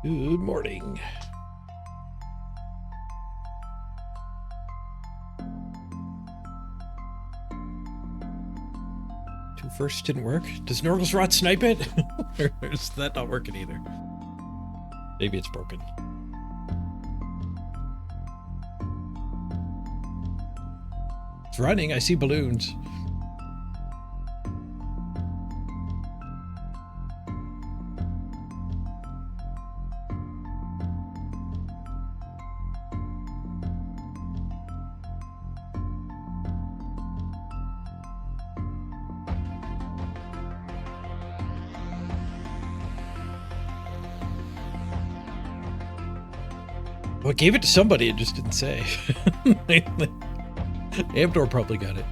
Good morning. Two firsts didn't work. Does Norgle's Rot snipe it? Or is that not working either? Maybe it's broken. It's running. I see balloons. Well, it gave it to somebody, it just didn't say. Amdor probably got it.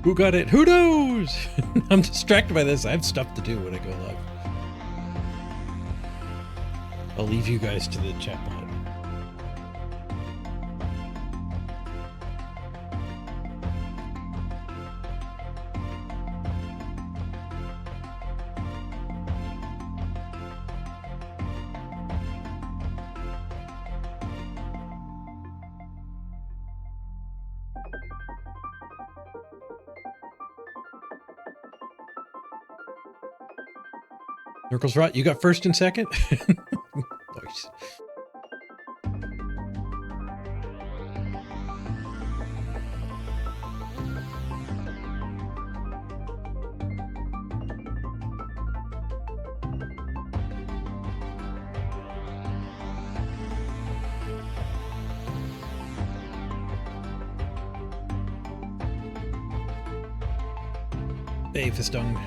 Who got it? Who knows? I'm distracted by this. I have stuff to do when I go live. I'll leave you guys to the chat bot. Norgle's Rot, you got first and second? Nice. Hey, Fistung.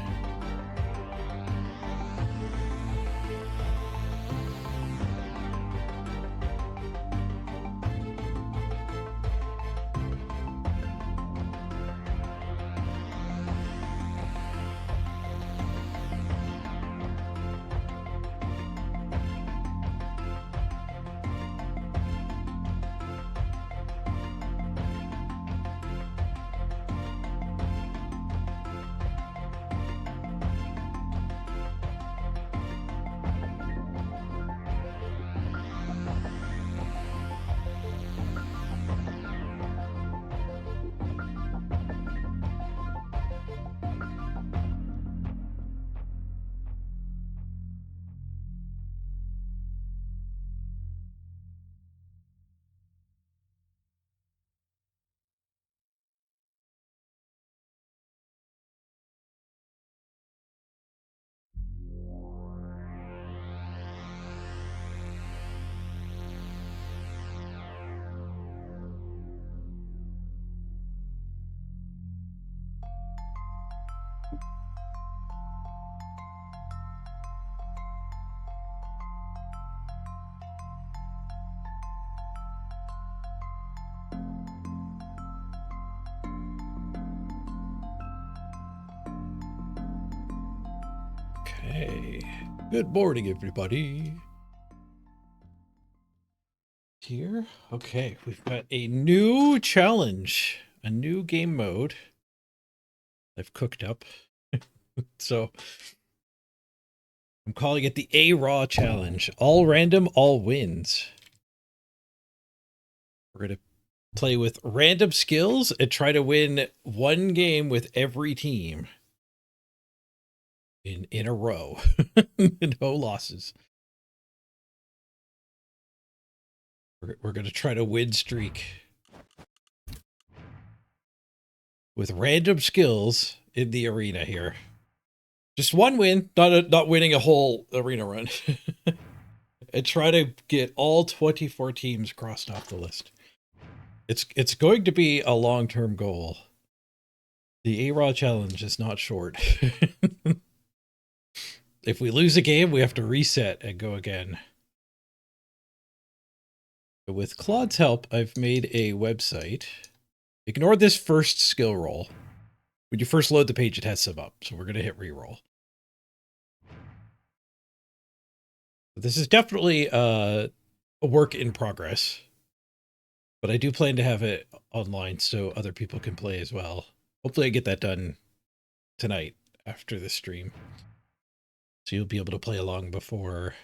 Okay. Good morning, everybody. Here. Okay, we've got a new challenge, a new game mode I've cooked up. So I'm calling it the Araw challenge. All random, all wins. We're going to play with random skills and try to win one game with every team in a row. No losses. We're going to try to win streak with random skills in the arena here. Just one win, not winning a whole arena run. And try to get all 24 teams crossed off the list. It's going to be a long-term goal. The A-Raw challenge is not short. If we lose a game, we have to reset and go again. With Claude's help, I've made a website. Ignore this first skill roll. When you first load the page, it has some up, so we're going to hit reroll. This is definitely a work in progress, but I do plan to have it online so other people can play as well. Hopefully I get that done tonight after the stream. So you'll be able to play along before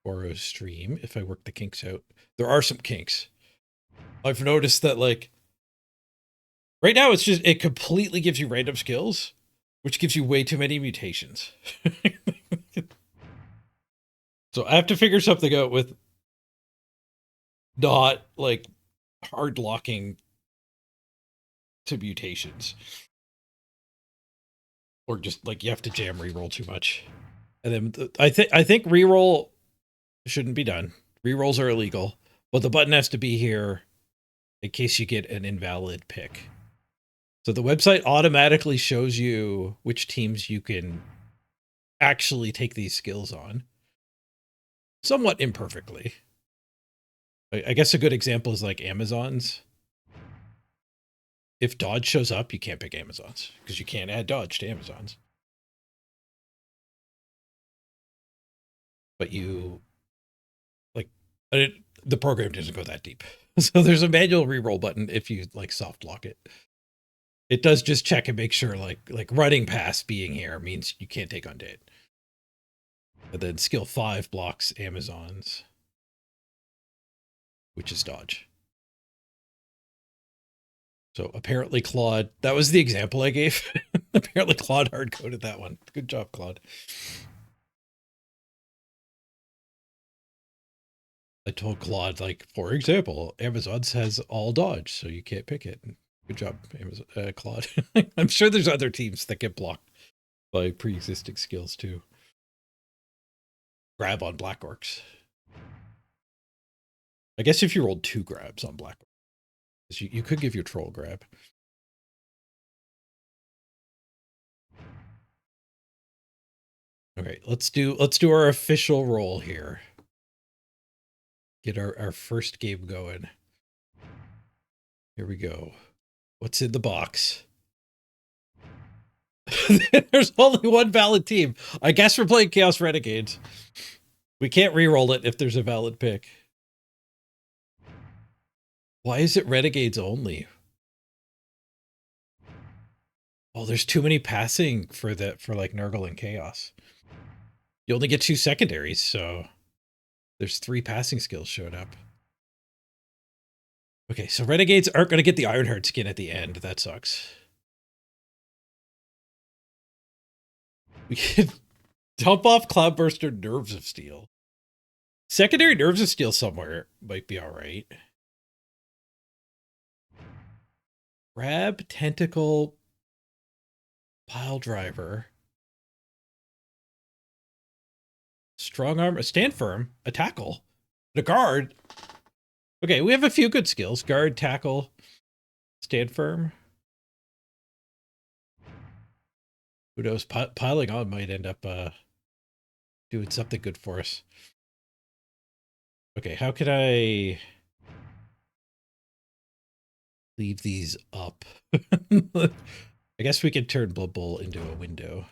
Oro's stream if I work the kinks out. There are some kinks. I've noticed that, like, right now it's just, it completely gives you random skills, which gives you way too many mutations. So I have to figure something out with not, like, hard locking to mutations. Or just, like, you have to jam reroll too much. And then I think reroll shouldn't be done. Rerolls are illegal, but the button has to be here in case you get an invalid pick. So the website automatically shows you which teams you can actually take these skills on, somewhat imperfectly. I guess a good example is like Amazons. If dodge shows up, you can't pick Amazons because you can't add dodge to Amazons. But you, like, the program doesn't go that deep. So there's a manual reroll button if you, like, soft lock it. It does just check and make sure, like running past being here means you can't take undead. And then skill 5 blocks Amazons, which is dodge. So apparently Claude, that was the example I gave. Apparently Claude hard coded that one. Good job, Claude. I told Claude, like, for example, Amazons has all dodge, so you can't pick it. Good job, Amazon, Claude. I'm sure there's other teams that get blocked by pre-existing skills too. Grab on Black Orcs. I guess if you rolled 2 grabs on Black Orcs, you could give your troll grab. Okay, let's do our official roll here. Get our first game going. Here we go. What's in the box? There's only one valid team. I guess we're playing Chaos Renegades. We can't re-roll it if there's a valid pick. Why is it Renegades only? Oh, there's too many passing for like Nurgle and Chaos. You only get 2 secondaries, so there's 3 passing skills showed up. Okay, so Renegades aren't going to get the Ironheart skin at the end. That sucks. We can dump off Cloudburster Nerves of Steel. Secondary Nerves of Steel somewhere might be all right. Grab Tentacle Pile Driver. Strong Arm, a Stand Firm, a Tackle, a Guard. Okay, we have a few good skills. Guard, Tackle, Stand Firm. Who knows? Piling on might end up doing something good for us. Okay, how could I leave these up? I guess we could turn Blood Bowl into a window.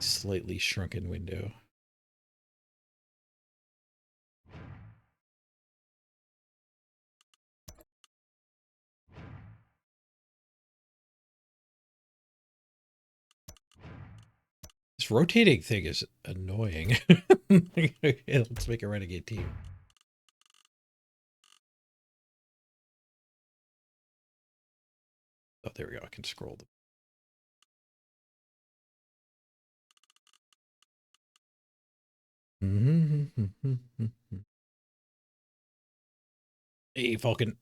Slightly shrunken window. This rotating thing is annoying. Let's make a renegade team. Oh, there we go. I can scroll them. Hey, Falcon.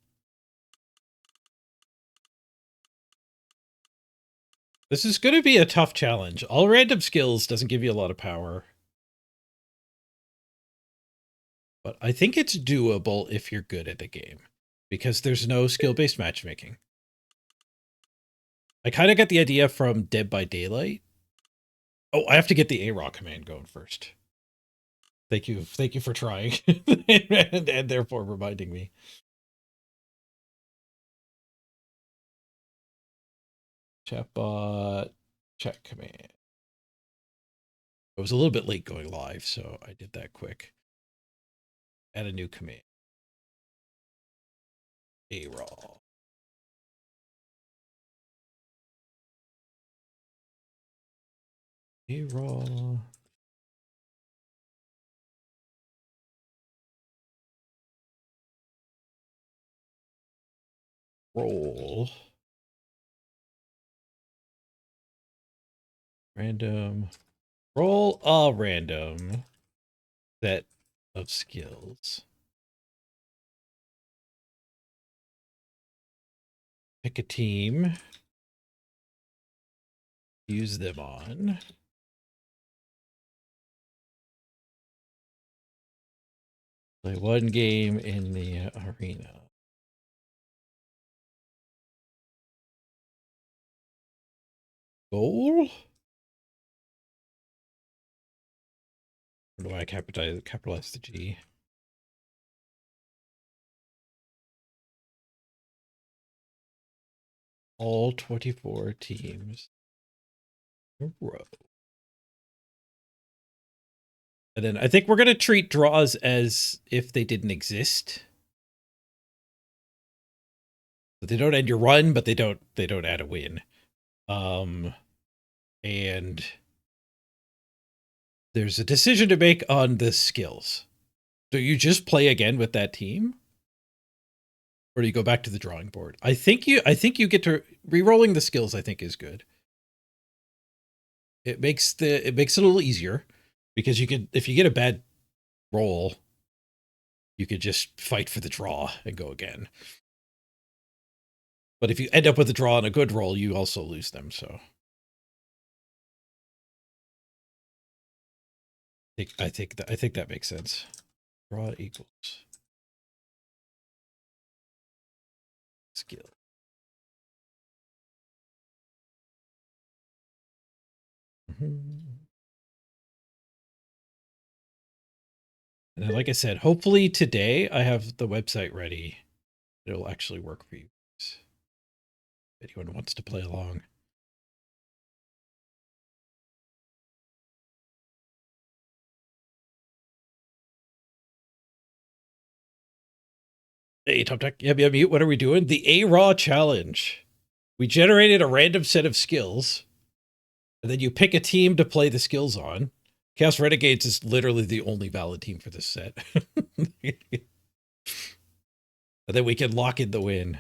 This is going to be a tough challenge. All random skills doesn't give you a lot of power. But I think it's doable if you're good at the game. Because there's no skill-based matchmaking. I kind of got the idea from Dead by Daylight. Oh, I have to get the Araw command going first. Thank you for trying. and therefore reminding me. Chatbot check command. I was a little bit late going live, so I did that quick. Add a new command. Araw. Araw. Roll. Random. Roll a random set of skills. Pick a team. Use them on. Play one game in the arena. Goal? Or do I capitalize the G? All 24 teams in a row. And then I think we're going to treat draws as if they didn't exist. But they don't end your run, but they don't add a win. And there's a decision to make on the skills. Do you just play again with that team? Or do you go back to the drawing board? I think you get to re-rolling the skills, I think, is good. It makes it a little easier because you could, if you get a bad roll, you could just fight for the draw and go again. But if you end up with a draw and a good roll, you also lose them, so I think that makes sense. Draw equals skill. And then, like I said, hopefully today I have the website ready. It'll actually work for you. If anyone wants to play along. Hey, Top Tech. Yeah, mute. What are we doing? The Araw challenge. We generated a random set of skills, and then you pick a team to play the skills on. Chaos Renegades is literally the only valid team for this set. And then we can lock in the win.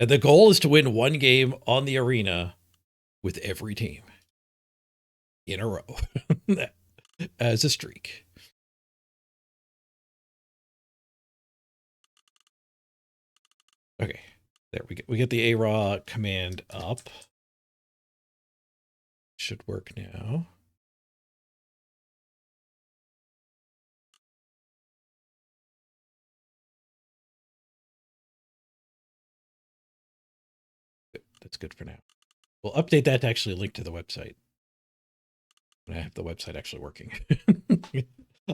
And the goal is to win one game on the arena with every team in a row as a streak. Okay, there we get the Araw command up. Should work now. That's good for now. We'll update that to actually link to the website. I have the website actually working.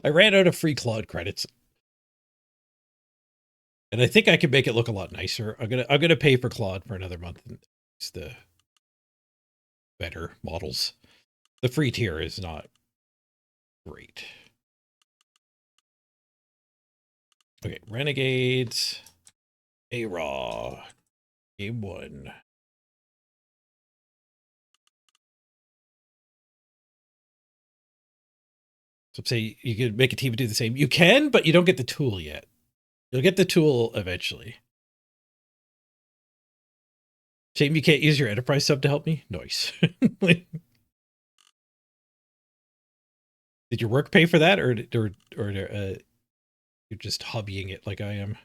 I ran out of free Claude credits. And I think I can make it look a lot nicer. I'm gonna pay for Claude for another month and use the better models. The free tier is not great. Okay, Renegades, Araw, game 1. So say you could make a team do the same. You can, but you don't get the tool yet. You'll get the tool eventually. Shame you can't use your enterprise sub to help me. Nice. Did your work pay for that, or you're just hobbying it like I am?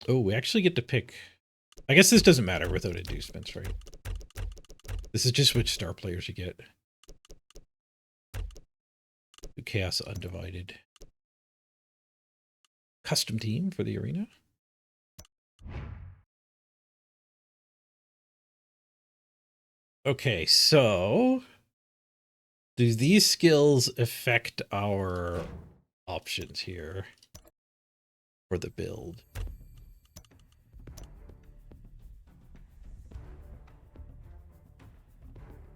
Oh, we actually get to pick. I guess this doesn't matter without inducements, right? This is just which star players you get. Chaos Undivided. Custom team for the arena. Okay, so do these skills affect our options here for the build?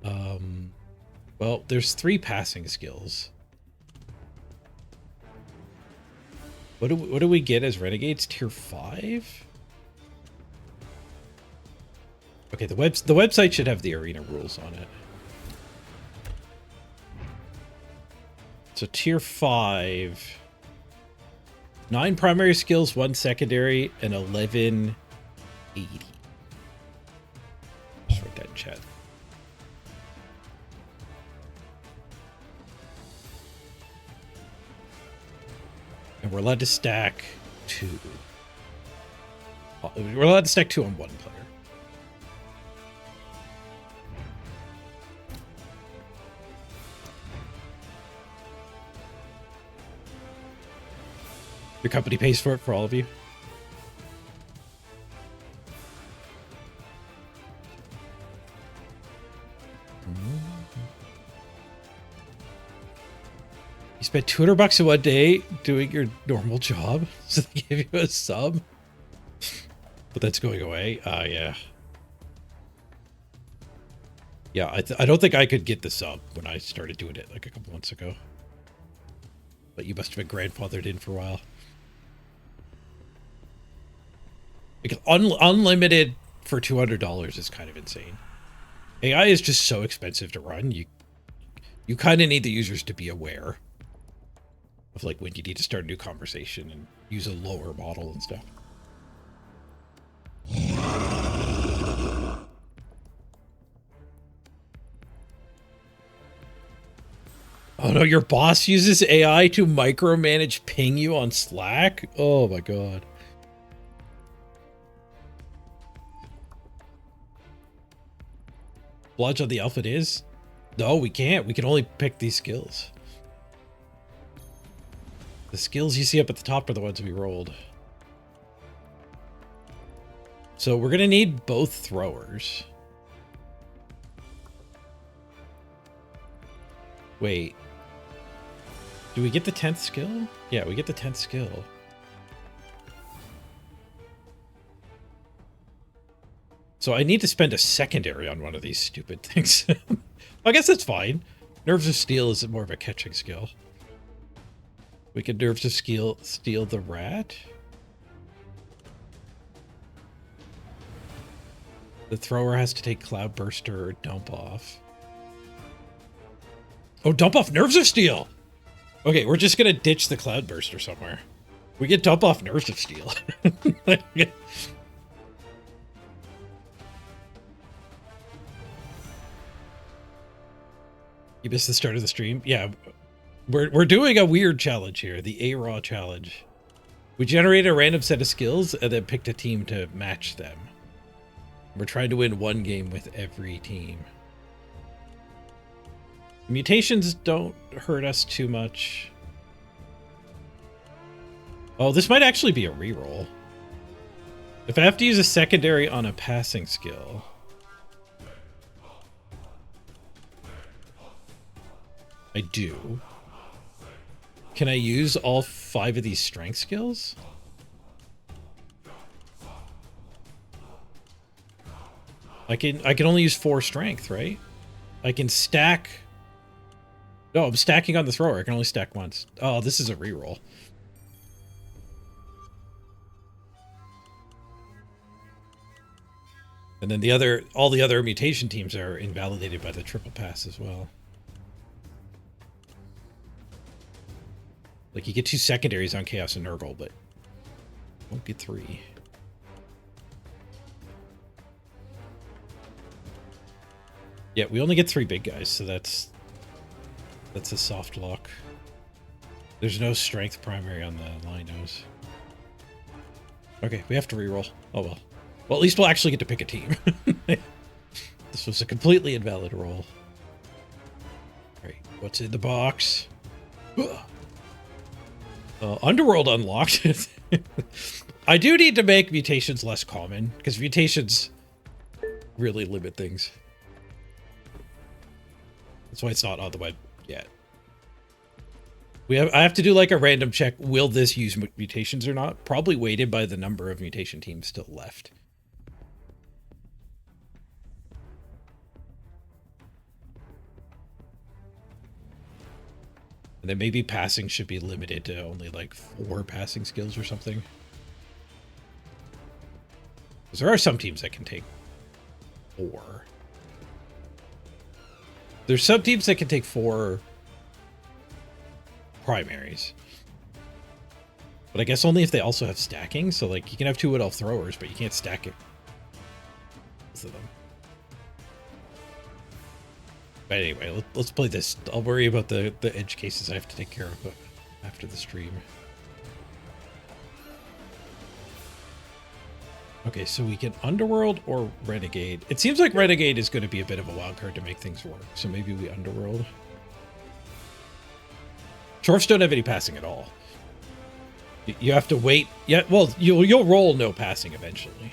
Well, there's 3 passing skills. What do we get as renegades? Tier 5? Okay, the website should have the arena rules on it. So tier 5, 9 primary skills, 1 secondary, and 11 80. Just write that in chat. And we're allowed to stack 2. We're allowed to stack 2 on 1 player. Your company pays for it for all of you? You spent $200 in one day doing your normal job, so they give you a sub? But that's going away? Yeah. Yeah, I don't think I could get the sub when I started doing it like a couple months ago. But you must have been grandfathered in for a while. Because unlimited for $200 is kind of insane. AI is just so expensive to run. You kind of need the users to be aware of like when you need to start a new conversation and use a lower model and stuff. Oh no, your boss uses AI to micromanage ping you on Slack? Oh my god. Blodge on the alpha it is? No, we can't. We can only pick these skills. The skills you see up at the top are the ones we rolled. So we're going to need both throwers. Wait. Do we get the 10th skill? Yeah, we get the 10th skill. So I need to spend a secondary on one of these stupid things. I guess that's fine. Nerves of Steel is more of a catching skill. We can Nerves of Steel the rat. The thrower has to take Cloudburster or Dump Off. Oh, Dump Off Nerves of Steel! Okay, we're just gonna ditch the Cloudburster somewhere. We get Dump Off Nerves of Steel. You missed the start of the stream? Yeah, we're doing a weird challenge here, the Araw challenge. We generated a random set of skills and then picked a team to match them. We're trying to win one game with every team. Mutations don't hurt us too much. Oh, this might actually be a reroll. If I have to use a secondary on a passing skill... I do. Can I use all 5 of these strength skills? I can only use 4 strength, right? I can stack... No, I'm stacking on the thrower. I can only stack once. Oh, this is a reroll. And then all the other mutation teams are invalidated by the triple pass as well. Like, you get 2 secondaries on Chaos and Nurgle, but you won't get 3. Yeah, we only get 3 big guys, so that's a soft lock. There's no strength primary on the Linos. Okay, we have to reroll. Oh well. Well, at least we'll actually get to pick a team. This was a completely invalid roll. Alright, what's in the box? Underworld unlocked. I do need to make mutations less common, because mutations really limit things. That's why it's not on the web yet. I have to do like a random check. Will this use mutations or not? Probably weighted by the number of mutation teams still left. And then maybe passing should be limited to only like 4 passing skills or something. Because there are some teams that can take 4. There's some teams that can take 4 primaries. But I guess only if they also have stacking. So like you can have 2 wood elf throwers, but you can't stack it. Both of them. But anyway, let's play this. I'll worry about the edge cases I have to take care of after the stream. Okay, so we can Underworld or Renegade. It seems like Renegade is going to be a bit of a wild card to make things work. So maybe we Underworld. Dwarfs don't have any passing at all. You have to wait. Yeah, well, you'll roll no passing eventually.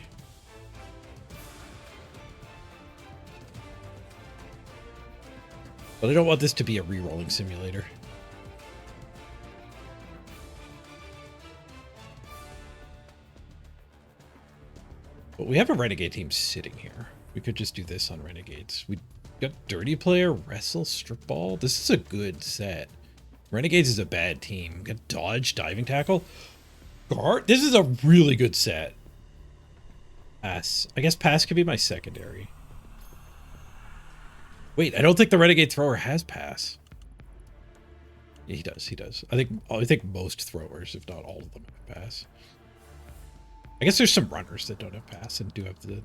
But I don't want this to be a re-rolling simulator. But we have a Renegade team sitting here. We could just do this on Renegades. We got Dirty Player, Wrestle, Strip Ball. This is a good set. Renegades is a bad team. We got Dodge, Diving Tackle. Guard. This is a really good set. Pass. I guess Pass could be my secondary. Wait, I don't think the Renegade thrower has Pass. Yeah, he does. He does. I think most throwers, if not all of them, have Pass. I guess there's some runners that don't have Pass and do have the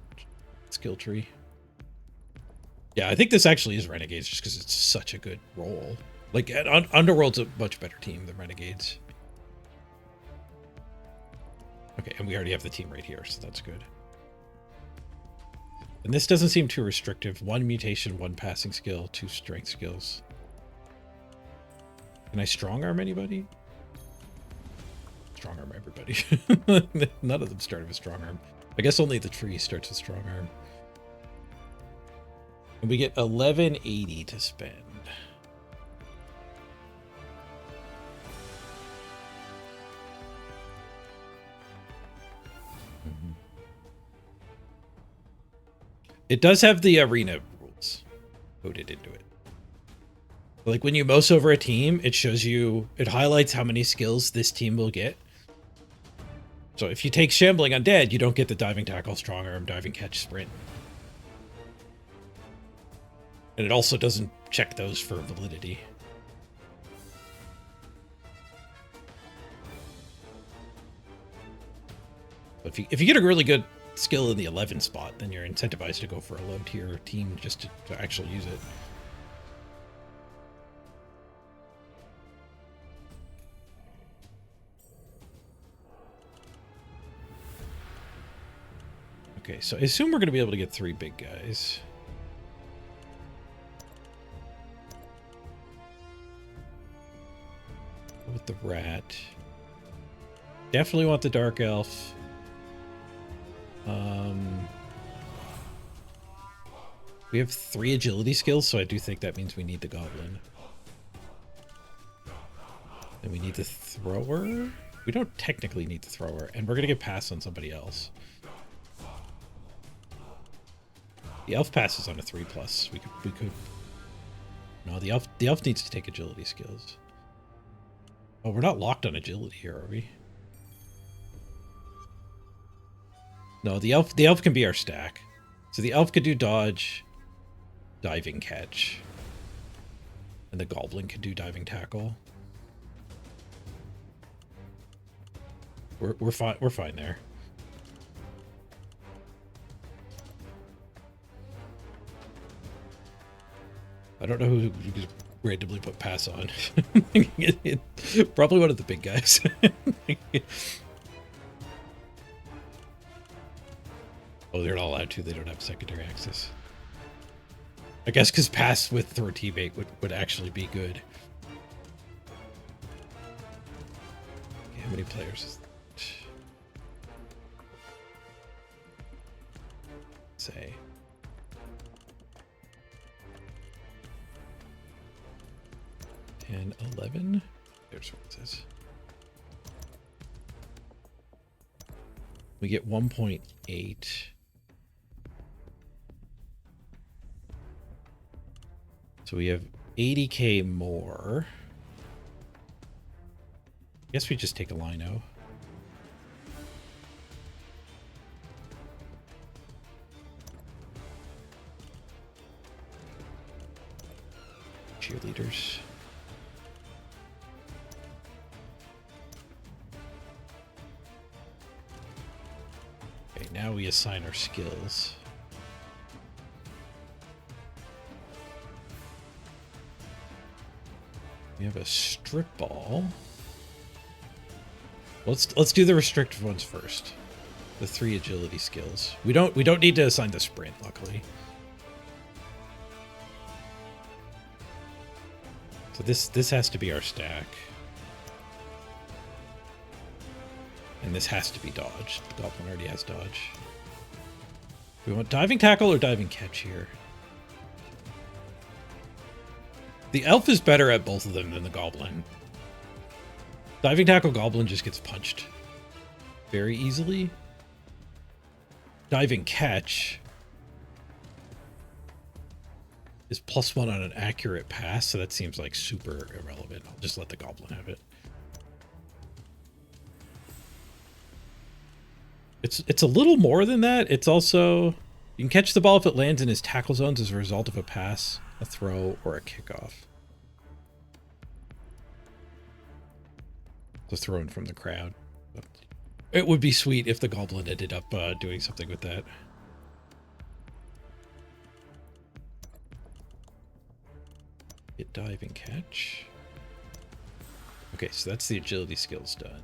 skill tree. Yeah, I think this actually is Renegades just because it's such a good roll. Like, Underworld's a much better team than Renegades. Okay, and we already have the team right here, so that's good. And this doesn't seem too restrictive. 1 mutation, 1 passing skill, 2 strength skills. Can I strong arm anybody? Strong arm everybody. None of them started with strong arm. I guess only the tree starts with strong arm. And we get 1180 to spend. It does have the arena rules coded into it. Like when you mouse over a team, it shows you, it highlights how many skills this team will get. So if you take Shambling Undead, you don't get the Diving Tackle, Strong Arm, Diving Catch, Sprint. And it also doesn't check those for validity. But if you get a really good skill in the 11 spot, then you're incentivized to go for a low tier team just to actually use it. Okay, so I assume we're going to be able to get 3 big guys. With the rat. Definitely want the Dark Elf. We have 3 agility skills, so I do think that means we need the Goblin. And we need the Thrower? We don't technically need the Thrower, and we're going to get passed on somebody else. The Elf passes on a 3+. We could... No, the elf needs to take agility skills. Oh, we're not locked on agility here, are we? No, the elf can be our stack. So the elf could do dodge, diving catch, and the goblin could do diving tackle. We're fine. We're fine there. I don't know who could randomly put pass on. Probably one of the big guys. Oh, they're not allowed to. They don't have secondary access. I guess because pass with through a teammate would actually be good. Okay, how many players is that? Say. And 11. There's what it says. We get 1.8. So we have 80k more. Guess we just take a lino. Cheerleaders. Okay, now we assign our skills. We have a strip ball. Let's do the restricted ones first. The 3 agility skills. We don't need to assign the sprint, luckily. So this has to be our stack. And this has to be dodge. The goblin already has dodge. We want diving tackle or diving catch here. The elf is better at both of them than the goblin. Diving tackle goblin just gets punched very easily. Diving catch is +1 on an accurate pass, so that seems like super irrelevant. I'll just let the goblin have it. It's a little more than that. It's also, you can catch the ball if it lands in his tackle zones as a result of a pass, a throw, or a kickoff. So thrown from the crowd. It would be sweet if the goblin ended up doing something with that. Hit dive and catch. Okay, so that's the agility skills done.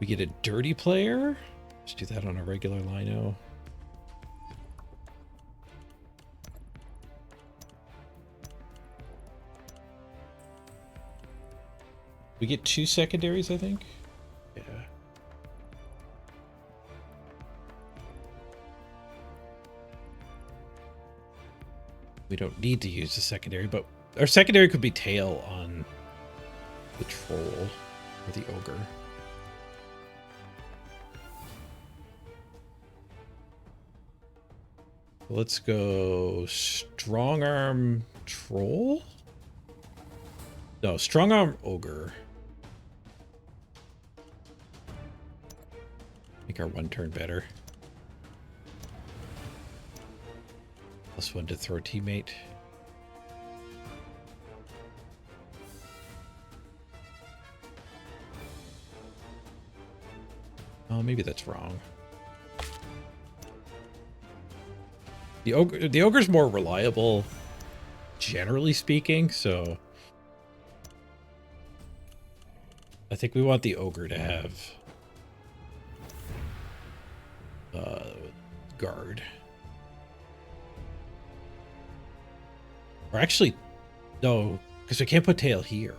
We get a dirty player. Let's do that on a regular lino. We get 2 secondaries, I think. Yeah. We don't need to use the secondary, but our secondary could be tail on the troll or the ogre. Let's go strong arm troll. No, strong arm ogre. Make our 1 turn better. +1 to throw teammate. Oh, maybe that's wrong. The ogre's more reliable, generally speaking, so I think we want the ogre to have guard. Or actually, no, because we can't put tail here.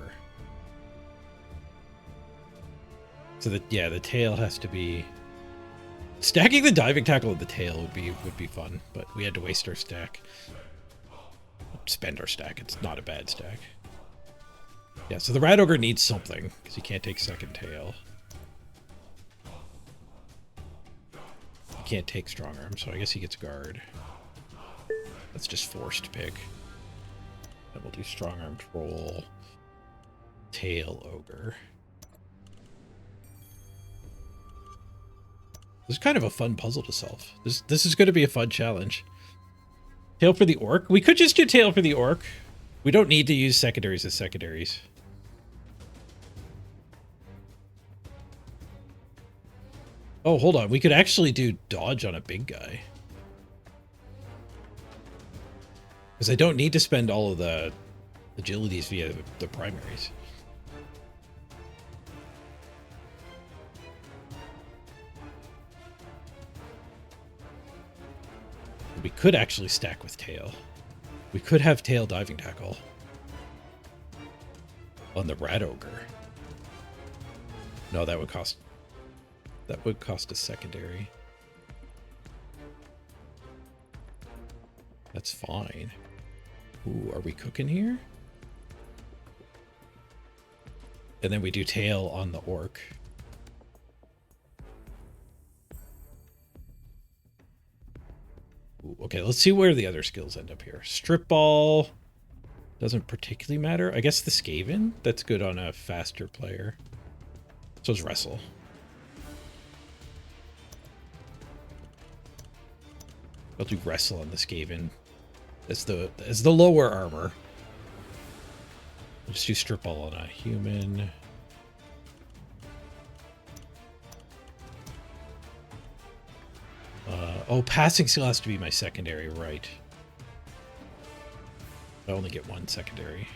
So that, yeah, the tail has to be... Stacking the diving tackle with the tail would be fun, but we had to waste our stack. Spend our stack. It's not a bad stack. Yeah, so the rat ogre needs something because he can't take second tail. He can't take strong arm, so I guess he gets guard. That's just forced pick. Then we'll do strong arm troll, tail ogre. This is kind of a fun puzzle to solve. This is going to be a fun challenge. Tail for the orc. We could just do tail for the orc. We don't need to use secondaries as secondaries. Oh, hold on. We could actually do dodge on a big guy. Because I don't need to spend all of the agilities via the primaries. We could actually stack with tail. We could have tail diving tackle on the rat ogre. No, that would cost a secondary. That's fine. Ooh, are we cooking here? And then we do tail on the orc. Ooh, okay, let's see where the other skills end up here. Strip ball. Doesn't particularly matter. I guess the Skaven, that's good on a faster player. So is Wrestle. I'll do Wrestle on the Skaven as the lower armor. I'll just do Strip All on a human. Oh, Passing Skill has to be my secondary, right? I only get one secondary.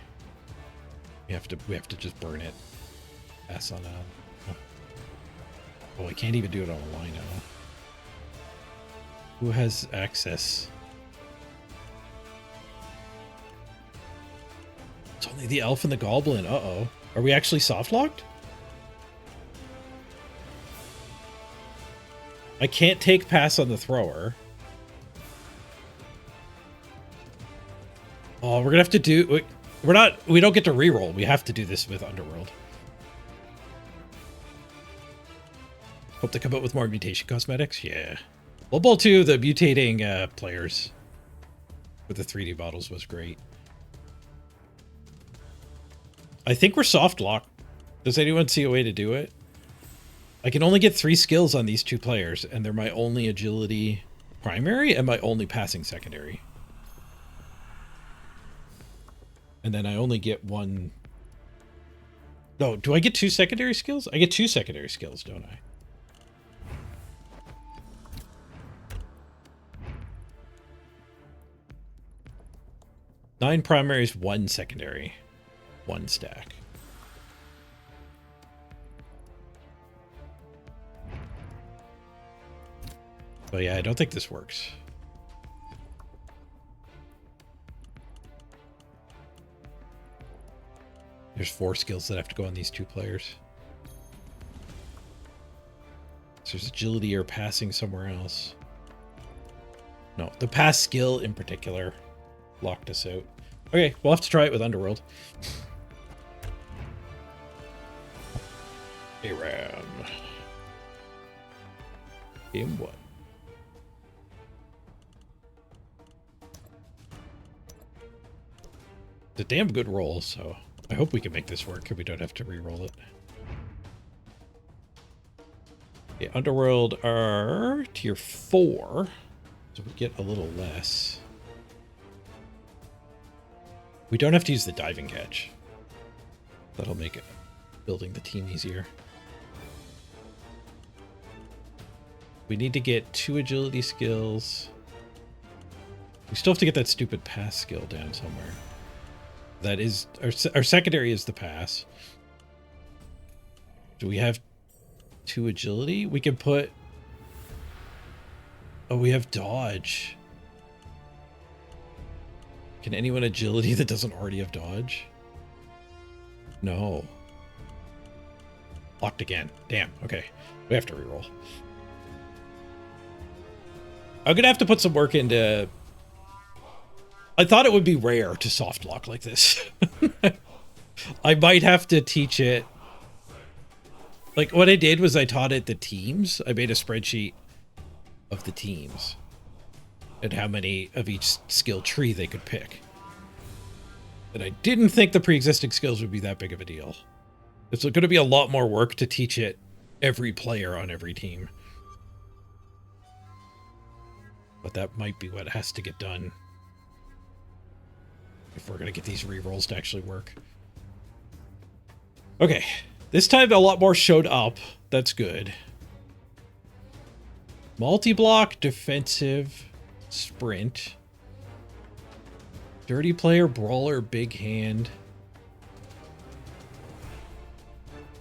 We have to just burn it. Pass on a. Oh, I can't even do it on a line now. Who has access? It's only the elf and the goblin. Uh-oh. Are we actually soft locked? I can't take pass on the thrower. Oh, we're gonna have to do... We don't get to reroll. We have to do this with Underworld. Hope they come up with more mutation cosmetics. Yeah. Blood Bowl 2, the mutating players with the 3D models was great. I think we're soft locked. Does anyone see a way to do it? I can only get 3 skills on these 2 players, and they're my only agility primary and my only passing secondary. And then I only get 1... No, do I get 2 secondary skills? I get 2 secondary skills, don't I? Nine primaries, 1 secondary. 1 stack. But yeah, I don't think this works. There's 4 skills that have to go on these 2 players. So there's agility or passing somewhere else. No, the pass skill in particular locked us out. Okay, we'll have to try it with Underworld. Araw. Game 1. It's a damn good roll, so I hope we can make this work if we don't have to re-roll it. Okay, Underworld are tier 4, so we get a little less. We don't have to use the diving catch. That'll make it building the team easier. We need to get 2 agility skills. We still have to get that stupid pass skill down somewhere. That is our secondary is the pass. Do we have 2 agility? We can put... Oh, we have dodge. Can anyone agility that doesn't already have dodge? No. Locked again. Damn. Okay. We have to reroll. I'm gonna have to put some work into... I thought it would be rare to soft lock like this. I might have to teach it. Like, what I did was I taught it the teams. I made a spreadsheet of the teams and how many of each skill tree they could pick. And I didn't think the pre-existing skills would be that big of a deal. It's going to be a lot more work to teach it every player on every team. But that might be what has to get done if we're going to get these rerolls to actually work. Okay. This time a lot more showed up. That's good. Multi-block, defensive, sprint. Dirty player, brawler, big hand.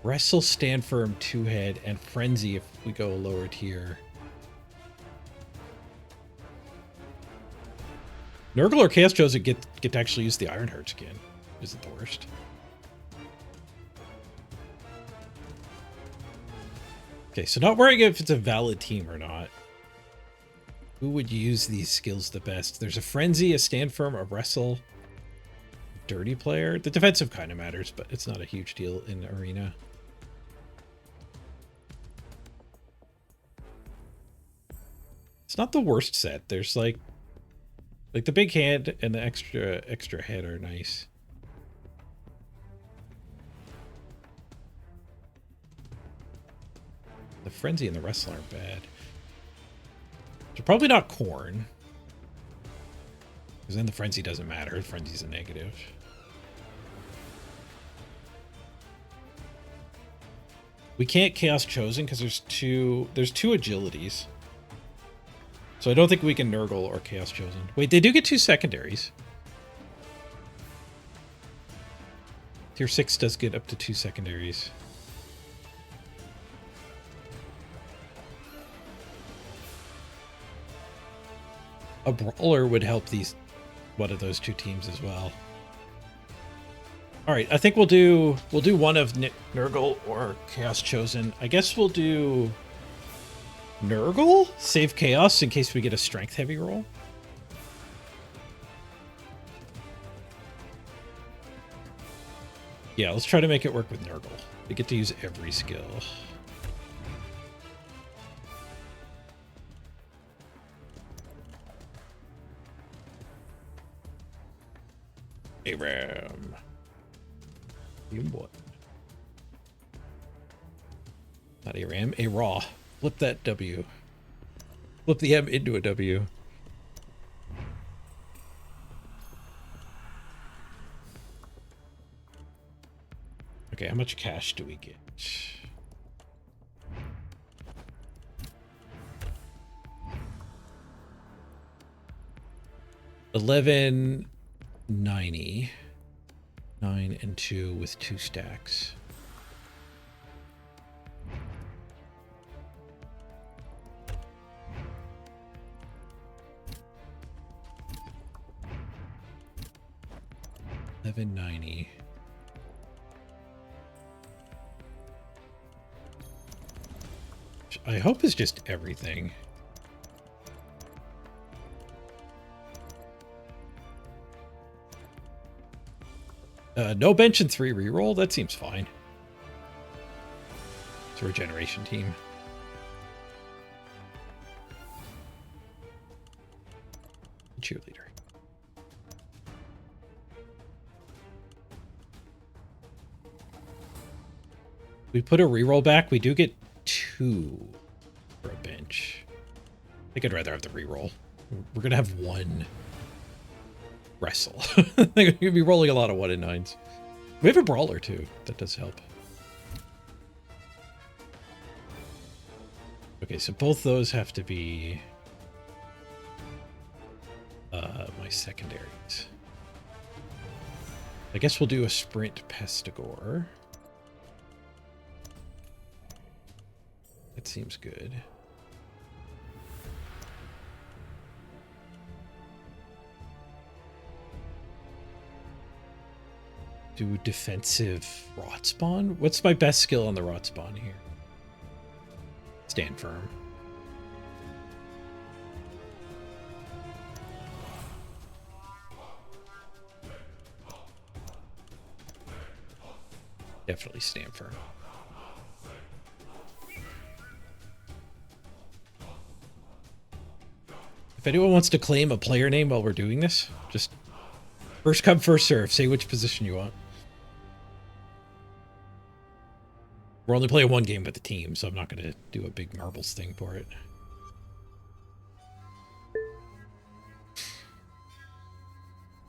Wrestle, stand firm, 2-head, and frenzy if we go a lower tier. Nurgle or Chaos Joes get to actually use the Ironheart skin. Isn't the worst. Okay, so not worrying if it's a valid team or not. Who would use these skills the best? There's a Frenzy, a Stand Firm, a Wrestle, Dirty Player. The defensive kind of matters, but it's not a huge deal in Arena. It's not the worst set. There's like the big hand and the extra head are nice. The Frenzy and the Wrestler aren't bad. So probably not Corn. Because then the Frenzy doesn't matter. Frenzy's a negative. We can't Chaos Chosen because there's two agilities. So I don't think we can Nurgle or Chaos Chosen. Wait, they do get 2 secondaries. Tier 6 does get up to 2 secondaries. A Brawler would help one of those 2 teams as well. All right, I think we'll do one of Nurgle or Chaos Chosen. I guess we'll do Nurgle, save Chaos in case we get a strength heavy roll. Yeah, let's try to make it work with Nurgle. We get to use every skill. Araw. What? Not Araw, Araw. Flip that W. Flip the M into a W. Okay, how much cash do we get? $11.90. 9 and 2 with 2 stacks. $11.90. I hope it's just everything. No bench and 3 reroll? That seems fine. It's a regeneration team. Cheerleader. We put a reroll back. We do get 2 for a bench. I think I'd rather have the reroll. We're going to have 1 wrestle. I think we're going to be rolling a lot of 1 and 9s. We have a Brawler too. That does help. Okay, so both those have to be my secondaries. I guess we'll do a Sprint Pestigore. That seems good. Do defensive rot spawn? What's my best skill on the rot spawn here? Stand firm. Definitely stand firm. If anyone wants to claim a player name while we're doing this, just first come, first serve. Say which position you want. We're only playing 1 game with the team, so I'm not going to do a big marbles thing for it.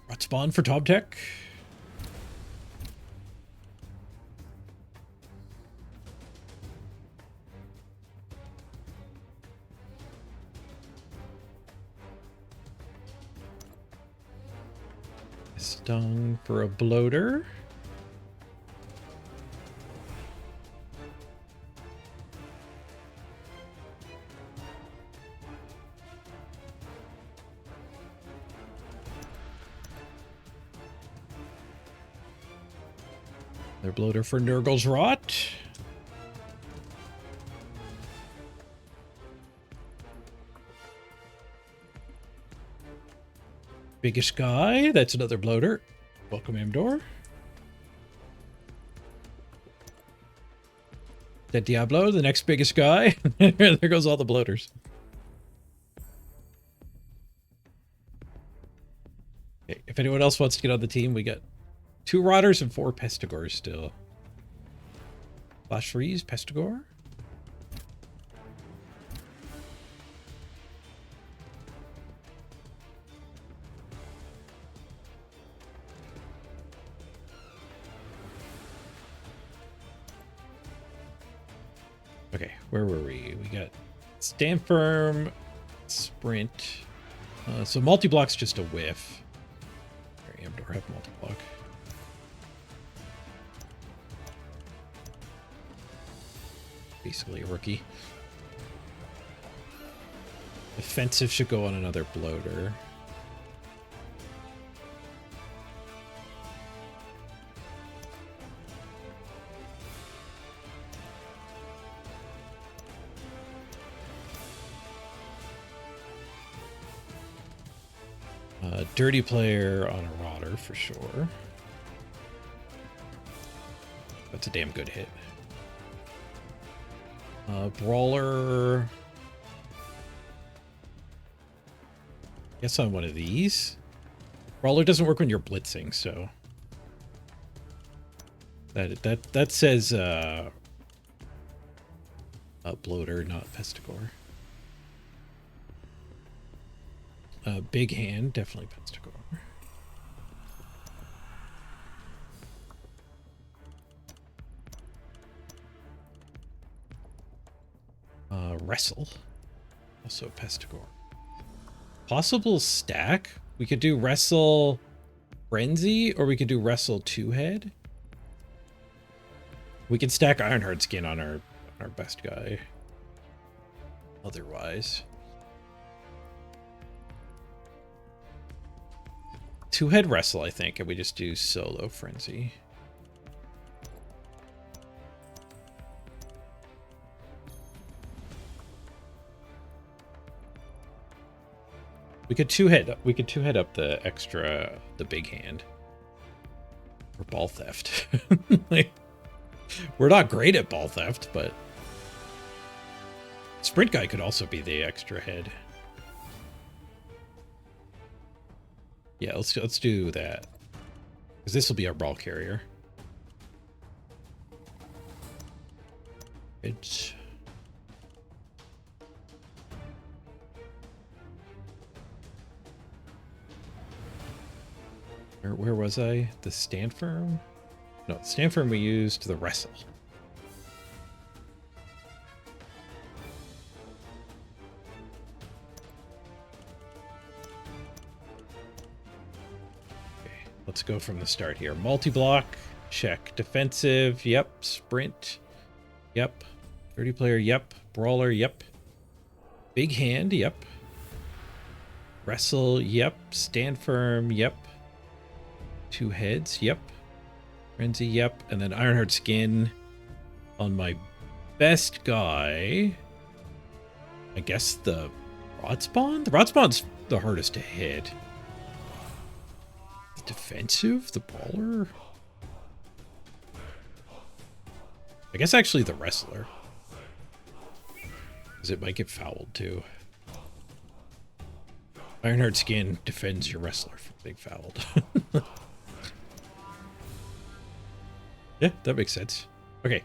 Rot spawn for Top Tech. Stung for a bloater. Their bloater for Nurgle's Rot. Biggest guy. That's another bloater. Welcome, Amdor. That Diablo, the next biggest guy. There goes all the bloaters. Okay, if anyone else wants to get on the team, we got 2 Rotters and 4 Pestigores still. Flash Freeze, Pestigore. Okay, where were we? We got stand firm, sprint. So multi-block's just a whiff. Amdor have multi-block. Basically a rookie. Defensive should go on another bloater. Dirty player on a rotter for sure. That's a damn good hit. Brawler. Guess on one of these. Brawler doesn't work when you're blitzing, so that says a bloater, not Pestigore. Big hand, definitely Pestigore. Wrestle, also Pestigore. Possible stack. We could do Wrestle Frenzy, or we could do Wrestle Two-Head. We can stack Ironheart Skin on our best guy. Otherwise. Two-Head Wrestle, I think, and we just do solo Frenzy. We could two-head up the big hand. Or ball theft. Like, we're not great at ball theft, but sprint guy could also be the extra head. Yeah, let's do that. Because this will be our ball carrier. It's where was I? The stand firm? No, the stand firm we used the wrestle. Let's go from the start here. Multi-block, check. Defensive, yep. Sprint, yep. 30 player, yep. Brawler, yep. Big hand, yep. Wrestle, yep. Stand firm, yep. Two heads, yep. Frenzy, yep. And then Ironheart Skin on my best guy. I guess the Rod Spawn? The Rod Spawn's the hardest to hit. Defensive, the brawler. I guess actually the wrestler, because it might get fouled too. Ironheart Skin defends your wrestler from being fouled. Yeah, that makes sense. Okay,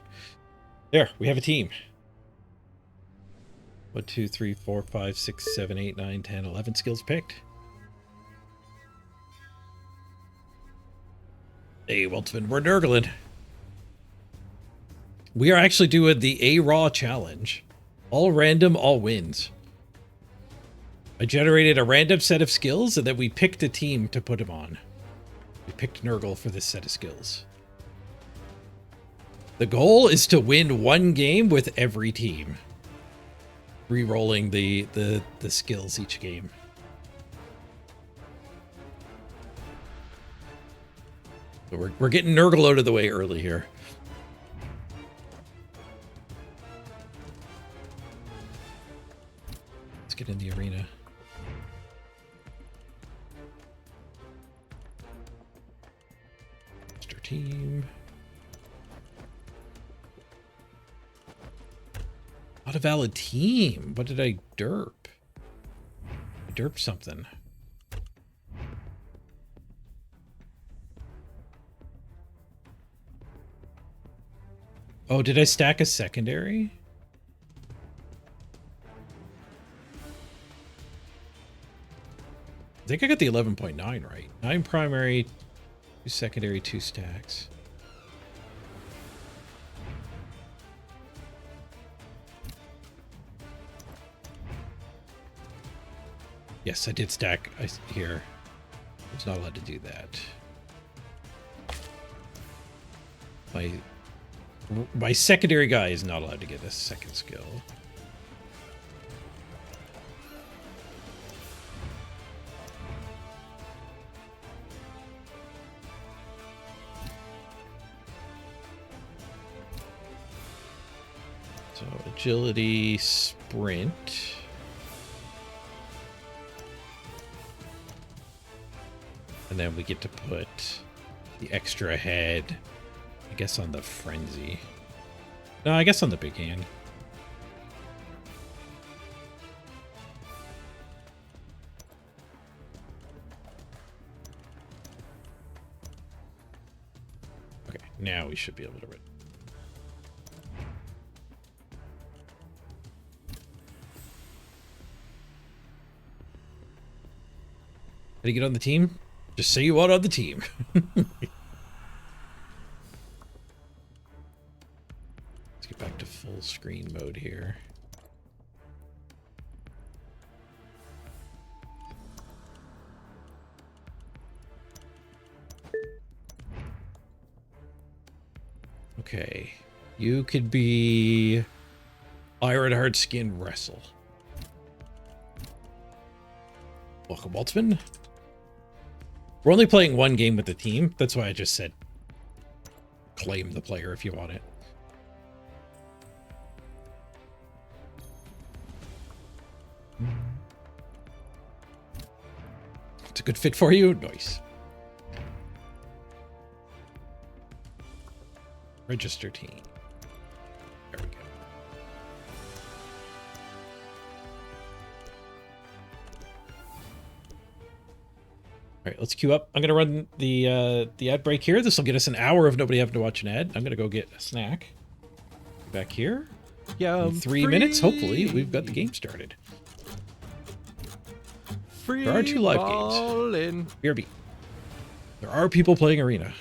there we have a team. 1, 2, 3, 4, 5, 6, 7, 8, 9, 10, 11 skills picked. Hey, Weltzman, we're Nurgling. We are actually doing the Araw challenge. All random, all wins. I generated a random set of skills, and then we picked a team to put them on. We picked Nurgle for this set of skills. The goal is to win one game with every team. Re-rolling the skills each game. So we're getting Nurgle out of the way early here. Let's get in the arena. Master team. Not a valid team. What did I derp? I derped something. Oh, did I stack a secondary? I think I got the 11.9 right. 9 primary, 2 secondary, 2 stacks. Yes, I did stack here. I was not allowed to do that. My secondary guy is not allowed to get a second skill. So agility, sprint. And then we get to put the extra head, I guess, on the frenzy. No, I guess on the big hand. Okay, now we should be able to read. How do you get on the team? Just say you want on the team. Let's get back to full screen mode here. Okay. You could be Ironheart Skin Wrestle. Welcome, Waltzman. We're only playing one game with the team. That's why I just said claim the player if you want it. It's a good fit for you. Nice. Register team. There we go. All right, let's queue up. I'm gonna run the ad break here. This will get us an hour of nobody having to watch an ad. I'm gonna go get a snack. Back here. Yeah. In 3 minutes, hopefully, we've got the game started. Free There are 2 live games. BRB. There are people playing Arena.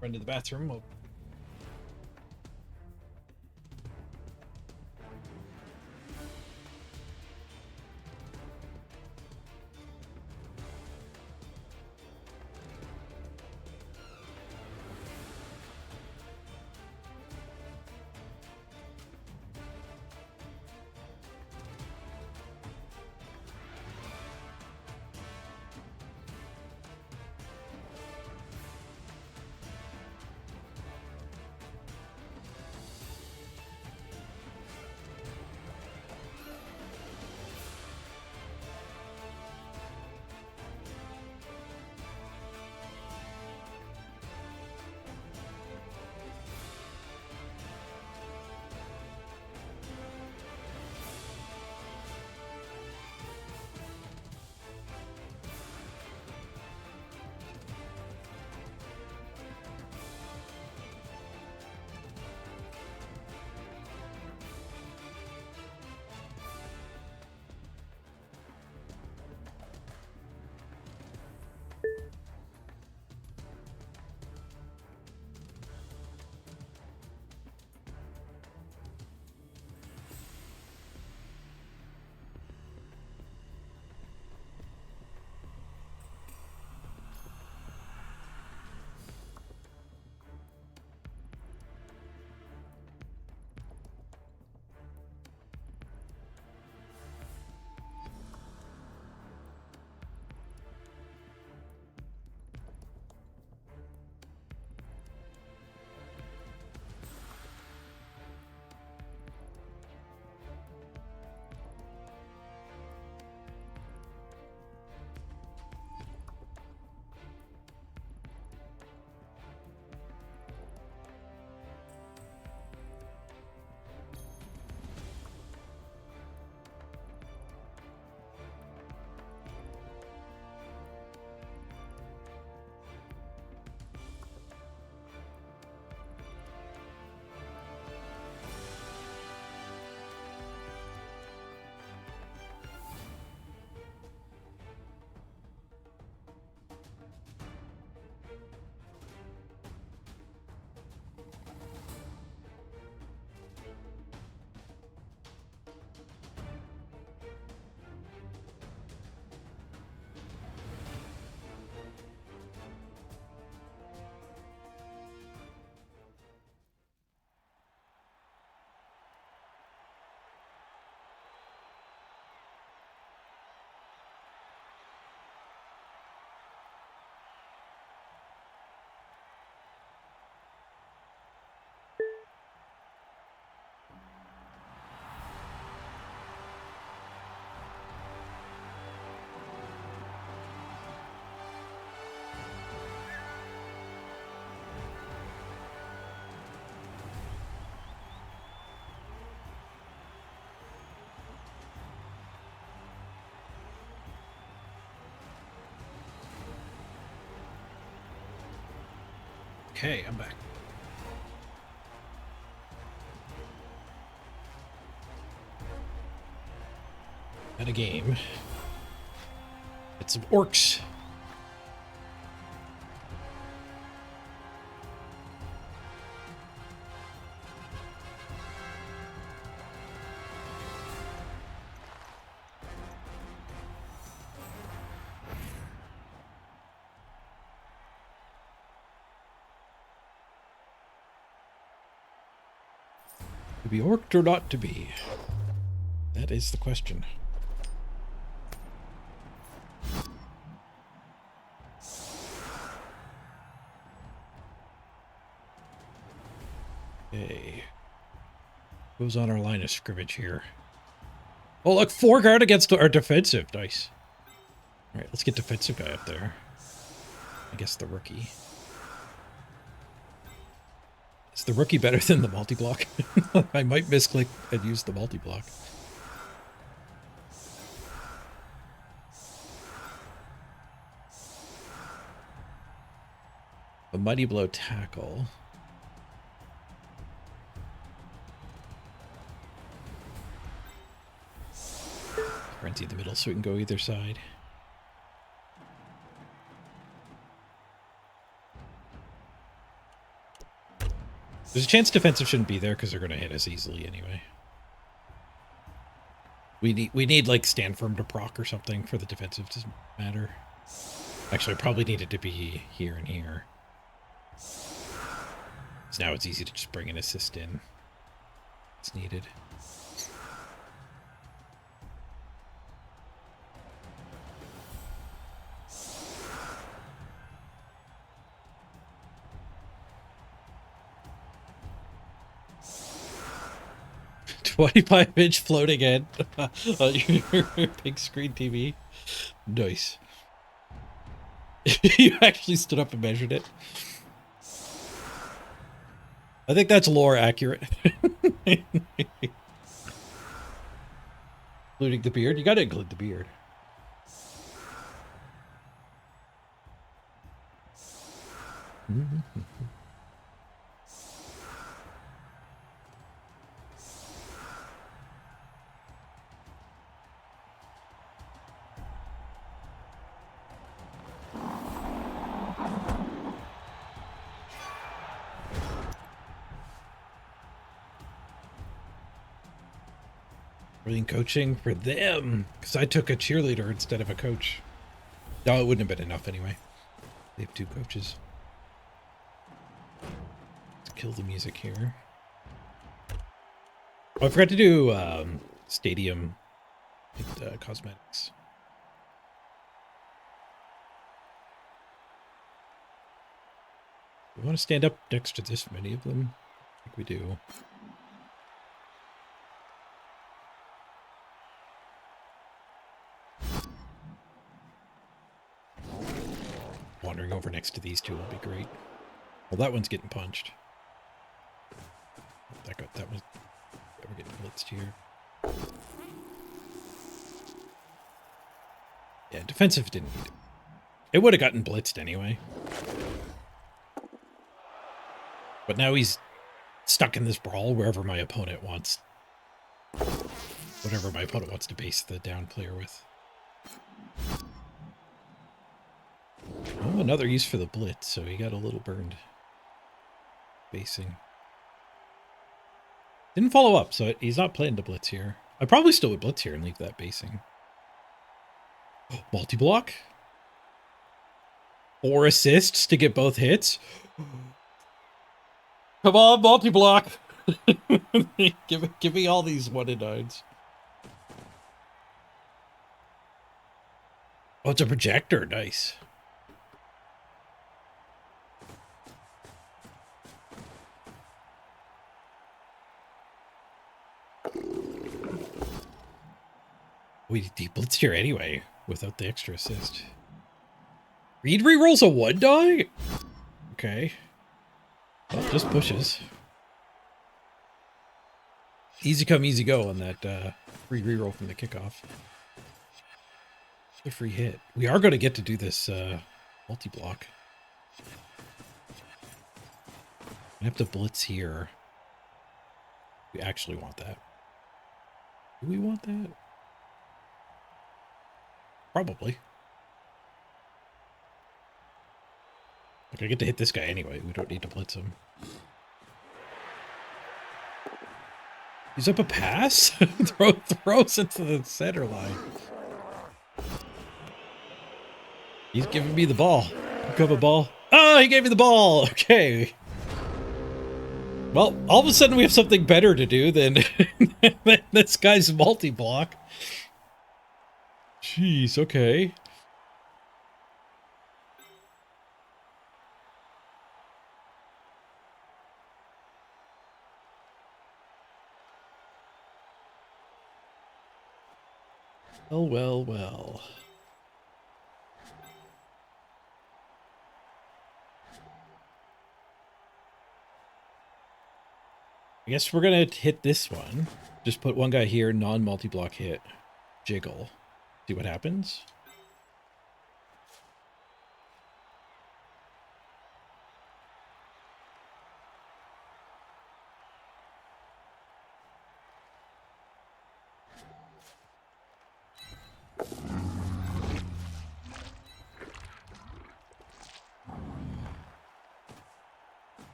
Run to the bathroom. We'll... Okay, I'm back. At a game. It's some orcs. To be orked or not to be? That is the question. Okay. Goes on our line of scrimmage here. Oh, look, 4 guard against our defensive. Nice. All right, let's get defensive guy up there. I guess the rookie. Is the rookie better than the multi-block? I might misclick and use the multi-block. A mighty blow tackle. Frenzy in the middle so we can go either side. There's a chance defensive shouldn't be there because they're going to hit us easily anyway. We need like stand firm to proc or something for the defensive to matter. Actually, I probably need it to be here and here. So now it's easy to just bring an assist in. It's needed. "25-inch floating head on your big screen TV." Nice. You actually stood up and measured it. I think that's lore accurate. Including the beard. You gotta include the beard. Coaching for them because I took a cheerleader instead of a coach. No, it wouldn't have been enough anyway. They have 2 coaches. Let's kill the music here. Oh, I forgot to do stadium cosmetics. We want to stand up next to this many of them. I think we do. Wandering over next to these 2 will be great. Well, that one's getting punched. That was. We're getting blitzed here. Yeah, defensive didn't need it. It would have gotten blitzed anyway. But now he's stuck in this brawl wherever my opponent wants. Whatever my opponent wants to base the down player with. Oh, another use for the blitz, so he got a little burned. Basing. Didn't follow up, so he's not playing the blitz here. I probably still would blitz here and leave that basing. Oh, multi-block? 4 assists to get both hits? Come on, multi-block! give me all these 1-9s. Oh, it's a projector. Nice. We deep-blitzed here anyway, without the extra assist. Reed rerolls a 1 die? Okay. Well, just pushes. Easy come, easy go on that free reroll from the kickoff. A free hit. We are going to get to do this multi-block. I have to blitz here. We actually want that. Do we want that? Probably. Like, I get to hit this guy anyway. We don't need to blitz him. He's up a pass? Throws into the center line. He's giving me the ball. Pick up a ball. Oh, he gave me the ball. Okay. Well, all of a sudden we have something better to do than this guy's multi-block. Jeez, okay. Well, well, well. I guess we're gonna hit this one. Just put one guy here, non-multi-block hit. Jiggle. See what happens.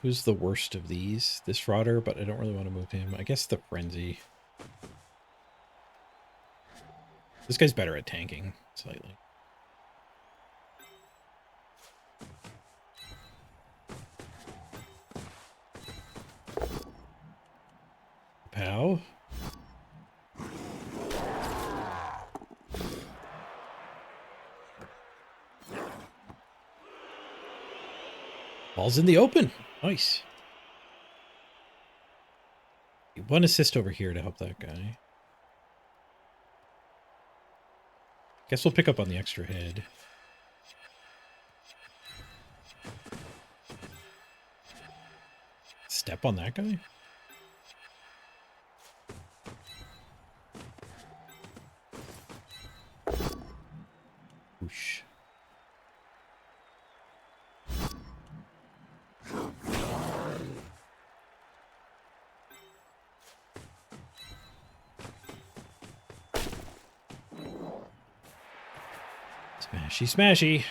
Who's the worst of these? This Rodder, but I don't really want to move him. I guess the Frenzy. This guy's better at tanking, slightly. Pow. Ball's in the open. Nice. One assist over here to help that guy. Guess we'll pick up on the extra head. Step on that guy? Whoosh. Smashy, smashy.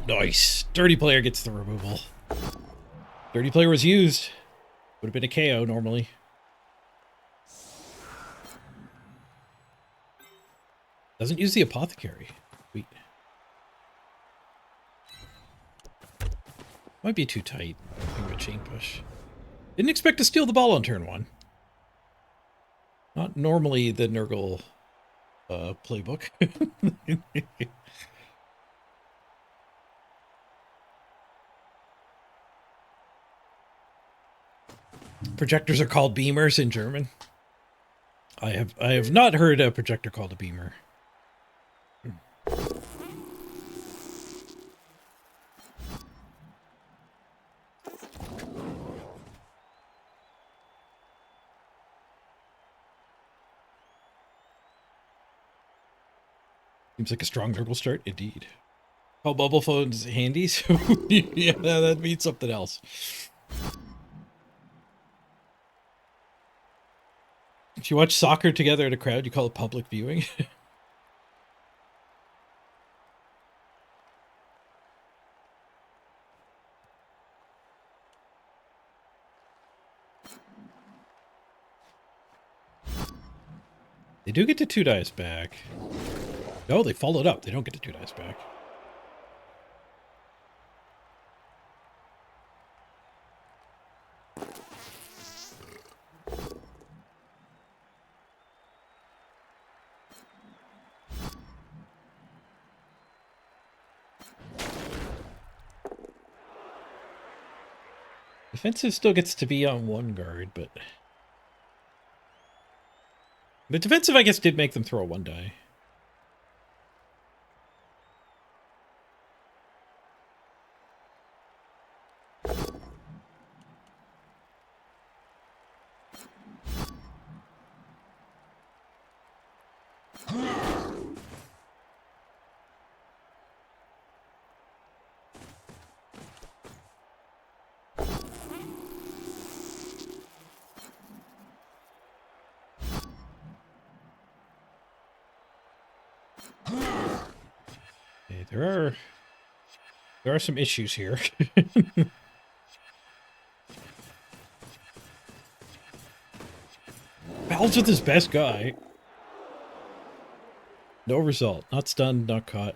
Nice. Dirty player gets the removal. Dirty player was used. Would have been a KO normally. Doesn't use the apothecary. Sweet. Might be too tight. Give a chain push. Didn't expect to steal the ball on turn one. Not normally the Nurgle playbook. Projectors are called beamers in German. I have not heard a projector called a beamer. Seems like a strong Nurgle start, indeed. Oh, bubble phones handies? Yeah, that means something else. If you watch soccer together in a crowd, you call it public viewing. They do get to 2 dice back. No, they followed up. They don't get to 2 dice back. Defensive still gets to be on 1 guard, but... The defensive, I guess, did make them throw a 1 die. Okay, there are some issues here. Battles with his best guy. No result. Not stunned, not caught.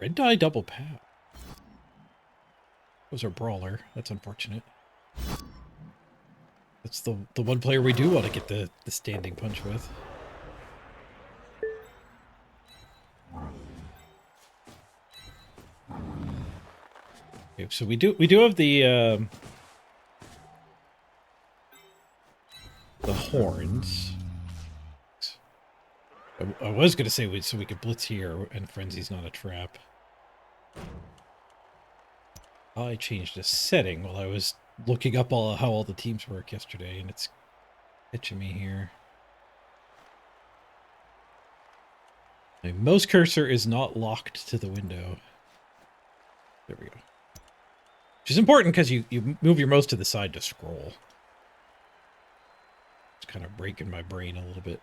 Red die double pow. Was our brawler. That's unfortunate. That's the one player we do want to get the standing punch with. Okay, so we do have the horns. I was gonna say so we could blitz here, and Frenzy's not a trap. I changed a setting while I was looking up how all the teams work yesterday, and it's hitching me here. My mouse cursor is not locked to the window. There we go. Which is important because you move your mouse to the side to scroll. It's kind of breaking my brain a little bit.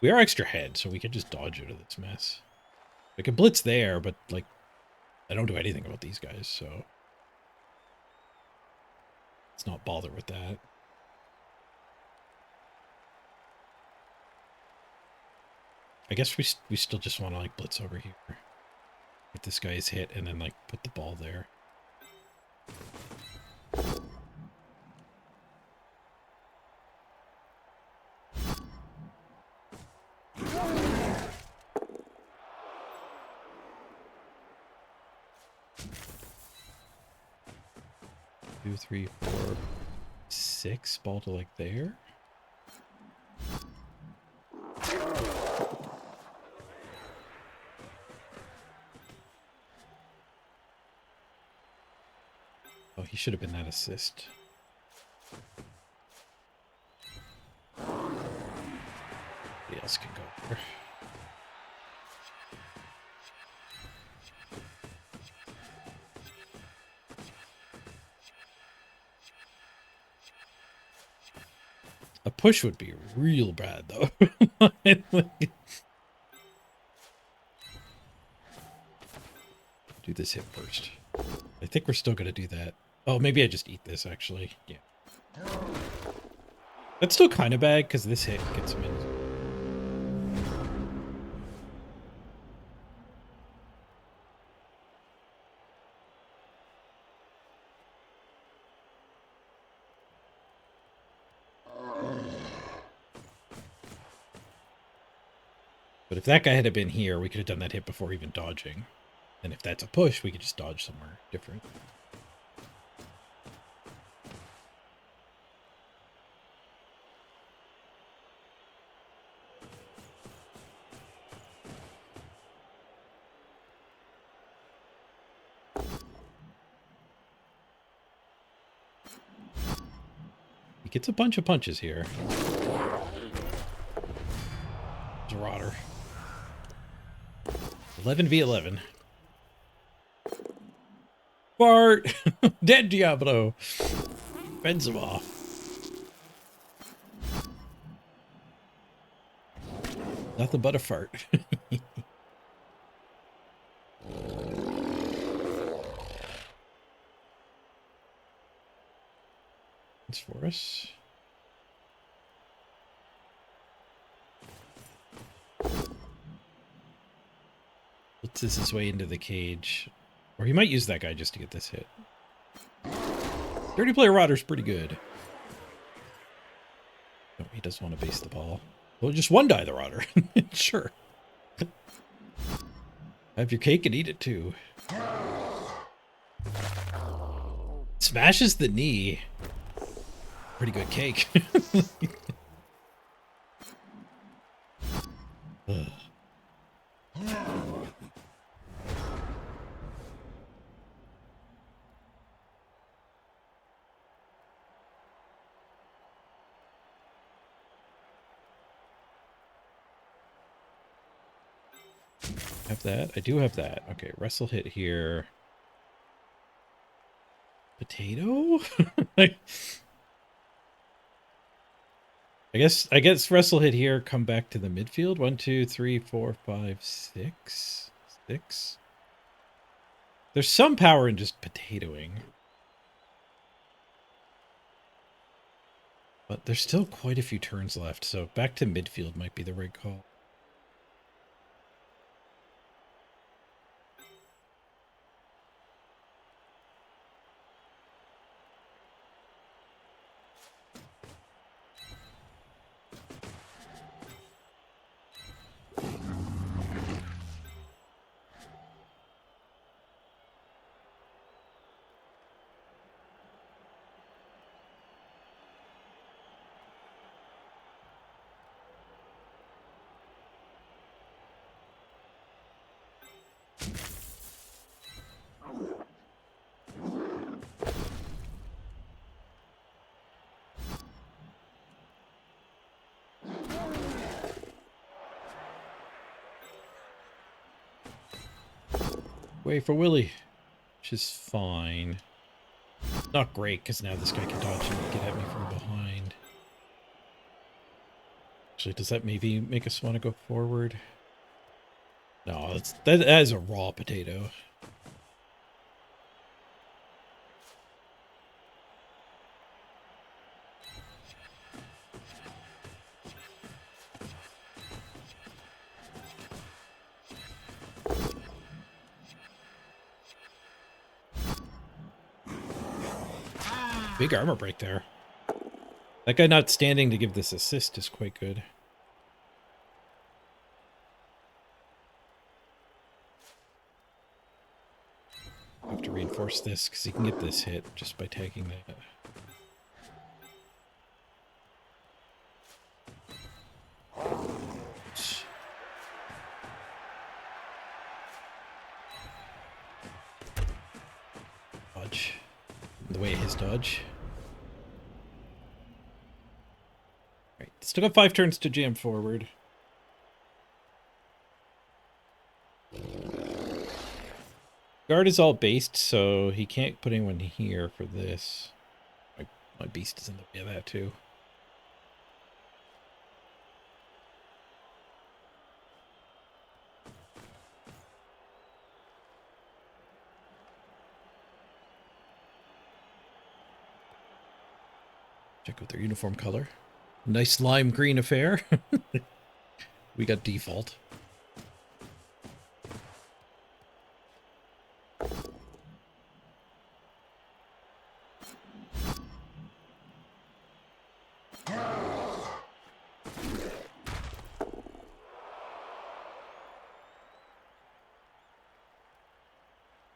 We are extra head, so we can just dodge out of this mess. I can blitz there, but, like, I don't do anything about these guys, so let's not bother with that. I guess we still just want to, like, blitz over here. Get this guy's hit, and then, like, put the ball there. Two, three, four, 6. Ball to, like, there. Oh, he should have been that assist. Somebody else can go there. A push would be real bad, though. Do this hit first. I think we're still going to do that. Oh, maybe I just eat this, actually. Yeah. That's still kind of bad, because this hit gets him in. But if that guy had been here, we could have done that hit before even dodging. And if that's a push, we could just dodge somewhere different. He gets a bunch of punches here. It's a rotter. 11v11. Bart! Dead Diablo! Fends him off. Nothing but a fart. It's for us. Blitzes his way into the cage. Or he might use that guy just to get this hit. Dirty Player Rodder's pretty good. No, he does want to base the ball. Well, just one die the Rodder. Sure. Have your cake and eat it too. Smashes the knee. Pretty good cake. Have that? I do have that. Okay, wrestle hit here. Potato? I guess wrestle hit here, come back to the midfield. 1, 2, 3, 4, 5, 6. 6. There's some power in just potatoing. But there's still quite a few turns left, so back to midfield might be the right call. Wait for Willie, which is fine. Not great, because now this guy can dodge and get at me from behind. Actually, does that maybe make us want to go forward? No, that is a raw potato. Big armor break there. That guy not standing to give this assist is quite good. I have to reinforce this because he can get this hit just by taking that. Dodge. The way his dodge. Right. Still got 5 turns to jam forward. Guard is all based, so he can't put anyone here for this. My beast is in the way of that too. Check out their uniform color. Nice lime green affair. We got default.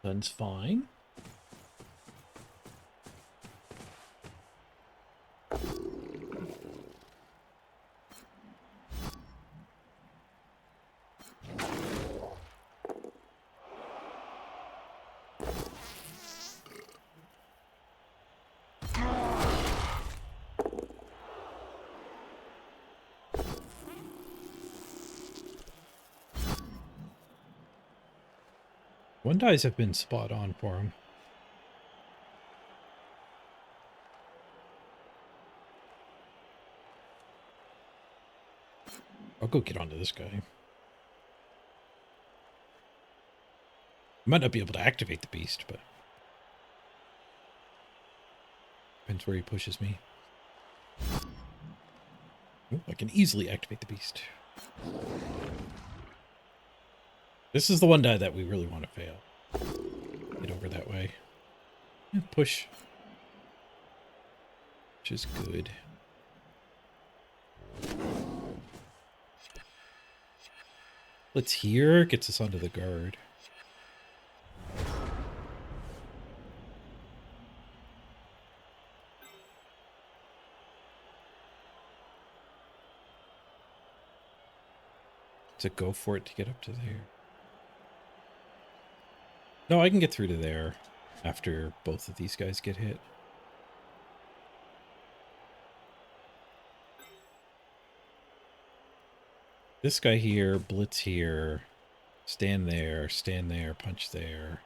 That's fine. One dies have been spot on for him. I'll go get onto this guy. Might not be able to activate the beast, but depends where he pushes me. Ooh, I can easily activate the beast. This is the one die that we really want to fail. Get over that way. Yeah, push. Which is good. Let's here. Gets us onto the guard. To go for it to get up to there. No, I can get through to there after both of these guys get hit. This guy here, blitz here, stand there, punch there.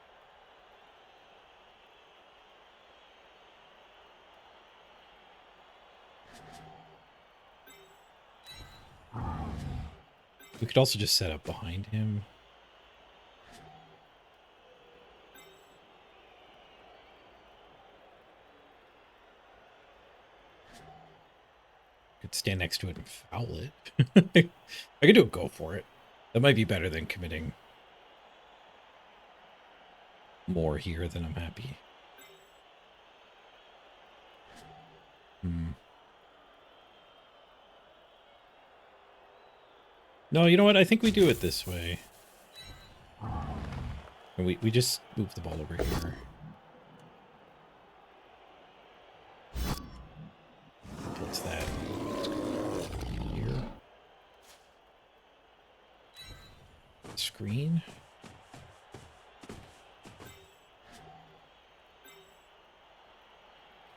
We could also just set up behind him. Could stand next to it and foul it. I could do a go for it. That might be better than committing more here than I'm happy. No, you know what? I think we do it this way. And we just move the ball over here. What's that? Here. Screen.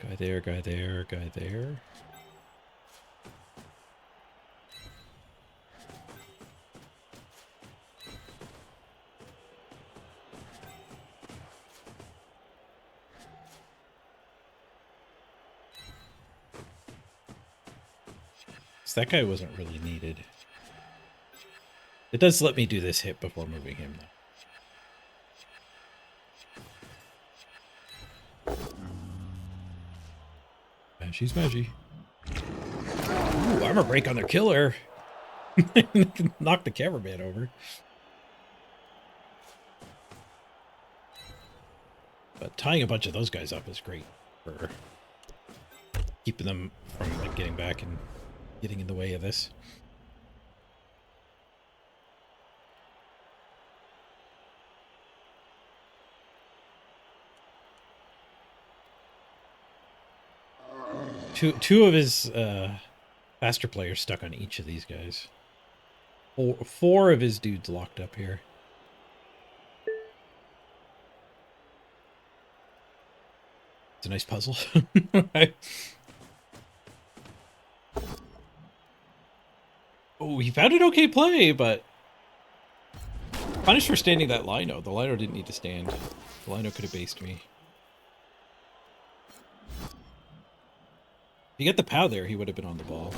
Guy there, guy there, guy there. So that guy wasn't really needed. It does let me do this hit before moving him, though. Mashy's Mashy. Ooh, armor break on their killer. Knock the cameraman over. But tying a bunch of those guys up is great for keeping them from like getting back and getting in the way of this. Two of his faster players stuck on each of these guys. Four of his dudes locked up here. It's a nice puzzle. Oh, he found an okay play, but punished for standing that lino. The lino didn't need to stand. The lino could have based me. If he got the POW there, he would have been on the ball.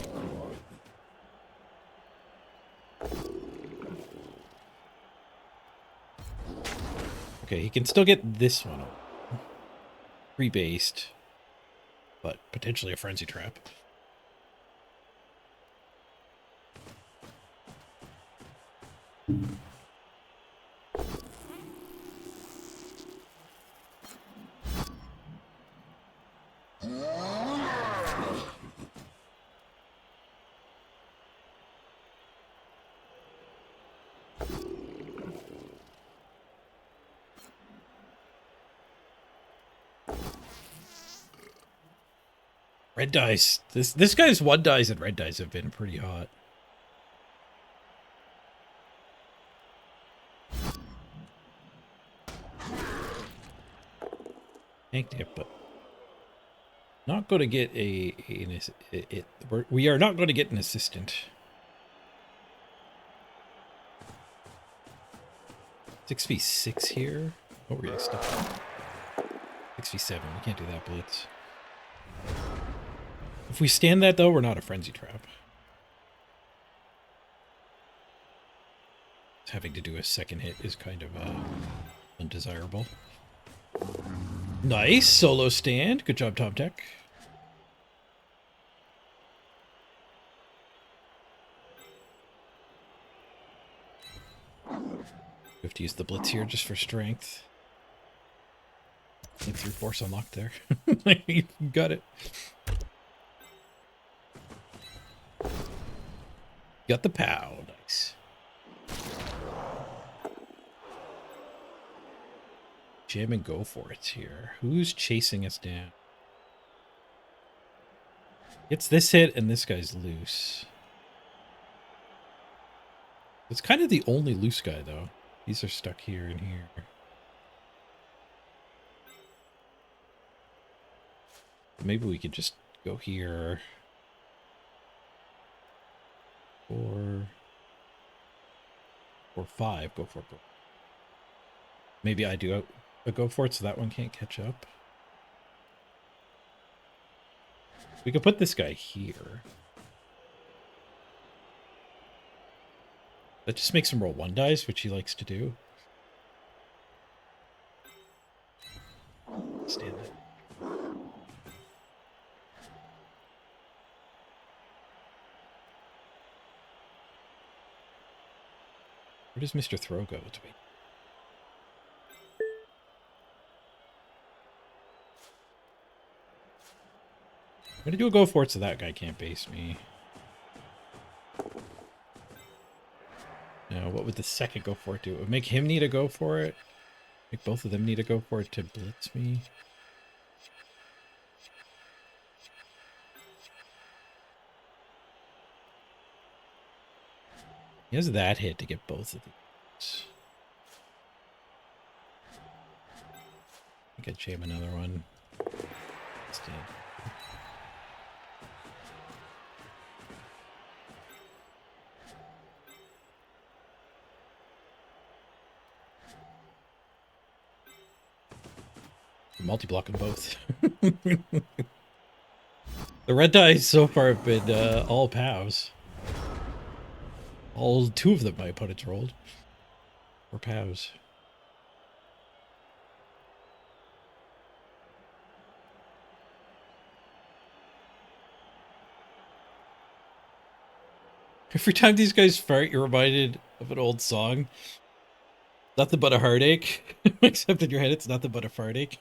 Okay, he can still get this one. Pre-based, but potentially a frenzy trap. Red dice. This guy's one dice and red dice have been pretty hot. Tanked it, but not going to get we are not going to get an assistant. 6v6 here. Oh, we're getting stuck. 6v7. We can't do that blitz. If we stand that, though, we're not a frenzy trap. Having to do a second hit is kind of undesirable. Nice solo stand. Good job, Tom Tech. We have to use the blitz here just for strength. I think 3 force unlocked there. You got it. Got the POW. Nice. Jam and go for it here. Who's chasing us down? It's this hit and this guy's loose. It's kind of the only loose guy, though. These are stuck here and here. Maybe we could just go here. Or Or 5. Go for it. Go. Maybe I do a go for it so that one can't catch up. We could put this guy here. That just makes him roll 1 dice, which he likes to do. Stand it. Where does Mr. Throw go? To me? I'm gonna do a go for it so that guy can't base me. Now, what would the second go for it do? It would make him need a go for it. Make both of them need a go for it to blitz me. He has that hit to get both of these. I could jam another one. Instead. Multi-blocking both. The red dice so far have been all POWs. All 2 of them my opponents rolled were POWs. Every time these guys fart, you're reminded of an old song. Nothing but a heartache. Except in your head, it's nothing but a fartache.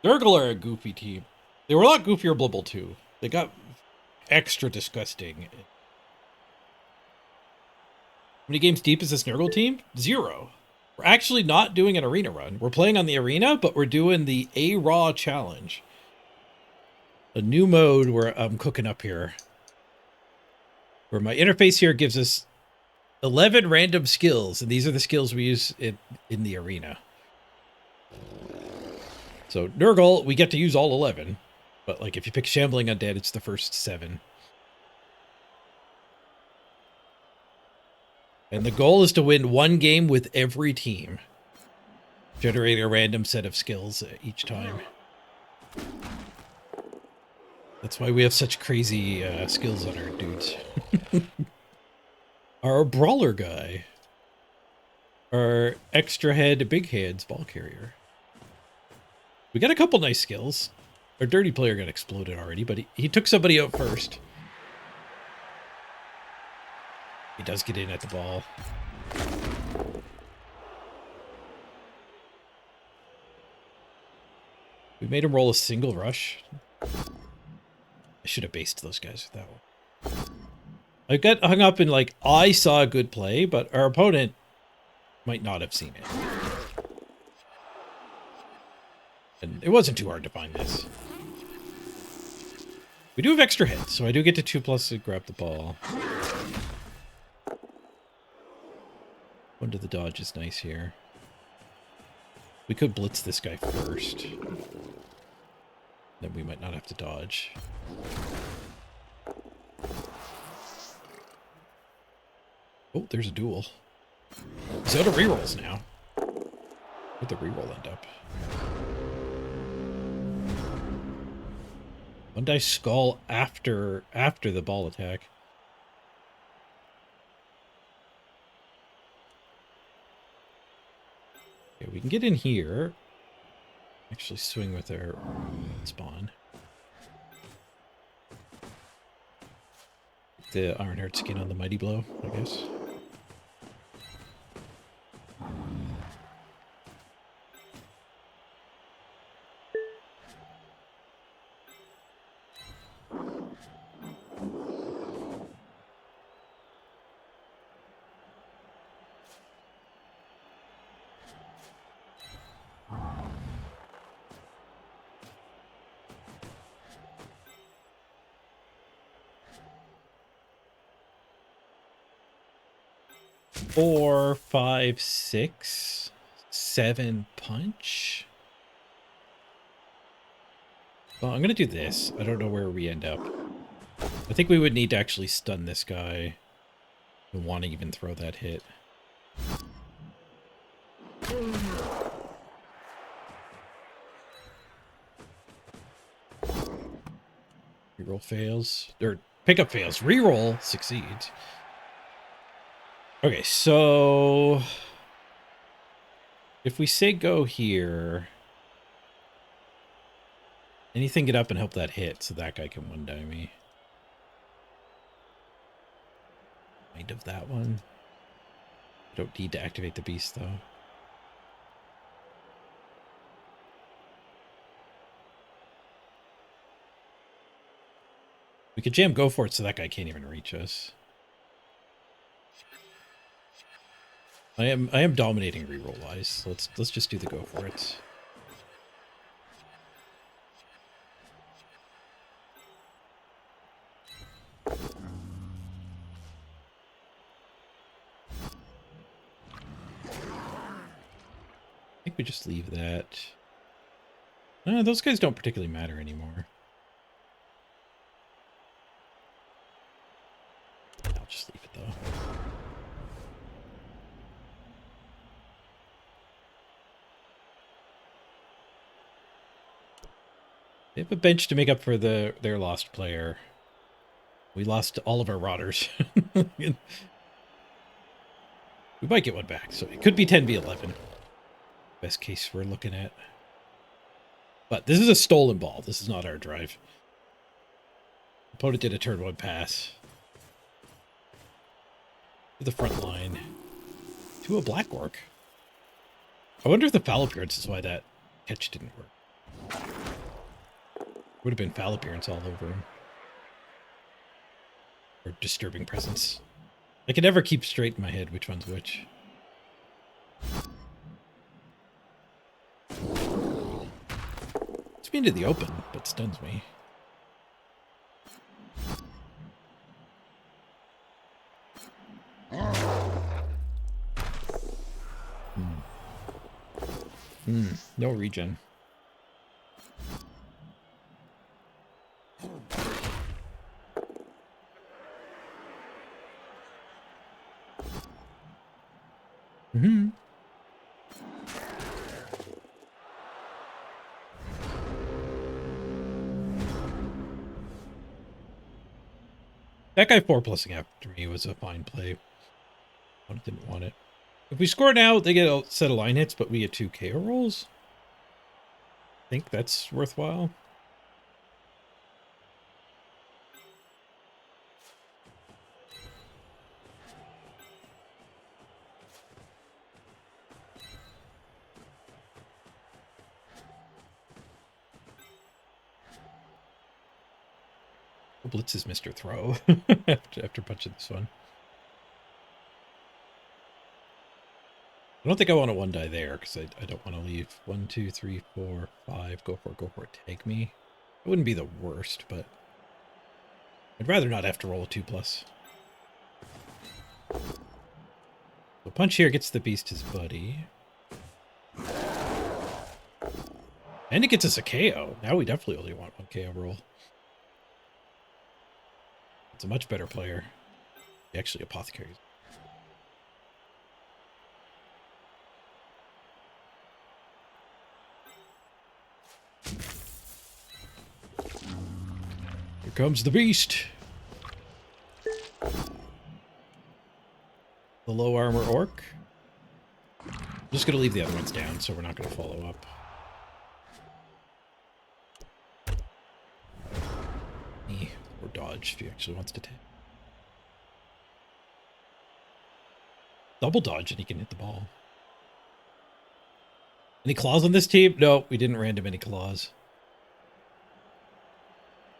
Nurgle are a goofy team. They were a lot goofier Blibble too. They got extra disgusting. How many games deep is this Nurgle team? 0. We're actually not doing an arena run. We're playing on the arena, but we're doing the Araw challenge. A new mode where I'm cooking up here. Where my interface here gives us 11 random skills, and these are the skills we use in the arena. So Nurgle, we get to use all 11, but like if you pick Shambling Undead, it's the first 7. And the goal is to win 1 game with every team, generating a random set of skills each time. That's why we have such crazy skills on our dudes. Our brawler guy. Our extra head, big hands ball carrier. We got a couple nice skills. Our dirty player got exploded already, but he took somebody out first. He does get in at the ball. We made him roll a single rush. I should have based those guys with that one. I got hung up in like, I saw a good play, but our opponent might not have seen it. And it wasn't too hard to find this. We do have extra hits, so I do get to 2+ to grab the ball. 1 to the dodge is nice here. We could blitz this guy first. Then we might not have to dodge. Oh, there's a duel. He's out of rerolls now. Where'd the reroll end up? 1 dice skull after the ball attack. Okay, we can get in here. Actually swing with our spawn. The Ironheart skin on the Mighty Blow, I guess. Four, 5, 6, 7 punch. Well, I'm gonna do this. I don't know where we end up. I think we would need to actually stun this guy. I want to even throw that hit. Reroll fails. Or pickup fails. Reroll succeeds. Okay, so if we say go here, anything get up and help that hit so that guy can one-die me. Mind of that one. I don't need to activate the beast, though. We could jam go for it so that guy can't even reach us. I am dominating reroll wise. Let's just do the go for it. I think we just leave that. Those guys don't particularly matter anymore. I'll just leave it though. They have a bench to make up for their lost player. We lost all of our rotters. We might get one back, so it could be 10v11. Best case we're looking at. But this is a stolen ball. This is not our drive. Opponent did a turn 1 pass. To the front line. To a black orc. I wonder if the foul appearance is why that catch didn't work. Would have been foul appearance all over him. Or disturbing presence. I can never keep straight in my head which one's which. It's me into the open, but stuns me. No regen. That guy 4+ing after me was a fine play. I didn't want it. If we score now, they get a set of line hits, but we get 2 KO rolls. I think that's worthwhile. Blitz is Mr. Throw after punching this one. I don't think I want a 1-die there because I don't want to leave 1, 2, 3, 4, 5. Go for it. Take me. It wouldn't be the worst, but I'd rather not have to roll a 2+. The punch here gets the beast his buddy. And it gets us a KO. Now we definitely only want 1 KO roll. It's a much better player. Actually, Apothecary. Here comes the beast. The low armor orc. I'm just going to leave the other ones down, so we're not going to follow up. Or dodge if he actually wants to take. Double dodge and he can hit the ball. Any claws on this team? No, we didn't random any claws.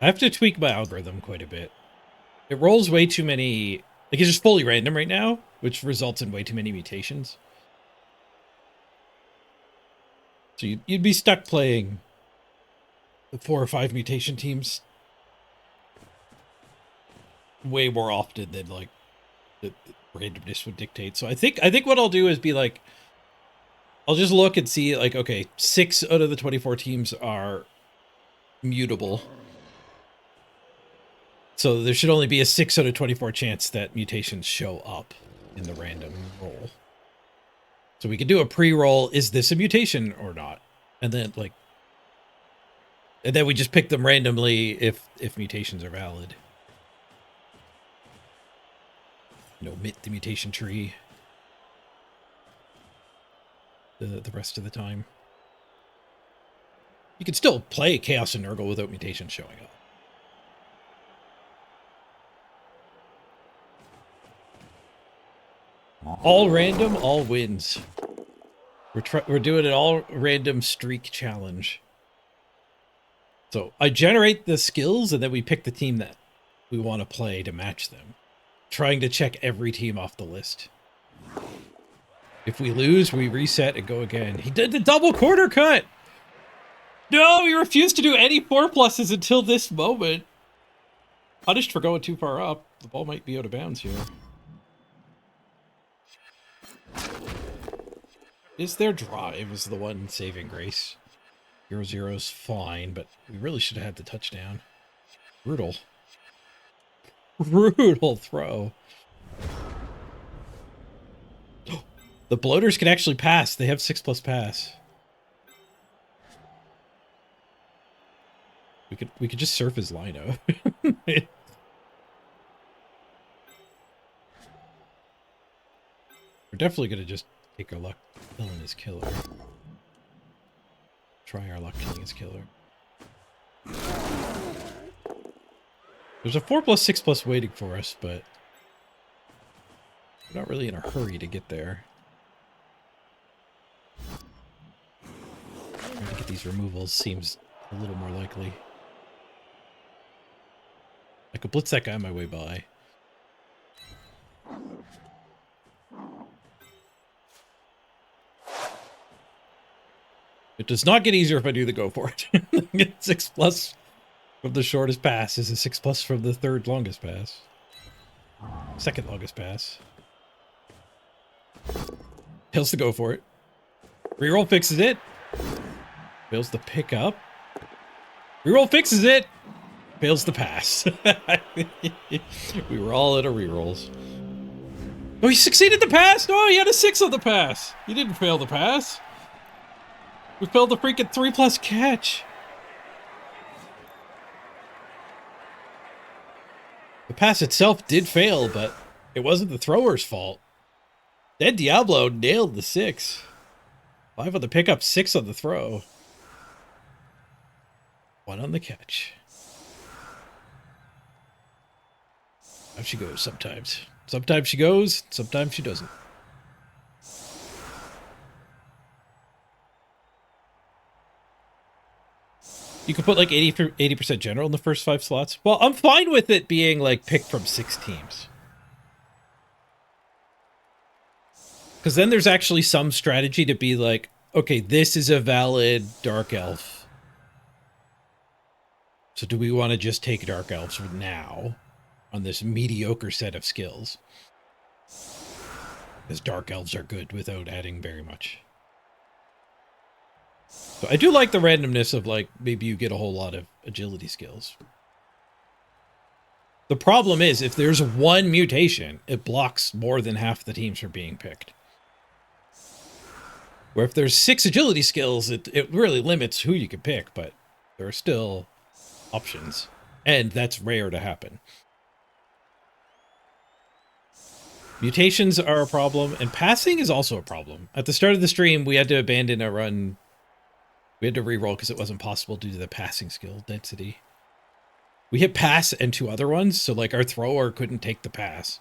I have to tweak my algorithm quite a bit. It rolls way too many... Like, it's just fully random right now, which results in way too many mutations. So you'd be stuck playing the 4 or 5 mutation teams way more often than, like, the randomness would dictate. So I think what I'll do is be like, I'll just look and see, like, okay, 6 out of the 24 teams are mutable. So there should only be a 6 out of 24 chance that mutations show up in the random roll. So we could do a pre-roll, is this a mutation or not? And then we just pick them randomly if mutations are valid. Omit the mutation tree the rest of the time. You can still play Chaos and Nurgle without mutations showing up. All random, all wins. We're doing an all random streak challenge. So I generate the skills and then we pick the team that we want to play to match them. Trying to check every team off the list. If we lose, we reset and go again. He did the double quarter cut! No, he refused to do any 4+s until this moment. Punished for going too far up. The ball might be out of bounds here. Is their drive is the one saving grace. 0-0's fine, but we really should have had the touchdown. Brutal. Brutal throw. The bloaters can actually pass. They have 6+ pass. We could just surf his lineup. We're definitely gonna just take our luck killing his killer. Try our luck killing his killer. There's a 4+, 6+ waiting for us, but we're not really in a hurry to get there. Trying to get these removals seems a little more likely. I could blitz that guy on my way by. It does not get easier if I do the go for it. Get 6+ from the shortest pass is a 6+ from the third longest pass. Second longest pass. Fails to go for it. Reroll fixes it. Fails to pick up. Reroll fixes it. Fails to pass. We were all out of rerolls. Oh, he succeeded the pass! No, he had a 6 on the pass! He didn't fail the pass. We failed the freaking 3+ catch. The pass itself did fail, but it wasn't the thrower's fault. Dead Diablo nailed the 6. 5 on the pickup, 6 on the throw. 1 on the catch. How she goes sometimes. Sometimes she goes, sometimes she doesn't. You could put like 80% general in the first 5 slots. Well, I'm fine with it being like picked from 6 teams. Because then there's actually some strategy to be like, okay, this is a valid Dark Elf. So do we want to just take Dark Elves now on this mediocre set of skills? Because Dark Elves are good without adding very much. So I do like the randomness of like, maybe you get a whole lot of agility skills. The problem is if there's one mutation, it blocks more than half the teams from being picked. Where if there's 6 agility skills, it really limits who you can pick, but there are still options. And that's rare to happen. Mutations are a problem, and passing is also a problem. At the start of the stream, we had to abandon a run. We had to reroll because it wasn't possible due to the passing skill density. We hit pass and 2 other ones, so like our thrower couldn't take the pass.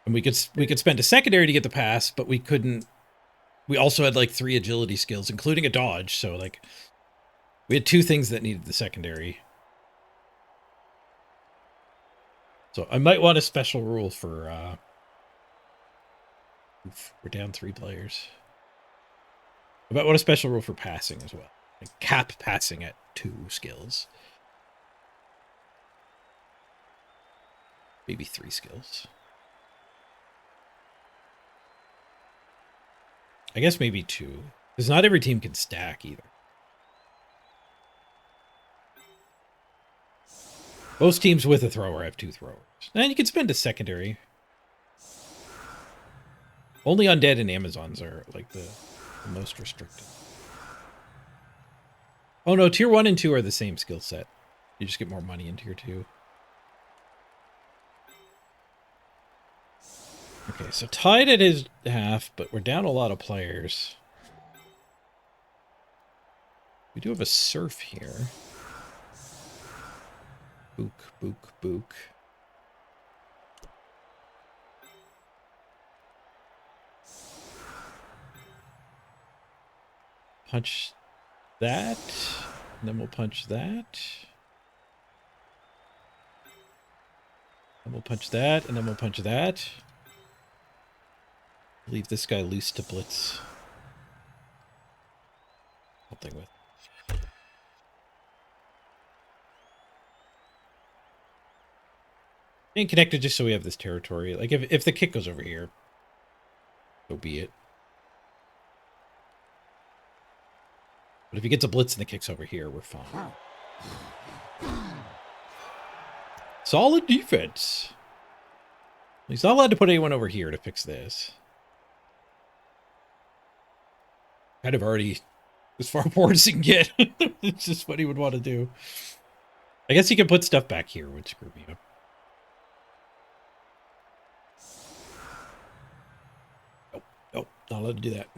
And we could spend a secondary to get the pass, but we couldn't. We also had like 3 agility skills, including a dodge, so like we had 2 things that needed the secondary. So I might want a special rule for we're down 3 players. I might want a special rule for passing as well. Like cap passing at 2 skills. Maybe 3 skills. I guess maybe 2. Because not every team can stack either. Most teams with a thrower have 2 throwers. And you can spend a secondary. Only Undead and Amazons are like the most restricted. Oh no, tier 1 and 2 are the same skill set. You just get more money in tier 2. Okay, so tied at his half, but we're down a lot of players. We do have a surf here. Book, book, book. Punch that, and then we'll punch that. And we'll punch that, and then we'll punch that. Leave this guy loose to blitz. Something with. Being connected just so we have this territory. Like, if the kick goes over here, so be it. But if he gets a blitz and the kick's over here, we're fine. Solid defense. He's not allowed to put anyone over here to fix this. Kind of already as far forward as he can get. It's just what he would want to do. I guess he can put stuff back here, which screw me up. Nope, not allowed to do that.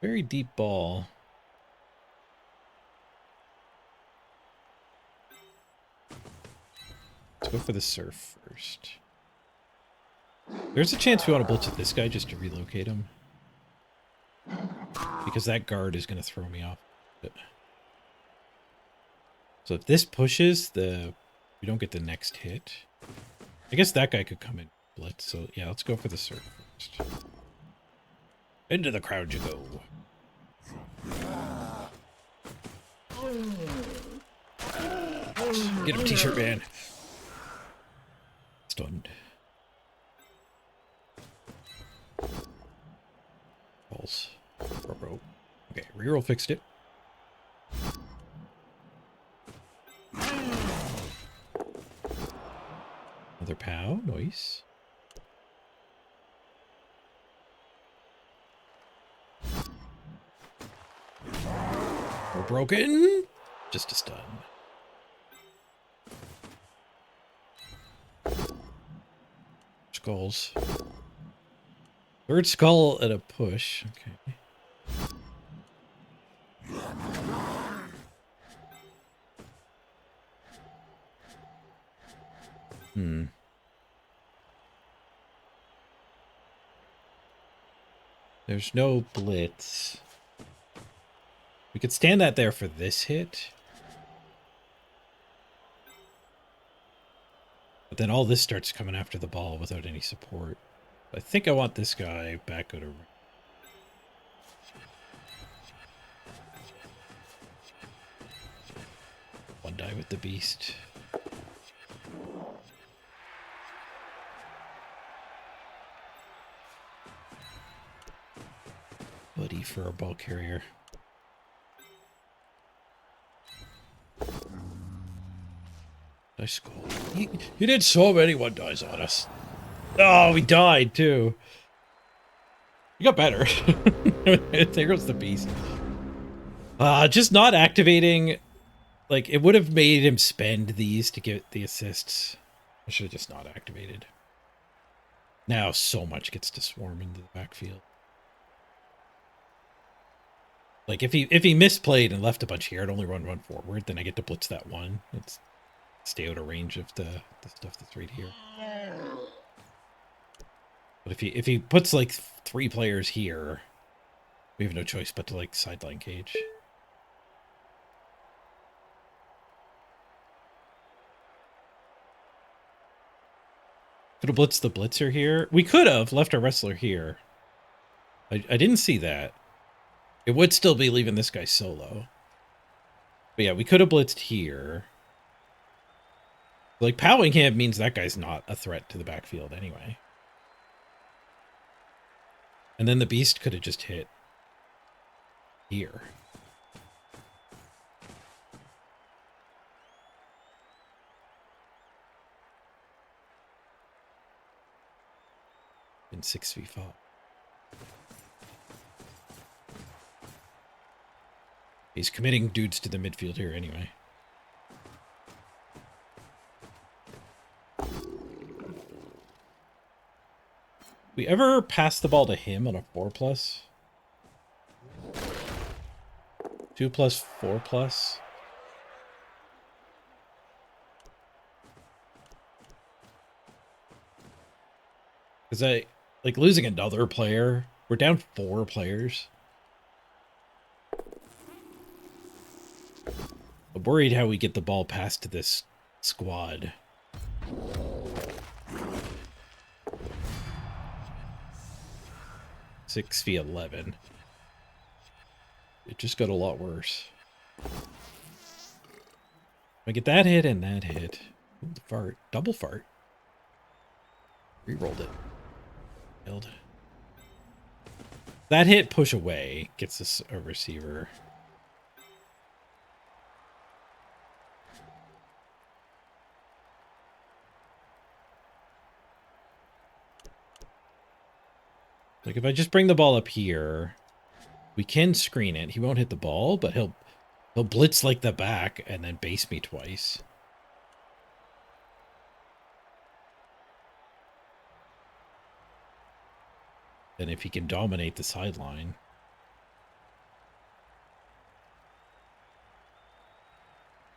Very deep ball. Let's go for the surf first. There's a chance we want to blitz with this guy just to relocate him. Because that guard is going to throw me off. So if this pushes, we don't get the next hit. I guess that guy could come in blitz. So yeah, let's go for the surf first. Into the crowd you go. Get him, t-shirt man. Stunned. Balls. Okay, reroll fixed it. Another pow, nice. We're broken. Just a stun. Skulls. Third skull at a push. Okay. There's no blitz. We could stand that there for this hit. But then all this starts coming after the ball without any support. I think I want this guy back out of... One die with the beast. Buddy for a ball carrier. Nice skull. He did so many one dies on us. Oh, we died too. He got better. There goes the beast. Just not activating. Like, it would have made him spend these to get the assists. I should have just not activated. Now so much gets to swarm into the backfield. Like if he misplayed and left a bunch here, I'd only run forward. Then I get to blitz that one. It's stay out of range of the stuff that's right here. But if he puts like 3 players here, we have no choice but to like sideline cage. Could have blitzed the blitzer here. We could have left our wrestler here. I didn't see that. It would still be leaving this guy solo. But yeah, we could have blitzed here. Like, powing him means that guy's not a threat to the backfield anyway. And then the beast could have just hit here. In 6v5. He's committing dudes to the midfield here anyway. We ever pass the ball to him on a 4+? 2+, 4+? Because I like losing another player. We're down 4 players. I'm worried how we get the ball passed to this squad. Six v 11. It just got a lot worse. I get that hit and that hit. Ooh, the fart. Double fart. Rerolled it. Failed. That hit push away gets us a receiver. Like if I just bring the ball up here, we can screen it. He won't hit the ball, but he'll blitz like the back and then base me twice. And if he can dominate the sideline,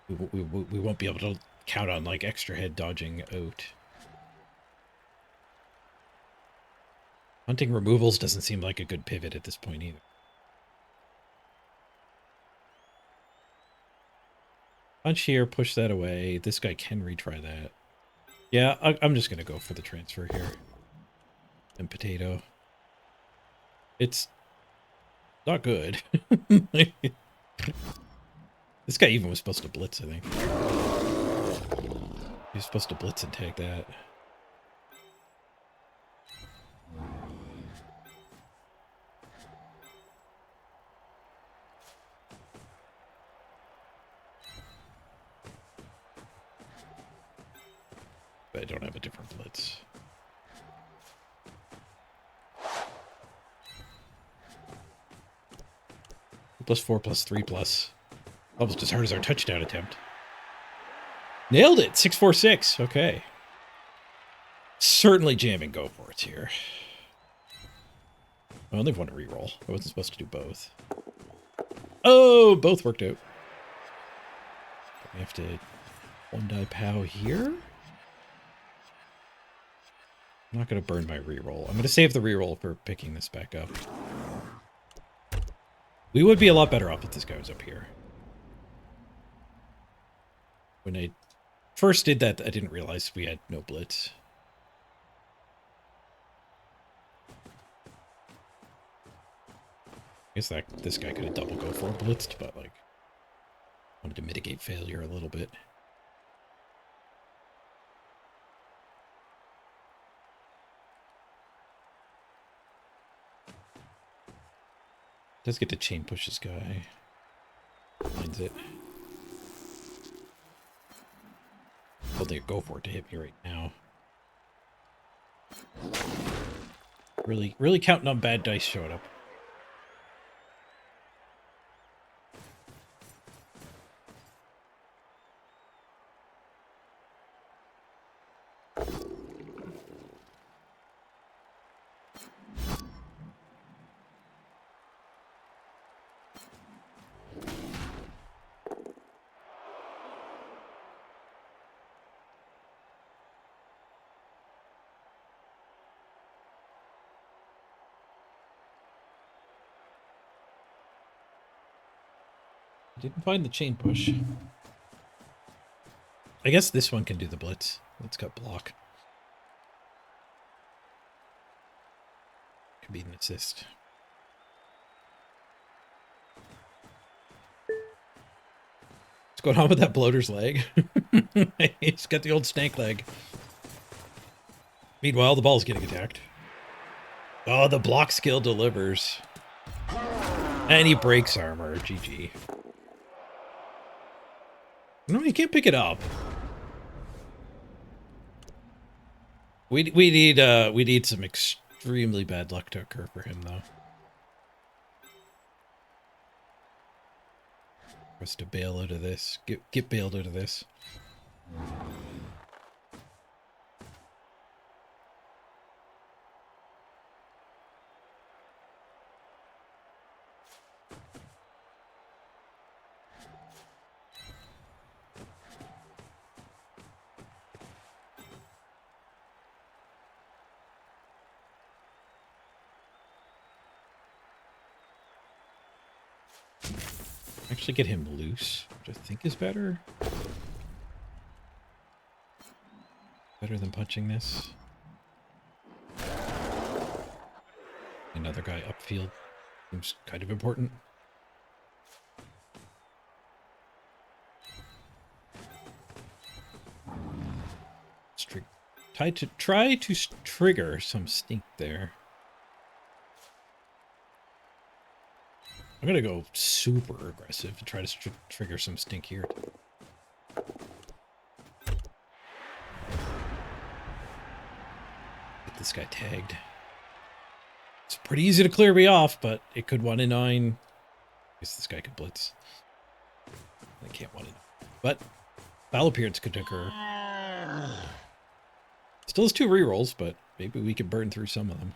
we won't be able to count on like extra head dodging out. Hunting removals doesn't seem like a good pivot at this point either. Punch here, push that away. This guy can retry that. Yeah, I'm just going to go for the transfer here. And potato. It's not good. This guy even was supposed to blitz, I think. He was supposed to blitz and tag that. But I don't have a different blitz. +4, +3+. Almost as hard as our touchdown attempt. Nailed it! 646. Okay. Certainly jamming go for it here. I only have one to reroll. I wasn't supposed to do both. Oh, both worked out. We have to one die pow here. I'm not going to burn my reroll. I'm going to save the reroll for picking this back up. We would be a lot better off if this guy was up here. When I first did that, I didn't realize we had no blitz. I guess that this guy could have double go for blitzed, but like wanted to mitigate failure a little bit. Does get to chain push this guy. Finds it. Holding a go for it to hit me right now. Really counting on bad dice showing up. Didn't find the chain push. I guess this one can do the blitz. It's got block. Could be an assist. What's going on with that bloater's leg? He's got the old snake leg. Meanwhile, the ball's getting attacked. Oh, the block skill delivers. And he breaks armor. GG. No, you can't pick it up. We need some extremely bad luck to occur for him though. For us to bail out of this. Get bailed out of this. Actually get him loose, which I think is better. Better than punching this. Another guy upfield seems kind of important. Try to trigger some stink there. I'm gonna go super aggressive to try to trigger some stink here. Get this guy tagged. It's pretty easy to clear me off, but it could 1 in 9. I guess this guy could blitz. I can't 1 in 9. But foul appearance could occur. Still has 2 rerolls, but maybe we could burn through some of them.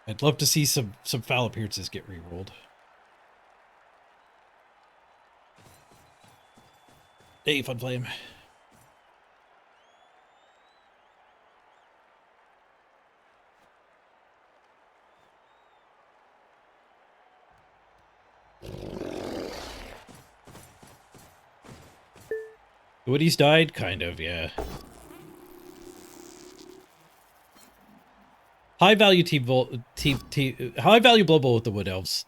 I'd love to see some foul appearances get rerolled. Hey, Fun Flame. Woody's died? Kind of, yeah. High value high value Blood Bowl with the Wood Elves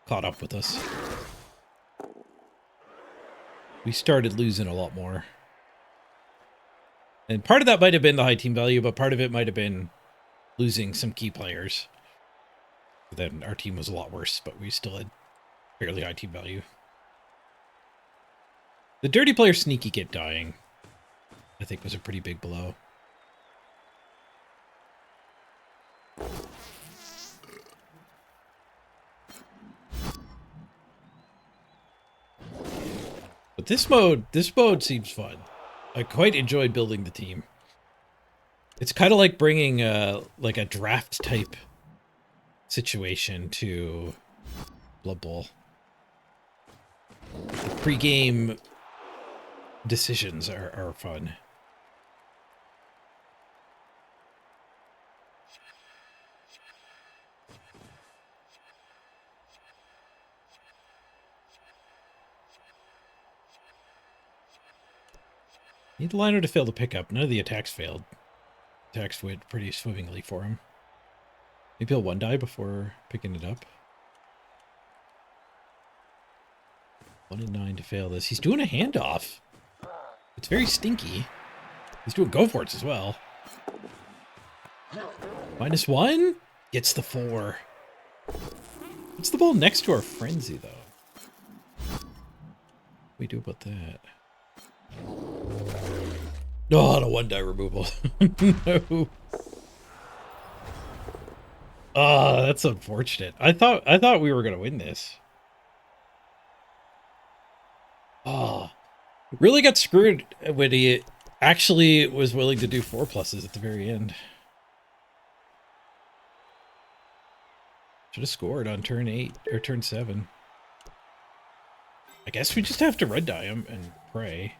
caught up with us. We started losing a lot more. And part of that might have been the high team value, but part of it might have been losing some key players. Then our team was a lot worse, but we still had fairly high team value. The Dirty Player Sneaky Kid dying, I think, was a pretty big blow. But this mode seems fun. I quite enjoyed building the team. It's kind of like bringing like a draft type situation to Blood Bowl. The pre-game decisions are fun. Need the liner to fail the pickup. None of the attacks failed. Attacks went pretty swimmingly for him. Maybe he'll 1-die before picking it up. 1 in 9 to fail this. He's doing a handoff. It's very stinky. He's doing go for it as well. -1 gets the 4. What's the ball next to our frenzy though? What do we do about that? Oh, the 1-die removal. No. Oh, that's unfortunate. I thought we were gonna win this. Oh, really got screwed when he actually was willing to do 4+ at the very end. Should have scored on turn 8 or turn 7. I guess we just have to red die him and pray.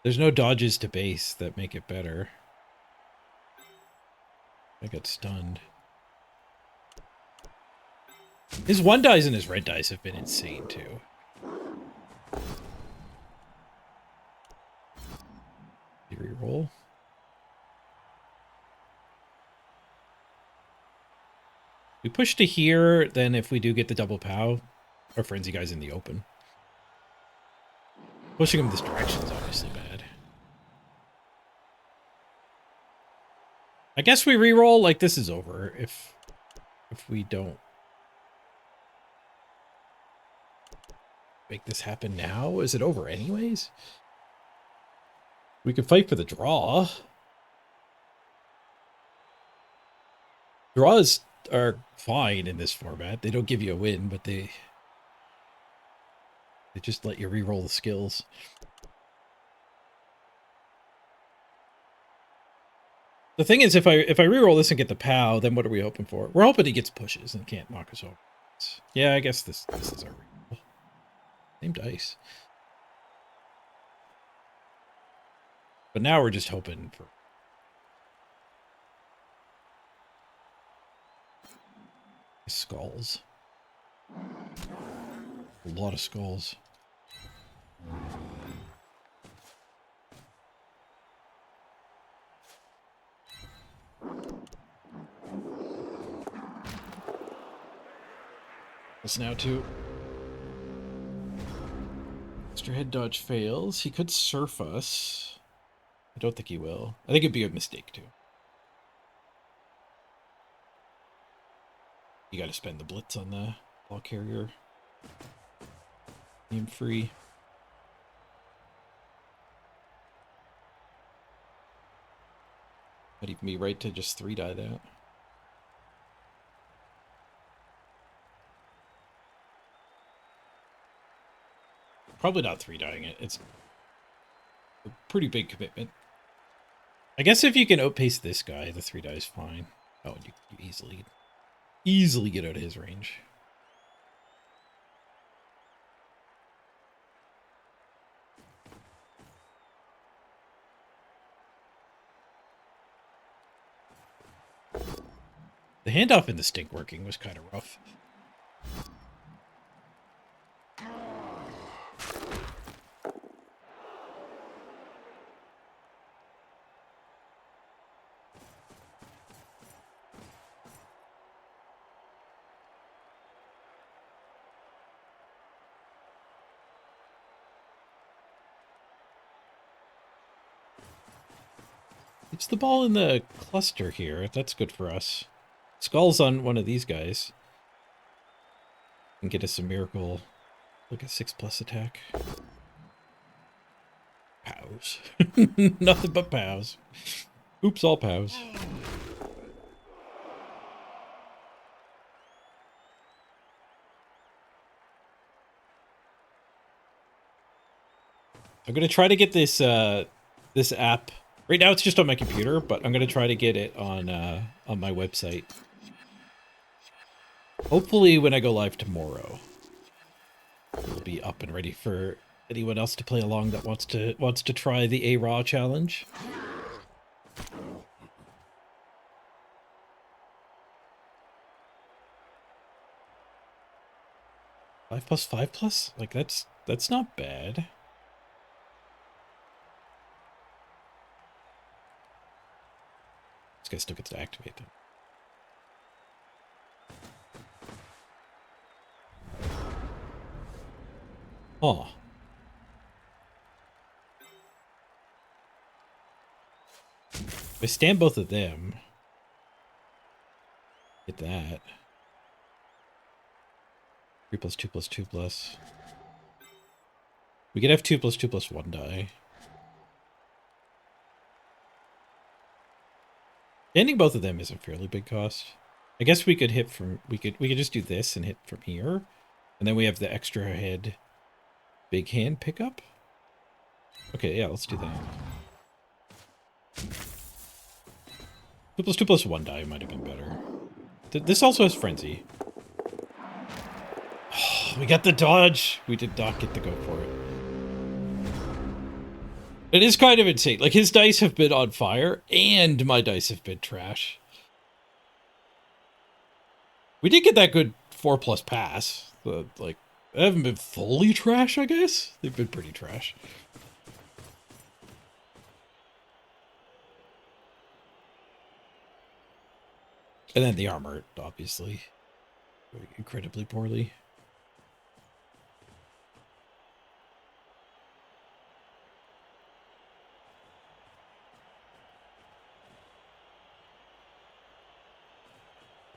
There's no dodges to base that make it better. I got stunned. His one dice and his red dice have been insane too. Reroll. We push to here, then if we do get the double POW, our frenzy guy's in the open. Pushing him this direction is obviously bad. I guess we reroll, like this is over if we don't make this happen now. Is it over anyways? We could fight for the draw. Draws are fine in this format. They don't give you a win, but they just let you reroll the skills. The thing is, if I reroll this and get the POW, then what are we hoping for? We're hoping he gets pushes and can't knock us over. Yeah, I guess this is our reroll. Same dice. But now we're just hoping for skulls. A lot of skulls. Us now too. Extra head dodge fails. He could surf us. I don't think he will. I think it'd be a mistake too. You gotta spend the blitz on the ball carrier. Aim free. Might even be right to just 3-die that. Probably not 3-dying it. It's a pretty big commitment. I guess if you can outpace this guy, the 3-die is fine. Oh, you easily get out of his range. The handoff in the stink working was kind of rough. It's the ball in the cluster here. That's good for us. Skull's on one of these guys. And get us a miracle. Like a 6+ attack. POWs. Nothing but POWs. Oops, all POWs. I'm gonna try to get this this app. Right now it's just on my computer, but I'm gonna try to get it on my website. Hopefully when I go live tomorrow, it'll be up and ready for anyone else to play along that wants to try the Araw challenge. Five plus? Like that's not bad. This guy still gets to activate them. Oh. If I stand both of them, get that. 3+2+2+. We could have 2+2+1 die. Ending both of them is a fairly big cost. I guess we could hit from we could just do this and hit from here. And then we have the extra head big hand pickup. Okay, yeah, let's do that. 2+2+1 die might have been better. This also has frenzy. Oh, we got the dodge. We did not get to go for it. It is kind of insane. Like, his dice have been on fire, and my dice have been trash. We did get that good 4+ pass. Like, they haven't been fully trash, I guess. They've been pretty trash. And then the armor, obviously, incredibly poorly.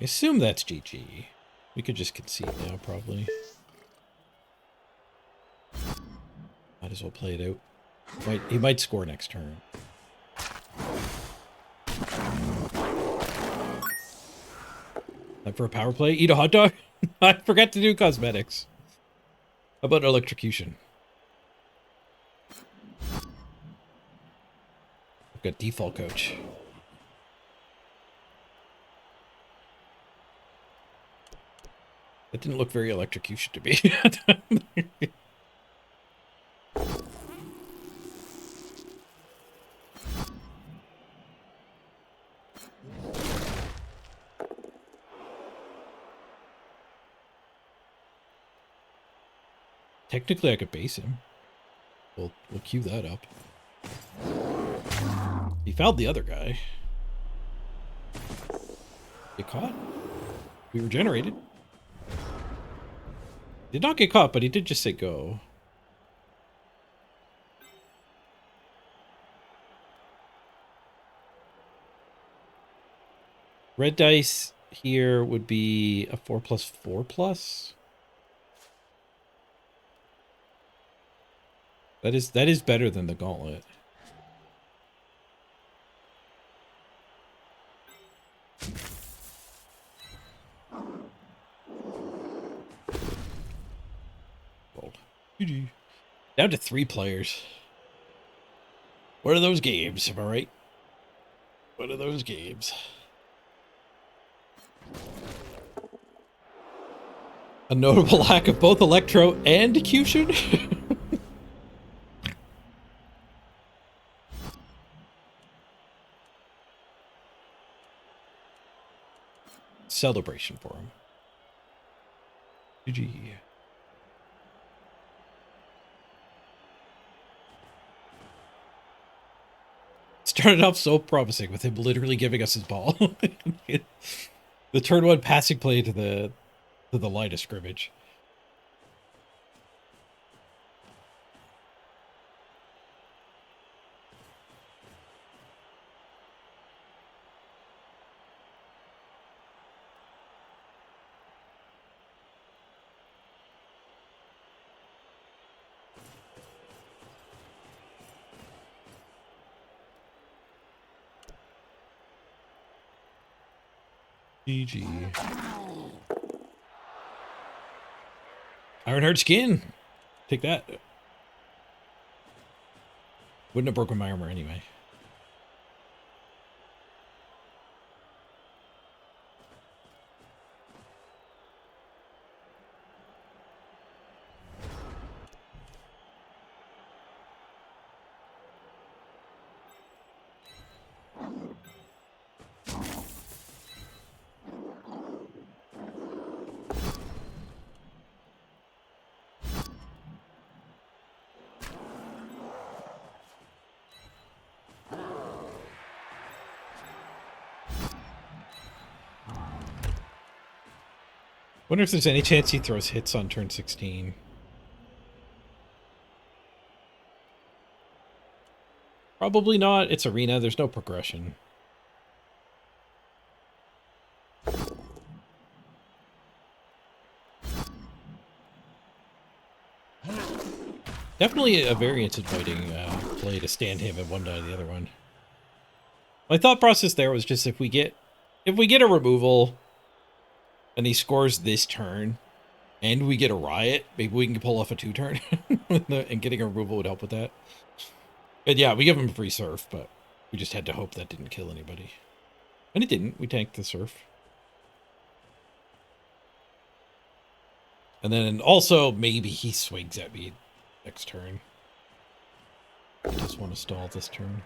I assume that's GG. We could just concede now, probably. Might as well play it out. He might score next turn. Time for a power play? Eat a hot dog? I forgot to do cosmetics. How about electrocution? I've got default coach. That didn't look very electrocution to me. Technically, I could base him. We'll queue that up. He fouled the other guy. Get caught? We regenerated. Did not get caught, but he did just say go. Red dice here would be a 4+4+. That is better than the gauntlet. Bold. GG. Down to 3 players. What are those games? Am I right? What are those games? A notable lack of both electro and execution. Celebration for him. GG. Started off so promising with him literally giving us his ball. The turn 1 passing play to the line of scrimmage. GG. Ironheart skin. Take that. Wouldn't have broken my armor anyway. Wonder if there's any chance he throws hits on turn 16. Probably not. It's arena. There's no progression. Definitely a variance inviting play to stand him and one die the other one. My thought process there was just if we get a removal and he scores this turn and we get a riot, maybe we can pull off a 2-turn and getting a removal would help with that. And yeah, we give him a free surf, but we just had to hope that didn't kill anybody. And it didn't. We tanked the surf. And then also maybe he swings at me next turn. I just want to stall this turn.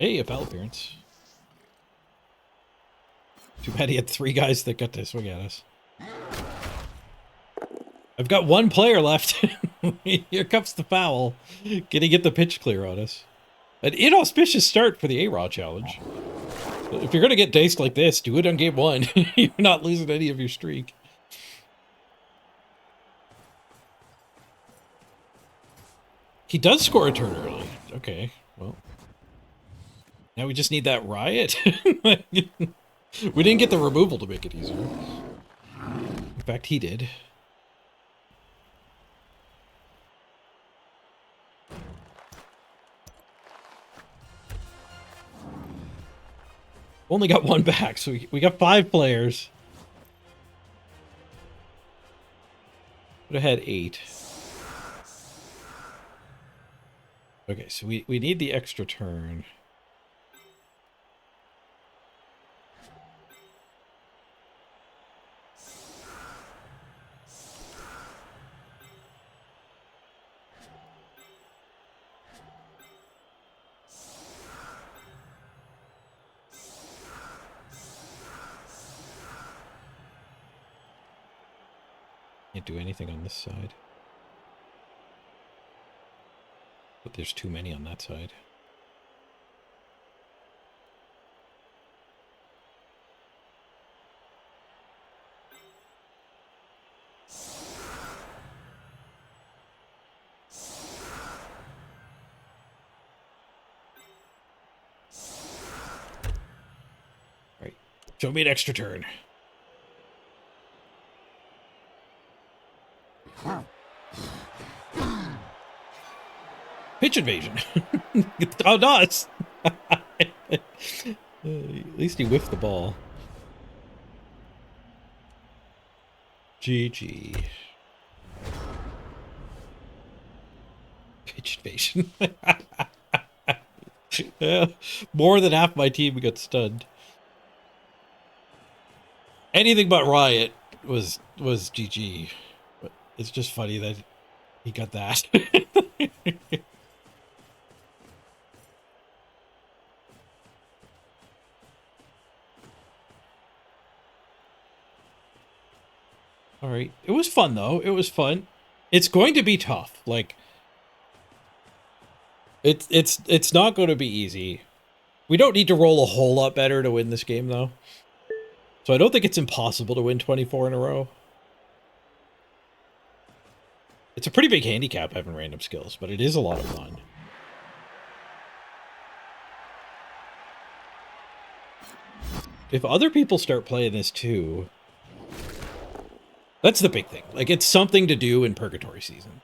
Hey, a foul appearance. Too bad he had 3 guys that got to swing at us. I've got 1 player left. Here comes the foul. Gonna get the pitch clear on us. An inauspicious start for the Araw challenge. If you're gonna get diced like this, do it on game 1. You're not losing any of your streak. He does score a turn early. Okay, well. Now we just need that riot. We didn't get the removal to make it easier. In fact, he did. Only got 1 back, so we got 5 players. Would have had 8. Okay, so we need the extra turn. Can't do anything on this side. But there's too many on that side. All right, show me an extra turn. Pitch invasion. Oh, nuts. At least he whiffed the ball. GG. Pitch invasion. Yeah, more than half my team got stunned. Anything but riot was GG. But it's just funny that he got that. All right. It was fun, though. It was fun. It's going to be tough. Like, it's not going to be easy. We don't need to roll a whole lot better to win this game, though. So I don't think it's impossible to win 24 in a row. It's a pretty big handicap having random skills, but it is a lot of fun. If other people start playing this, too... That's the big thing. Like, it's something to do in Purgatory season.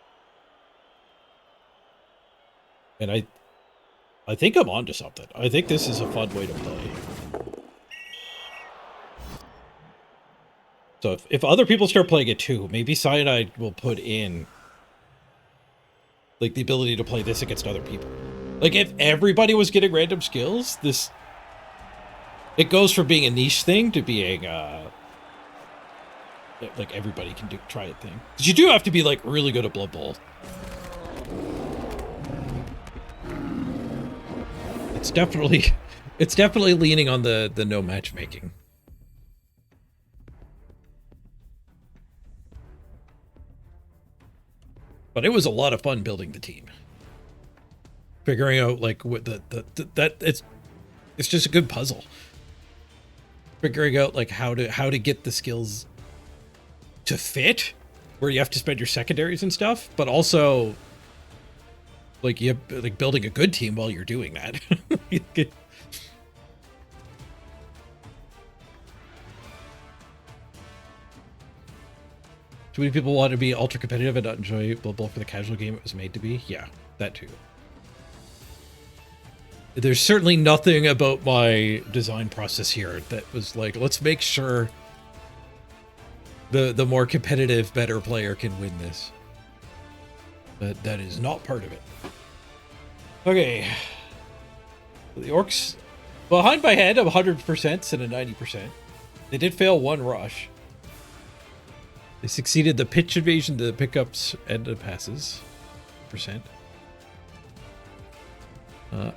And I think I'm onto something. I think this is a fun way to play. So if other people start playing it too, maybe Cyanide will put in, like, the ability to play this against other people. Like, if everybody was getting random skills, this... It goes from being a niche thing to being, like, everybody can try it thing. Because you do have to be, like, really good at Blood Bowl. It's definitely leaning on the no matchmaking. But it was a lot of fun building the team. Figuring out, like, what it's just a good puzzle. Figuring out, like, how to get the skills to fit, where you have to spend your secondaries and stuff, but also, like, you have, like, building a good team while you're doing that. Too many people want to be ultra competitive and not enjoy Blood Bowl for the casual game it was made to be. Yeah, that too. There's certainly nothing about my design process here that was like, let's make sure the more competitive, better player can win this. But that is not part of it. Okay. The Orcs behind by head of 100% and a 90%. They did fail 1 rush. They succeeded the pitch invasion, the pickups, and the passes. %.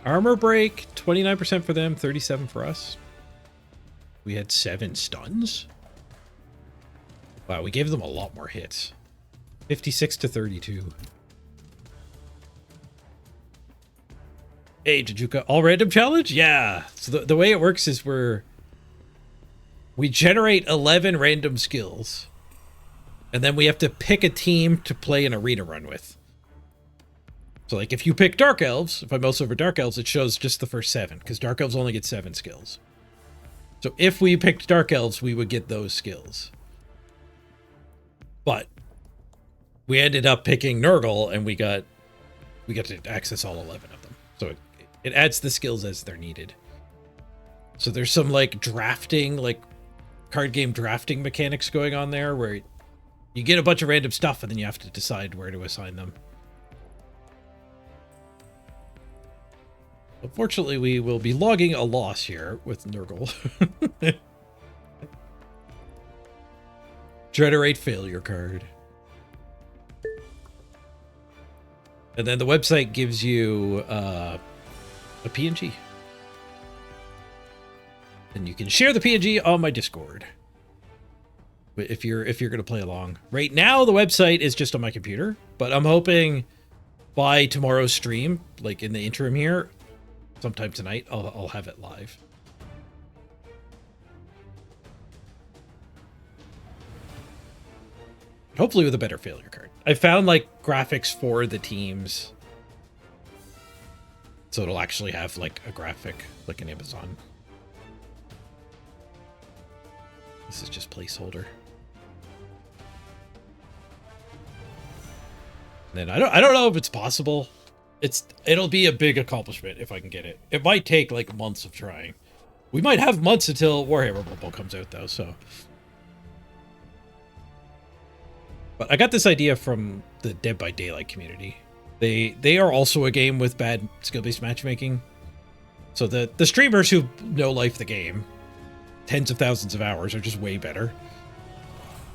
Armor break, 29% for them, 37 for us. We had 7 stuns. Wow, we gave them a lot more hits. 56 to 32. Hey, did you go all random challenge? Yeah. So the way it works is we generate 11 random skills. And then we have to pick a team to play an arena run with. So like if you pick Dark Elves, if I mouse over Dark Elves, it shows just the first 7, because Dark Elves only get 7 skills. So if we picked Dark Elves, we would get those skills. But we ended up picking Nurgle, and we got to access all 11 of them. So it adds the skills as they're needed. So there's some like drafting, like card game drafting mechanics going on there, where you get a bunch of random stuff and then you have to decide where to assign them. Unfortunately, we will be logging a loss here with Nurgle. Generate failure card. And then the website gives you a PNG. And you can share the PNG on my Discord. If you're going to play along. Right now, the website is just on my computer, but I'm hoping by tomorrow's stream, like in the interim here, sometime tonight, I'll have it live. Hopefully with a better failure card. I found like graphics for the teams, so it'll actually have like a graphic like an Amazon. This is just placeholder. And then I don't know if it's possible. It'll be a big accomplishment if I can get it. It might take like months of trying. We might have months until Warhammer Bubble comes out though, so. But I got this idea from the Dead by Daylight community. They are also a game with bad skill-based matchmaking. So the streamers who know life the game, tens of thousands of hours, are just way better.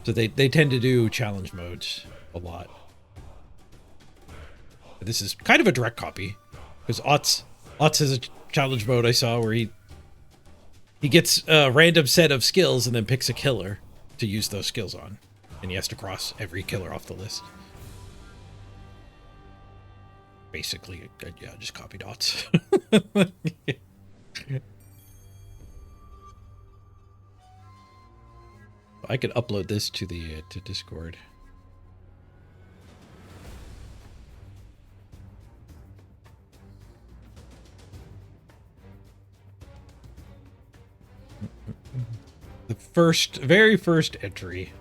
So they tend to do challenge modes a lot. This is kind of a direct copy, because Otz has a challenge mode I saw where he gets a random set of skills and then picks a killer to use those skills on. And he has to cross every killer off the list. Basically, yeah, I just copied Otz. I could upload this to the to Discord. The very first entry.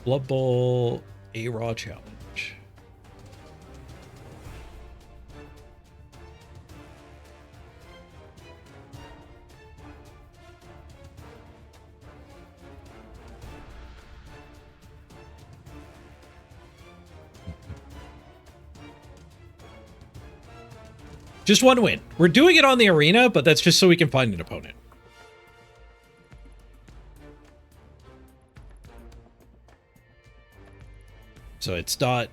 Blood Bowl Araw Challenge. Just one win. We're doing it on the arena, but that's just so we can find an opponent. So it's not,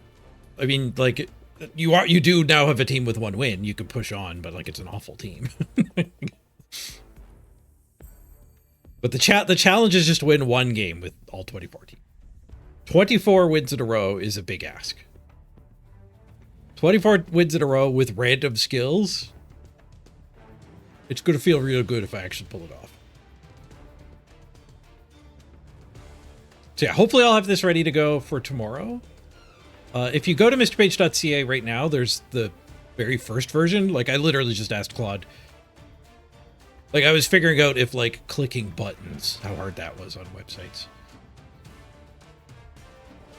I mean, like, you do now have a team with one win. You could push on, but like, it's an awful team. But the challenge is just win one game with all 24 teams. 24 wins in a row is a big ask. 24 wins in a row with random skills. It's going to feel real good if I actually pull it off. So yeah, hopefully I'll have this ready to go for tomorrow. If you go to mrpage.ca right now, there's the very first version. Like, I literally just asked Claude. Like, I was figuring out if, like, clicking buttons, how hard that was on websites.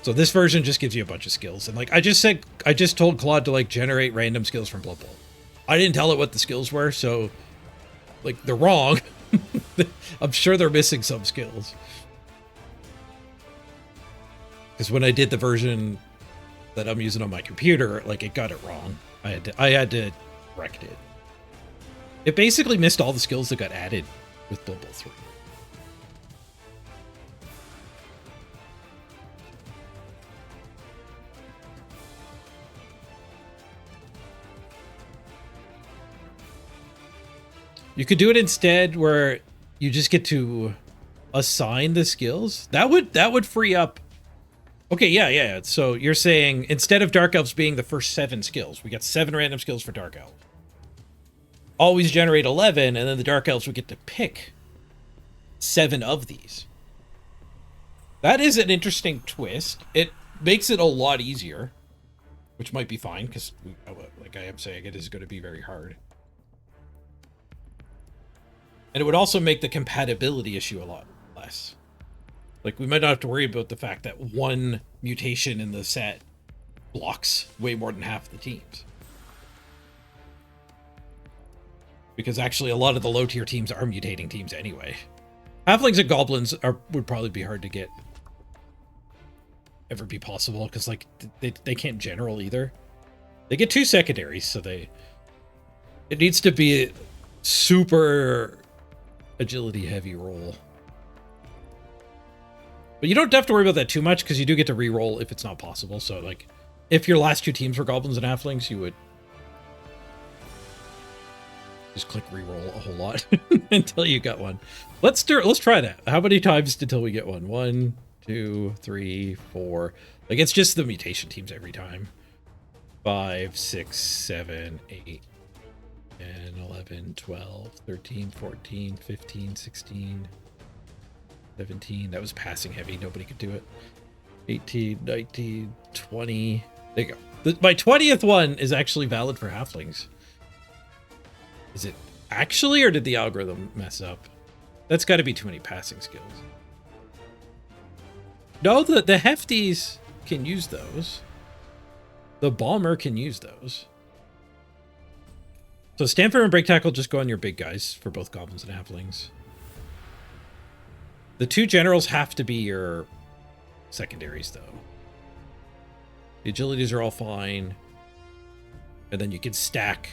So this version just gives you a bunch of skills. And, like, I just told Claude to, like, generate random skills from Blood Bowl. I didn't tell it what the skills were, so, like, they're wrong. I'm sure they're missing some skills. Because when I did the version that I'm using on my computer, like, it got it wrong. I had to correct it. It basically missed all the skills that got added with Blood Bowl 3. You could do it instead where you just get to assign the skills. That would free up. Okay, yeah. So you're saying instead of Dark Elves being the first 7 skills, we got 7 random skills for Dark Elves. Always generate 11, and then the Dark Elves would get to pick 7 of these. That is an interesting twist. It makes it a lot easier, which might be fine, because, like I am saying, it is going to be very hard. And it would also make the compatibility issue a lot less. Like, we might not have to worry about the fact that one mutation in the set blocks way more than half the teams. Because actually, a lot of the low-tier teams are mutating teams anyway. Halflings and goblins would probably be hard to get. Ever be possible, because, like, they can't general either. They get 2 secondaries, so it needs to be a super agility-heavy roll. But you don't have to worry about that too much, because you do get to re-roll if it's not possible. So, like, if your last 2 teams were goblins and halflings, you would just click re-roll a whole lot until you got one. Let's try that. How many times until we get one? 1, 2, 3, 4. Like, it's just the mutation teams every time. 5, 6, 7, 8, 10, 11, 12, 13, 14, 15, 16, 17. That was passing heavy. Nobody could do it. 18, 19, 20. There you go. My 20th one is actually valid for halflings. Is it actually, or did the algorithm mess up? That's got to be too many passing skills. No, the hefties can use those. The bomber can use those. So Stamper and Break Tackle just go on your big guys for both goblins and halflings. The 2 generals have to be your secondaries, though. The agilities are all fine. And then you can stack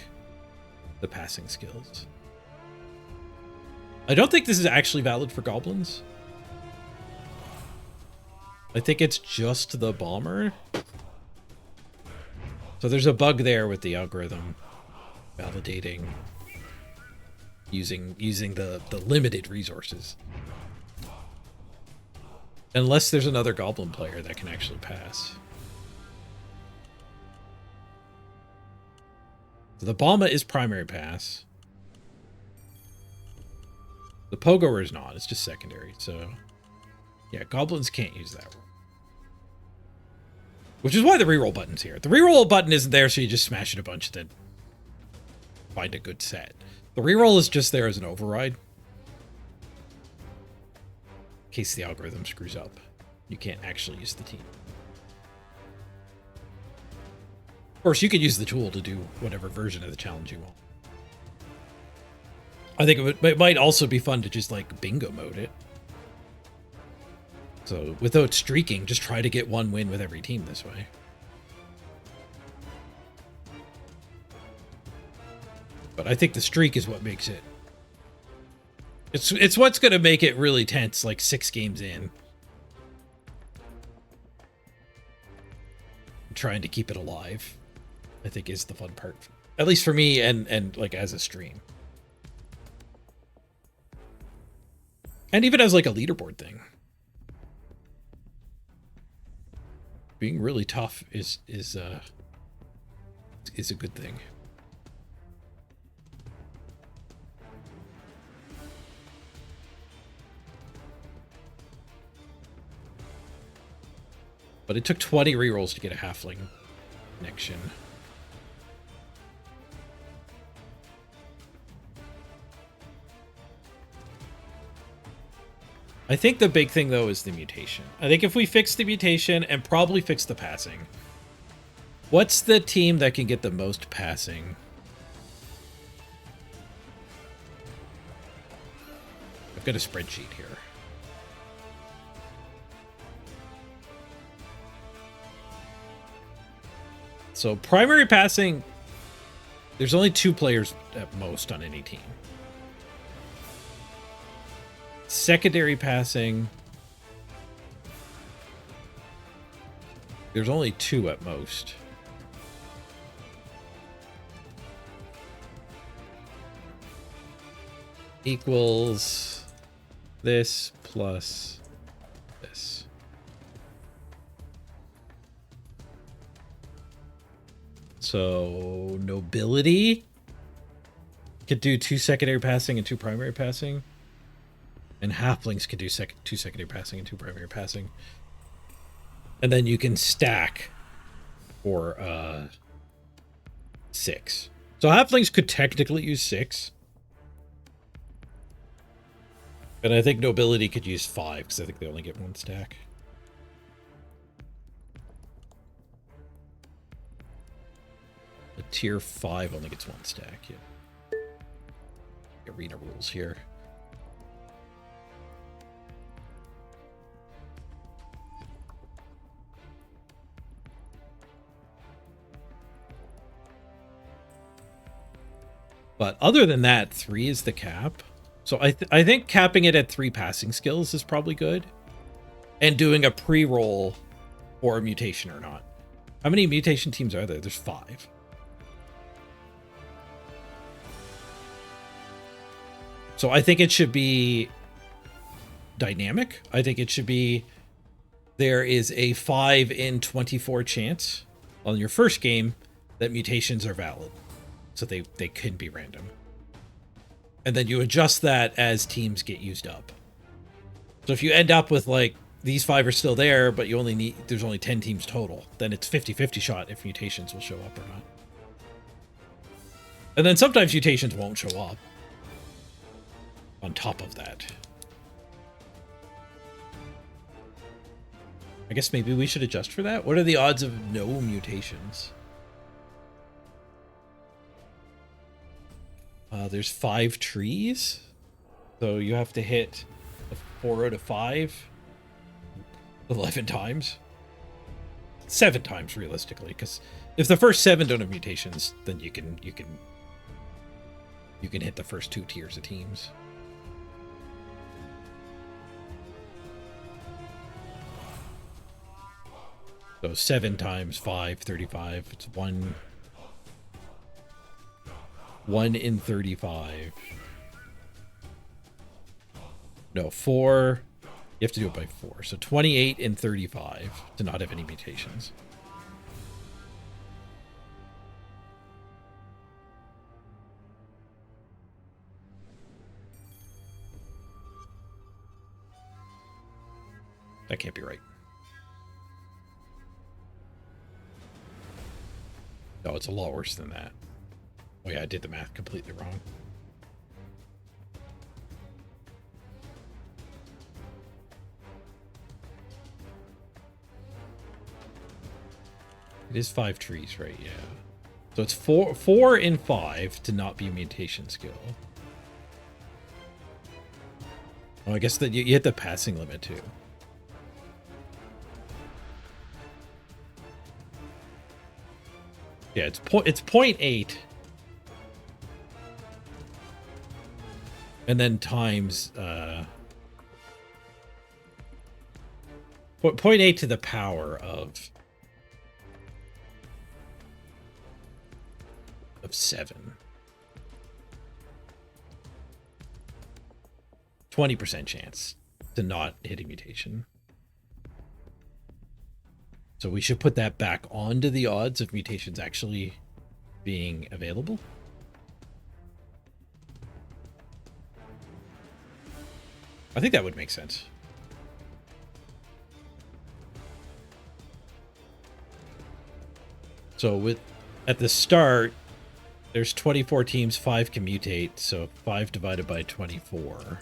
the passing skills. I don't think this is actually valid for goblins. I think it's just the bomber. So there's a bug there with the algorithm validating using the limited resources. Unless there's another goblin player that can actually pass. So the Balma is primary pass. The Pogoer is not, it's just secondary, so yeah, goblins can't use that one. Which is why the reroll button's here. The reroll button isn't there, so you just smash it a bunch and then find a good set. The reroll is just there as an override. In case the algorithm screws up. You can't actually use the team. Of course, you could use the tool to do whatever version of the challenge you want. I think it might also be fun to just, like, bingo mode it. So, without streaking, just try to get 1 win with every team this way. But I think the streak is what makes it... It's what's going to make it really tense, like 6 games in. Trying to keep it alive, I think, is the fun part. At least for me and like, as a stream. And even as, like, a leaderboard thing. Being really tough is a good thing. But it took 20 rerolls to get a halfling connection. I think the big thing, though, is the mutation. I think if we fix the mutation and probably fix the passing. What's the team that can get the most passing? I've got a spreadsheet here. So primary passing, there's only 2 players at most on any team. Secondary passing, there's only 2 at most. equals this plus this. So nobility could do 2 secondary passing and 2 primary passing. And halflings could do 2 secondary passing and 2 primary passing. And then you can stack for 6. So halflings could technically use 6. And I think nobility could use 5, because I think they only get 1 stack. A tier 5 only gets 1 stack, yeah. Arena rules here. But other than that, 3 is the cap. So I think capping it at 3 passing skills is probably good. And doing a pre-roll for a mutation or not. How many mutation teams are there? There's 5. So I think it should be dynamic. I think it should be there is a 5 in 24 chance on your first game that mutations are valid. So they can be random. And then you adjust that as teams get used up. So if you end up with like these 5 are still there, but you only need there's only 10 teams total, then it's 50-50 shot if mutations will show up or not. And then sometimes mutations won't show up on top of that. I guess maybe we should adjust for that. What are the odds of no mutations? There's 5 trees, so you have to hit a 4 out of 5 11 times. 7 times realistically, because if the first 7 don't have mutations, then you can hit the first 2 tiers of teams. So 7 times 5, 35. It's 1 in 35. No, 4. You have to do it by 4. So 28 in 35 to not have any mutations. That can't be right. No, it's a lot worse than that. Oh yeah, I did the math completely wrong. It is 5 trees, right? Yeah. So it's 4 in 5 to not be a mutation skill. Oh, I guess that you hit the passing limit too. Yeah, it's 0.8. And then times 0.8 to the power of 7. 20% chance to not hit a mutation. So we should put that back onto the odds of mutations actually being available. I think that would make sense. So at the start, there's 24 teams, 5 can mutate, so 5 divided by 24.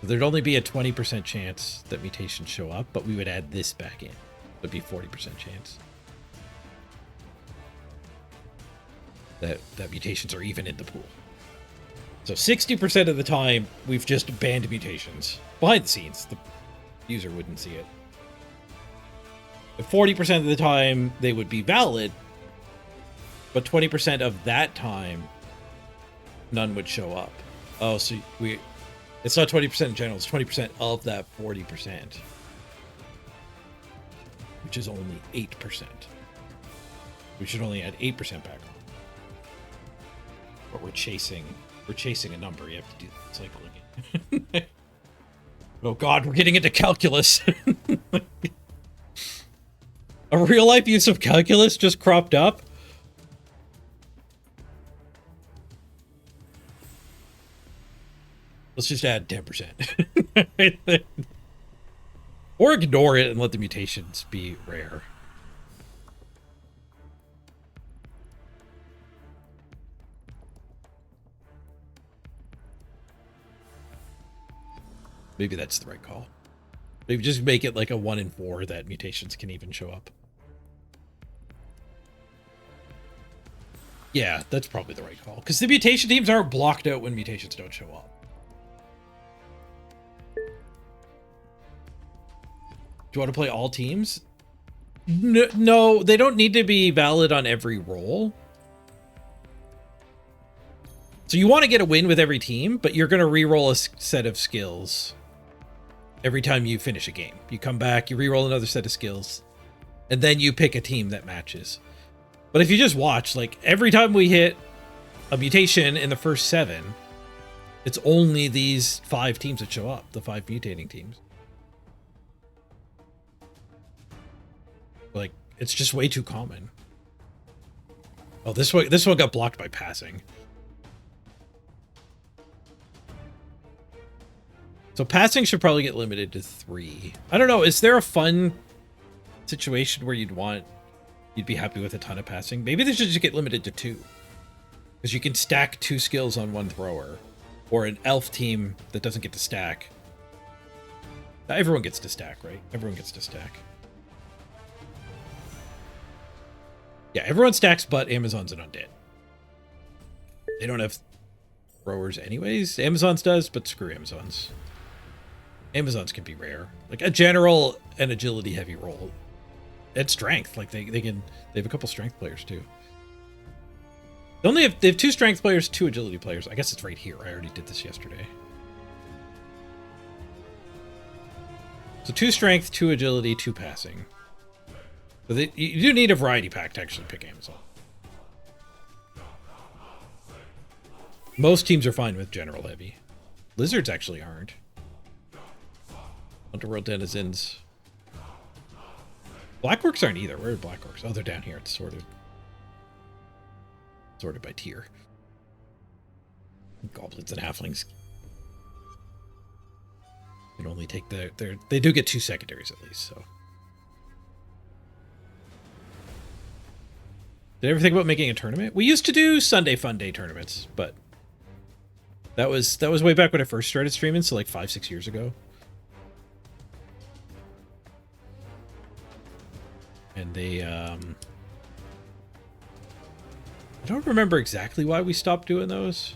There'd only be a 20% chance that mutations show up, but we would add this back in. It would be 40% chance that mutations are even in the pool. So 60% of the time, we've just banned mutations. Behind the scenes, the user wouldn't see it. 40% of the time, they would be valid, but 20% of that time, none would show up. Oh, so it's not 20% in general, it's 20% of that 40%, which is only 8%. We should only add 8% back on. But we're chasing We're chasing a number. You have to do cycling it. Oh god, we're getting into calculus. A real life use of calculus just cropped up. Let's just add 10%. Or ignore it and let the mutations be rare. Maybe that's the right call. Maybe just make it like a 1 in 4 that mutations can even show up. Yeah, that's probably the right call. Because the mutation teams aren't blocked out when mutations don't show up. Do you want to play all teams? No, they don't need to be valid on every roll. So you want to get a win with every team, but you're going to reroll a set of skills every time you finish a game. You come back, you reroll another set of skills, and then you pick a team that matches. But if you just watch, like, every time we hit a mutation in the first 7, it's only these 5 teams that show up, the 5 mutating teams. Like, it's just way too common. Oh, this one got blocked by passing. So passing should probably get limited to 3. I don't know. Is there a fun situation where you'd be happy with a ton of passing? Maybe they should just get limited to 2. Because you can stack 2 skills on 1 thrower. Or an elf team that doesn't get to stack. Now, everyone gets to stack, right? Everyone gets to stack. Yeah, everyone stacks but Amazons and Undead. They don't have throwers anyways. Amazons does, but screw Amazons. Amazons can be rare. Like a general and agility heavy roll. And strength. Like they have a couple strength players too. They have 2 strength players, 2 agility players. I guess it's right here. I already did this yesterday. So 2 strength, 2 agility, 2 passing. But you do need a variety pack to actually pick Amazon. Most teams are fine with general heavy. Lizards actually aren't. Underworld denizens. Blackworks aren't either. Where are Blackworks? Oh, they're down here. It's sorted by tier. Goblins and halflings can only take they do get 2 secondaries at least, so. Did you ever think about making a tournament? We used to do Sunday Fun Day tournaments, but that was way back when I first started streaming, so like 5-6 years ago. And they, I don't remember exactly why we stopped doing those.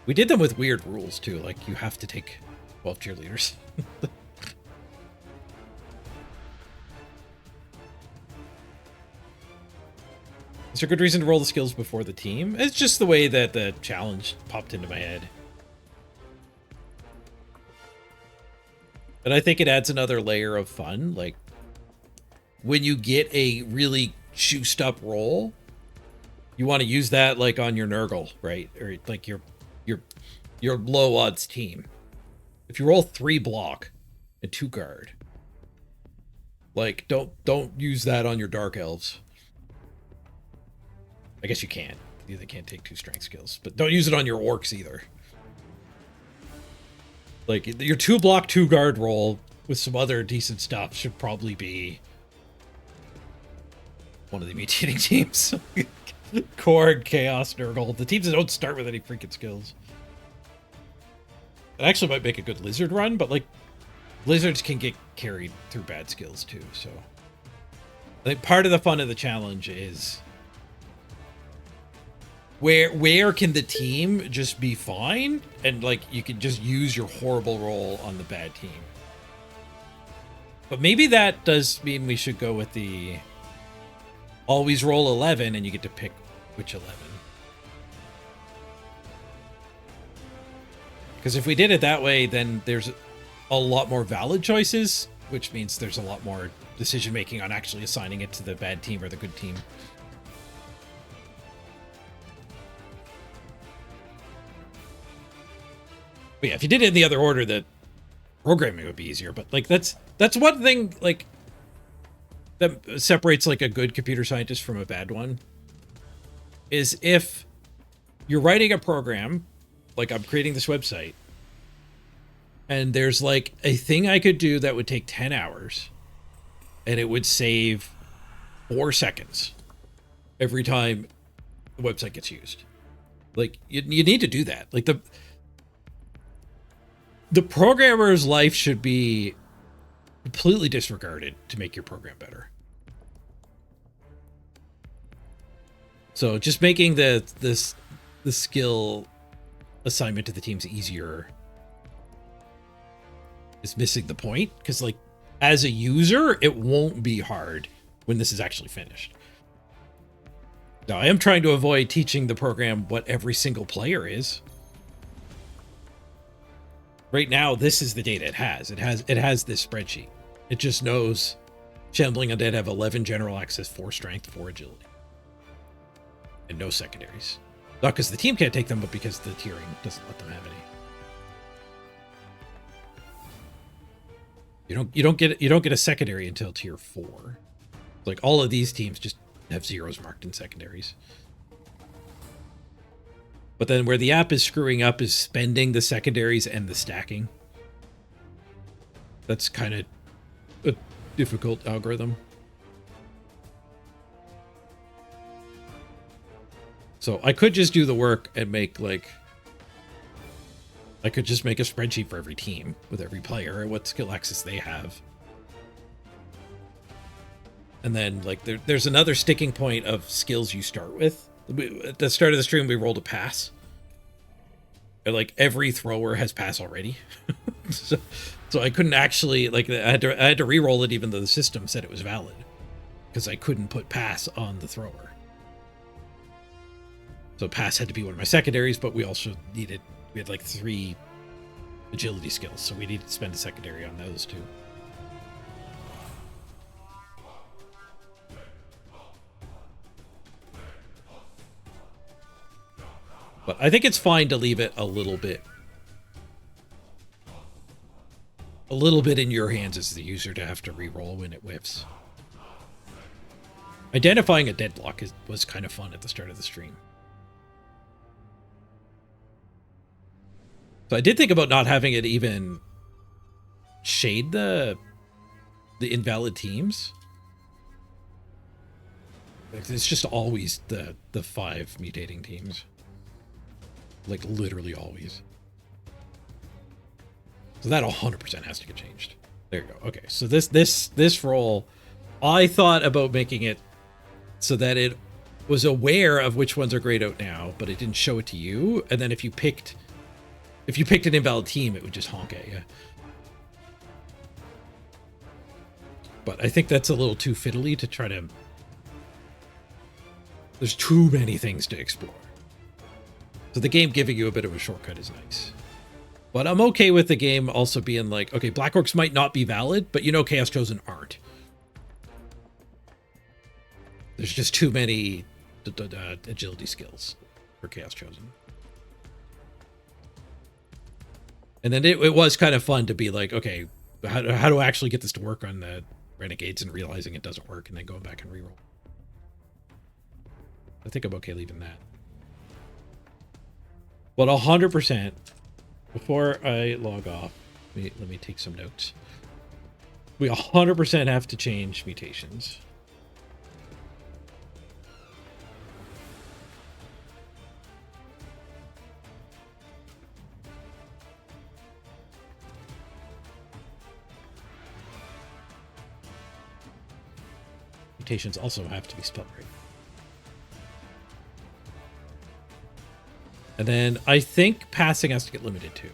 We did them with weird rules too, like you have to take 12 cheerleaders. Is there a good reason to roll the skills before the team? It's just the way that the challenge popped into my head. And I think it adds another layer of fun. Like, when you get a really juiced up roll, you want to use that like on your Nurgle, right? Or like your low odds team. If you roll 3 block and 2 guard, like don't use that on your dark elves. I guess you can't. They can't take 2 strength skills, but don't use it on your orcs either. Like your 2 block, 2 guard roll with some other decent stuff should probably be one of the mutating teams. Korg, Chaos, Nurgle. The teams that don't start with any freaking skills. It actually might make a good lizard run, but like lizards can get carried through bad skills too, so I think part of the fun of the challenge is where can the team just be fine and like you can just use your horrible roll on the bad team. But maybe that does mean we should go with the always roll 11 and you get to pick which 11. Because if we did it that way, then there's a lot more valid choices, which means there's a lot more decision making on actually assigning it to the bad team or the good team. But yeah, if you did it in the other order, the programming would be easier. But like that's one thing like that separates like a good computer scientist from a bad one. Is if you're writing a program, like I'm creating this website, and there's like a thing I could do that would take 10 hours, and it would save 4 seconds every time the website gets used. Like you need to do that. Like the programmer's life should be completely disregarded to make your program better. So just making the skill assignment to the teams easier is missing the point, because like as a user, it won't be hard when this is actually finished. Now, I am trying to avoid teaching the program what every single player is. Right now, this is the data it has. It has this spreadsheet. It just knows Shambling Undead have 11 general access, 4 strength, 4 agility. And no secondaries. Not because the team can't take them, but because the tiering doesn't let them have any. You don't get a secondary until tier 4. Like all of these teams just have zeros marked in secondaries. But then where the app is screwing up is spending the secondaries and the stacking. That's kind of a difficult algorithm. So I could just do the work and make like, I could just make a spreadsheet for every team with every player and what skill access they have. And then like there's another sticking point of skills you start with. At the start of the stream, we rolled a pass. And like every thrower has pass already. so I couldn't actually, like I had to re-roll it even though the system said it was valid. Because I couldn't put pass on the thrower. So pass had to be one of my secondaries, but we also we had like 3 agility skills, so we needed to spend a secondary on those too. But I think it's fine to leave it a little bit in your hands as the user to have to re-roll when it whiffs. Identifying a deadlock was kind of fun at the start of the stream. So I did think about not having it even shade the invalid teams. It's just always the 5 mutating teams. Like literally always. So that 100% has to get changed. There you go. Okay, so this roll, I thought about making it so that it was aware of which ones are grayed out now, but it didn't show it to you. And then if you picked an invalid team, it would just honk at you. But I think that's a little too fiddly to try to... There's too many things to explore. So the game giving you a bit of a shortcut is nice. But I'm okay with the game also being like, okay, Black Orcs might not be valid, but you know Chaos Chosen aren't. There's just too many agility skills for Chaos Chosen. And then it was kind of fun to be like, okay, how do I actually get this to work on the Renegades, and realizing it doesn't work and then going back and reroll. I think I'm okay leaving that. But 100%, before I log off, let me take some notes. We 100% have to change mutations. Mutations also have to be spelled right. And then I think passing has to get limited too.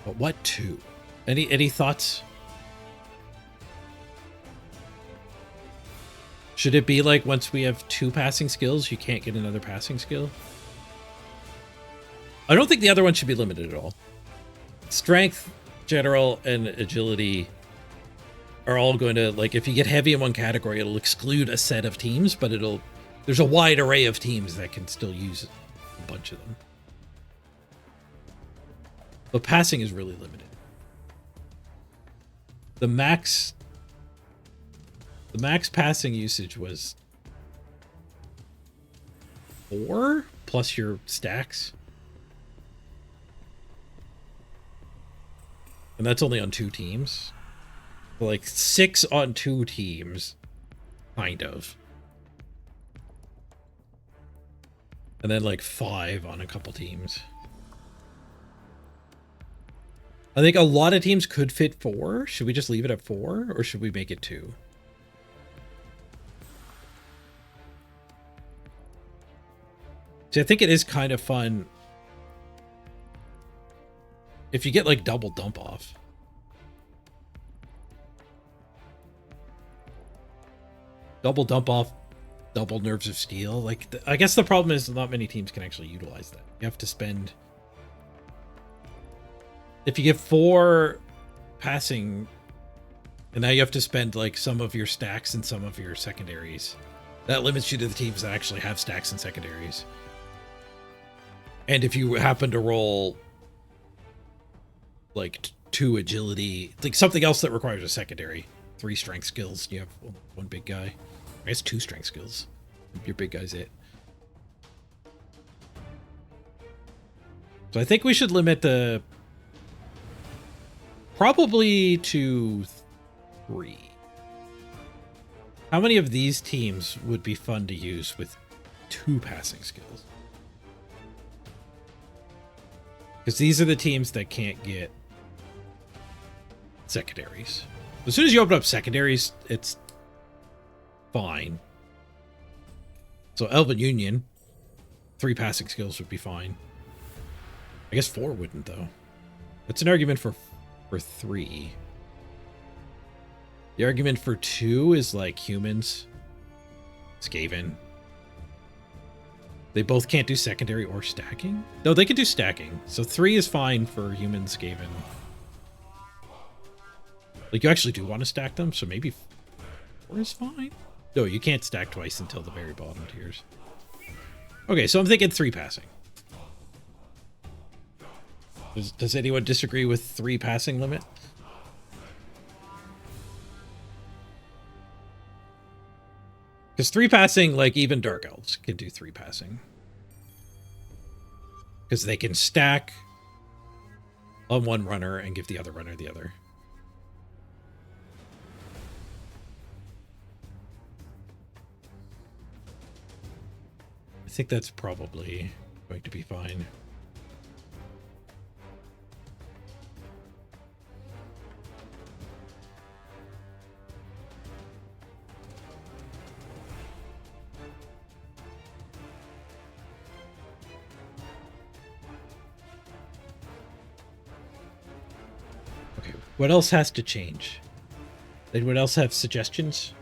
But what to? Any thoughts? Should it be like once we have 2 passing skills, you can't get another passing skill? I don't think the other one should be limited at all. Strength, general, and agility are all going to, like, if you get heavy in one category, it'll exclude a set of teams, but it'll there's a wide array of teams that can still use a bunch of them. But passing is really limited. The max passing usage was 4 plus your stacks. And that's only on 2 teams. Like 6 on 2 teams, kind of. And then like 5 on a couple teams. I think a lot of teams could fit 4. Should we just leave it at 4 or should we make it 2? See, I think it is kind of fun if you get like double dump off. Double dump off, double nerves of steel. Like, I guess the problem is not many teams can actually utilize that. You have to spend... If you get 4 passing, and now you have to spend like some of your stacks and some of your secondaries. That limits you to the teams that actually have stacks and secondaries. And if you happen to roll like 2 agility, like something else that requires a secondary, 3 strength skills, you have 1 big guy. I guess 2 strength skills. Your big guy's it. So I think we should limit the probably to 3. How many of these teams would be fun to use with 2 passing skills? Because these are the teams that can't get secondaries. As soon as you open up secondaries, it's fine. So Elven Union, 3 passing skills would be fine. I guess 4 wouldn't, though. That's an argument for 3. The argument for 2 is like humans. Skaven. They both can't do secondary or stacking? No, they can do stacking. So 3 is fine for human Skaven. Like, you actually do want to stack them, so maybe 4 is fine? No, you can't stack twice until the very bottom tiers. Okay, so I'm thinking 3 passing. Does anyone disagree with 3 passing limit? Because 3 passing, like, even Dark Elves can do 3 passing. Because they can stack on one runner and give the other runner the other. I think that's probably going to be fine. What else has to change? Anyone else have suggestions?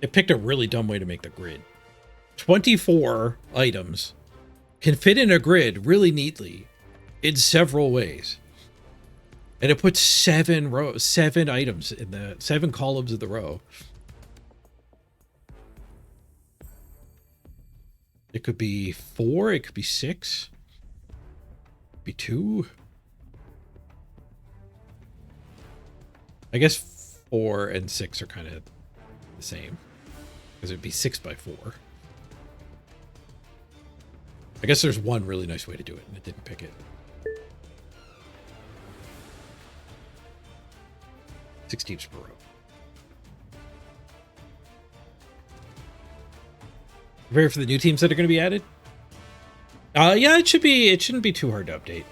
It picked a really dumb way to make the grid. 24 items can fit in a grid really neatly in several ways. And it puts 7 items in the 7 columns of the row. It could be 4, it could be 6, it could be 2. I guess 4 and 6 are kind of the same, because it'd be 6 by 4. I guess there's one really nice way to do it, and it didn't pick it. 6 teams per row. Prepare for the new teams that are going to be added. Yeah, it shouldn't be too hard to update.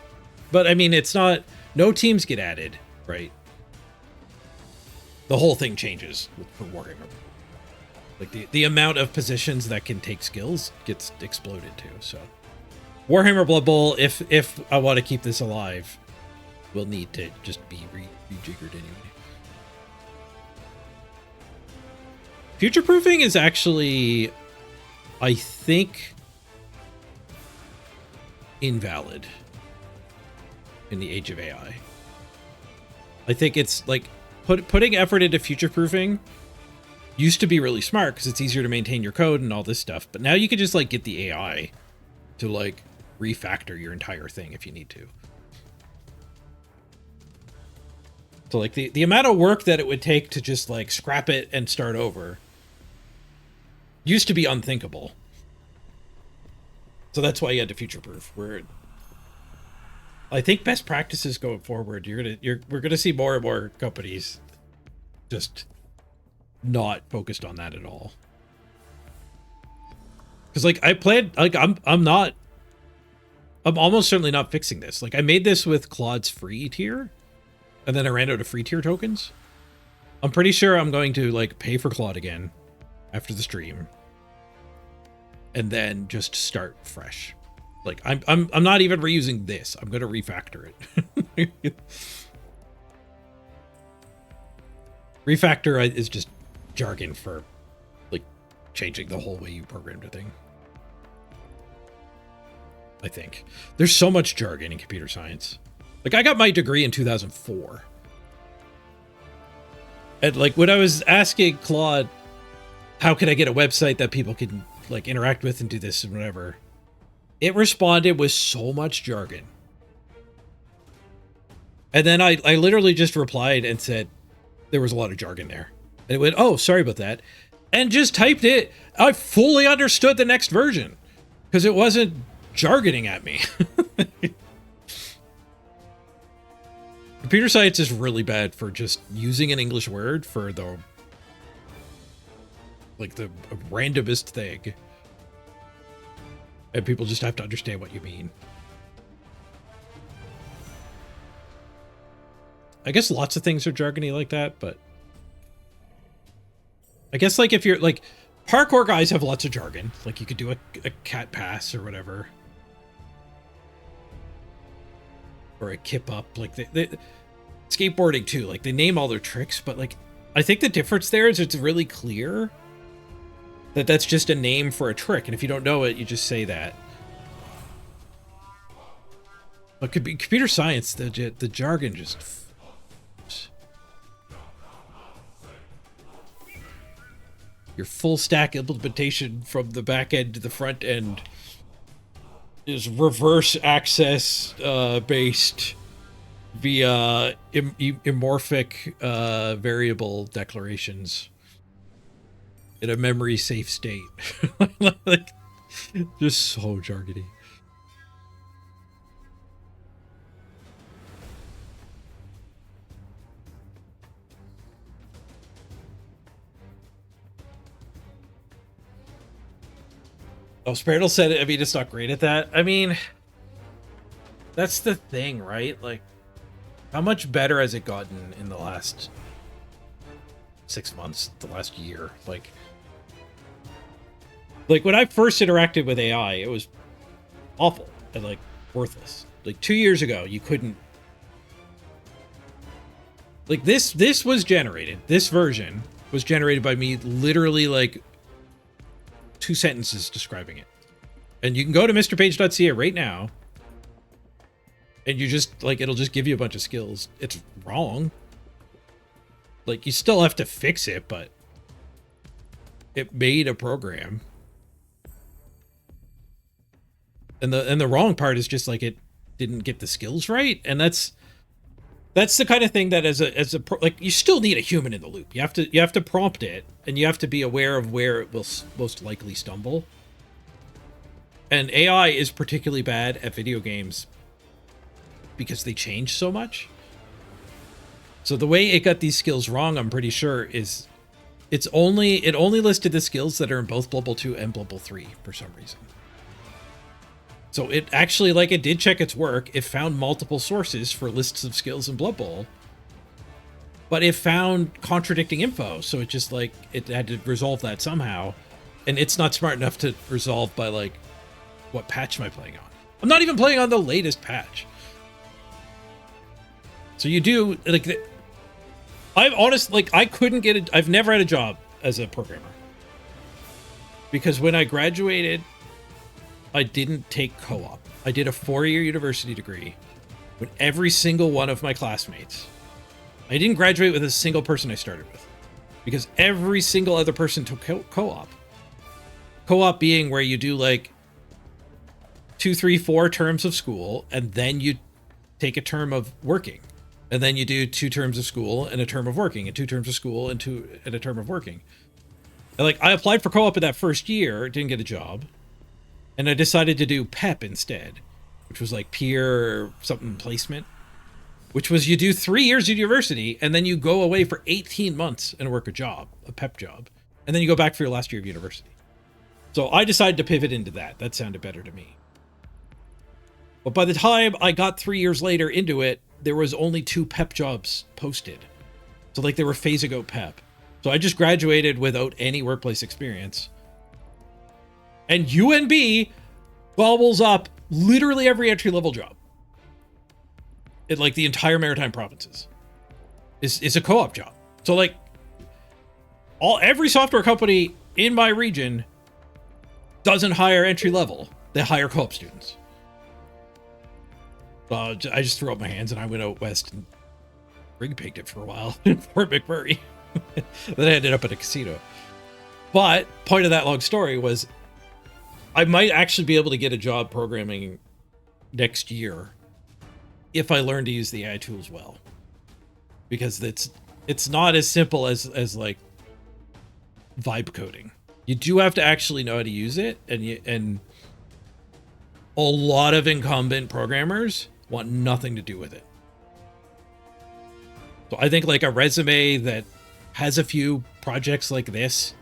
But I mean, it's not, no teams get added, right? The whole thing changes for Warhammer. Like the amount of positions that can take skills gets exploded too. So Warhammer Blood Bowl, if I want to keep this alive, will need to just be rejiggered anyway. Future proofing is actually, I think, invalid in the age of AI. I think it's like, putting effort into future-proofing used to be really smart because it's easier to maintain your code and all this stuff. But now you can just like get the AI to like refactor your entire thing if you need to. So like the amount of work that it would take to just like scrap it and start over used to be unthinkable. So that's why you had to future-proof. Where I think best practices going forward, we're gonna see more and more companies just not focused on that at all. Because like I planned, like I'm almost certainly not fixing this. Like I made this with Claude's free tier, and then I ran out of free tier tokens. I'm pretty sure I'm going to like pay for Claude again after the stream, and then just start fresh. Like I'm not even reusing this. I'm gonna refactor it. Refactor is just jargon for like changing the whole way you programmed a thing. I think there's so much jargon in computer science. Like I got my degree in 2004. And like when I was asking Claude, how can I get a website that people can like interact with and do this and whatever, it responded with so much jargon. And then I literally just replied and said there was a lot of jargon there. And it went, oh, sorry about that. And just typed it. I fully understood the next version because it wasn't jargoning at me. Computer science is really bad for just using an English word for the randomest thing. And people just have to understand what you mean. I guess lots of things are jargony like that, but I guess like if you're like parkour guys have lots of jargon. Like you could do a cat pass or whatever. Or a kip up. Like they skateboarding too. Like they name all their tricks, but like I think the difference there is it's really clear that that's just a name for a trick, and if you don't know it, you just say that. But could be computer science, the jargon just. Your full stack implementation from the back end to the front end is reverse access based via amorphic variable declarations in a memory safe state. Like, just so jargony. Oh, Sparital said, I mean, it's not great at that. I mean, that's the thing, right? Like, how much better has it gotten in the last 6 months, the last year? Like when I first interacted with AI, it was awful and like worthless. Like 2 years ago, you couldn't. Like this was generated. This version was generated by me literally like 2 sentences describing it. And you can go to mrpage.ca right now and you just like, it'll just give you a bunch of skills. It's wrong. Like you still have to fix it, but it made a program. And the wrong part is just like it didn't get the skills right, and that's the kind of thing that like you still need a human in the loop. You have to prompt it, and you have to be aware of where it will most likely stumble. And AI is particularly bad at video games because they change so much. So the way it got these skills wrong, I'm pretty sure, is it only listed the skills that are in both Blood Bowl 2 and Blood Bowl 3 for some reason. So it actually, like, it did check its work. It found multiple sources for lists of skills in Blood Bowl, but it found contradicting info. So it just, like, it had to resolve that somehow. And it's not smart enough to resolve by, like, what patch am I playing on? I'm not even playing on the latest patch. So you do, like, I'm honest, like, I couldn't get it. I've never had a job as a programmer. Because when I graduated, I didn't take co-op. I did a 4-year university degree when every single one of my classmates I didn't graduate with a single person I started with, because every single other person took co-op. Co-op being where you do like 2, 3, 4 terms of school, and then you take a term of working, and then you do 2 terms of school and a term of working, and 2 terms of school and a term of working. And like, I applied for co-op in that first year, didn't get a job, and I decided to do PEP instead, which was like peer something placement, which was you do 3 years of university, and then you go away for 18 months and work a job, a PEP job, and then you go back for your last year of university. So I decided to pivot into that. That sounded better to me. But by the time I got 3 years later into it, there was only 2 PEP jobs posted. So like they were phase ago PEP. So I just graduated without any workplace experience. And UNB gobbles up literally every entry level job in like the entire Maritime provinces is a co-op job. So like every software company in my region doesn't hire entry level. They hire co-op students. I just threw up my hands and I went out west and rig-picked it for a while in Fort McMurray. Then I ended up at a casino. But point of that long story was I might actually be able to get a job programming next year if I learn to use the AI tools well. Because it's not as simple as like vibe coding. You do have to actually know how to use it, and a lot of incumbent programmers want nothing to do with it. So I think like a resume that has a few projects like this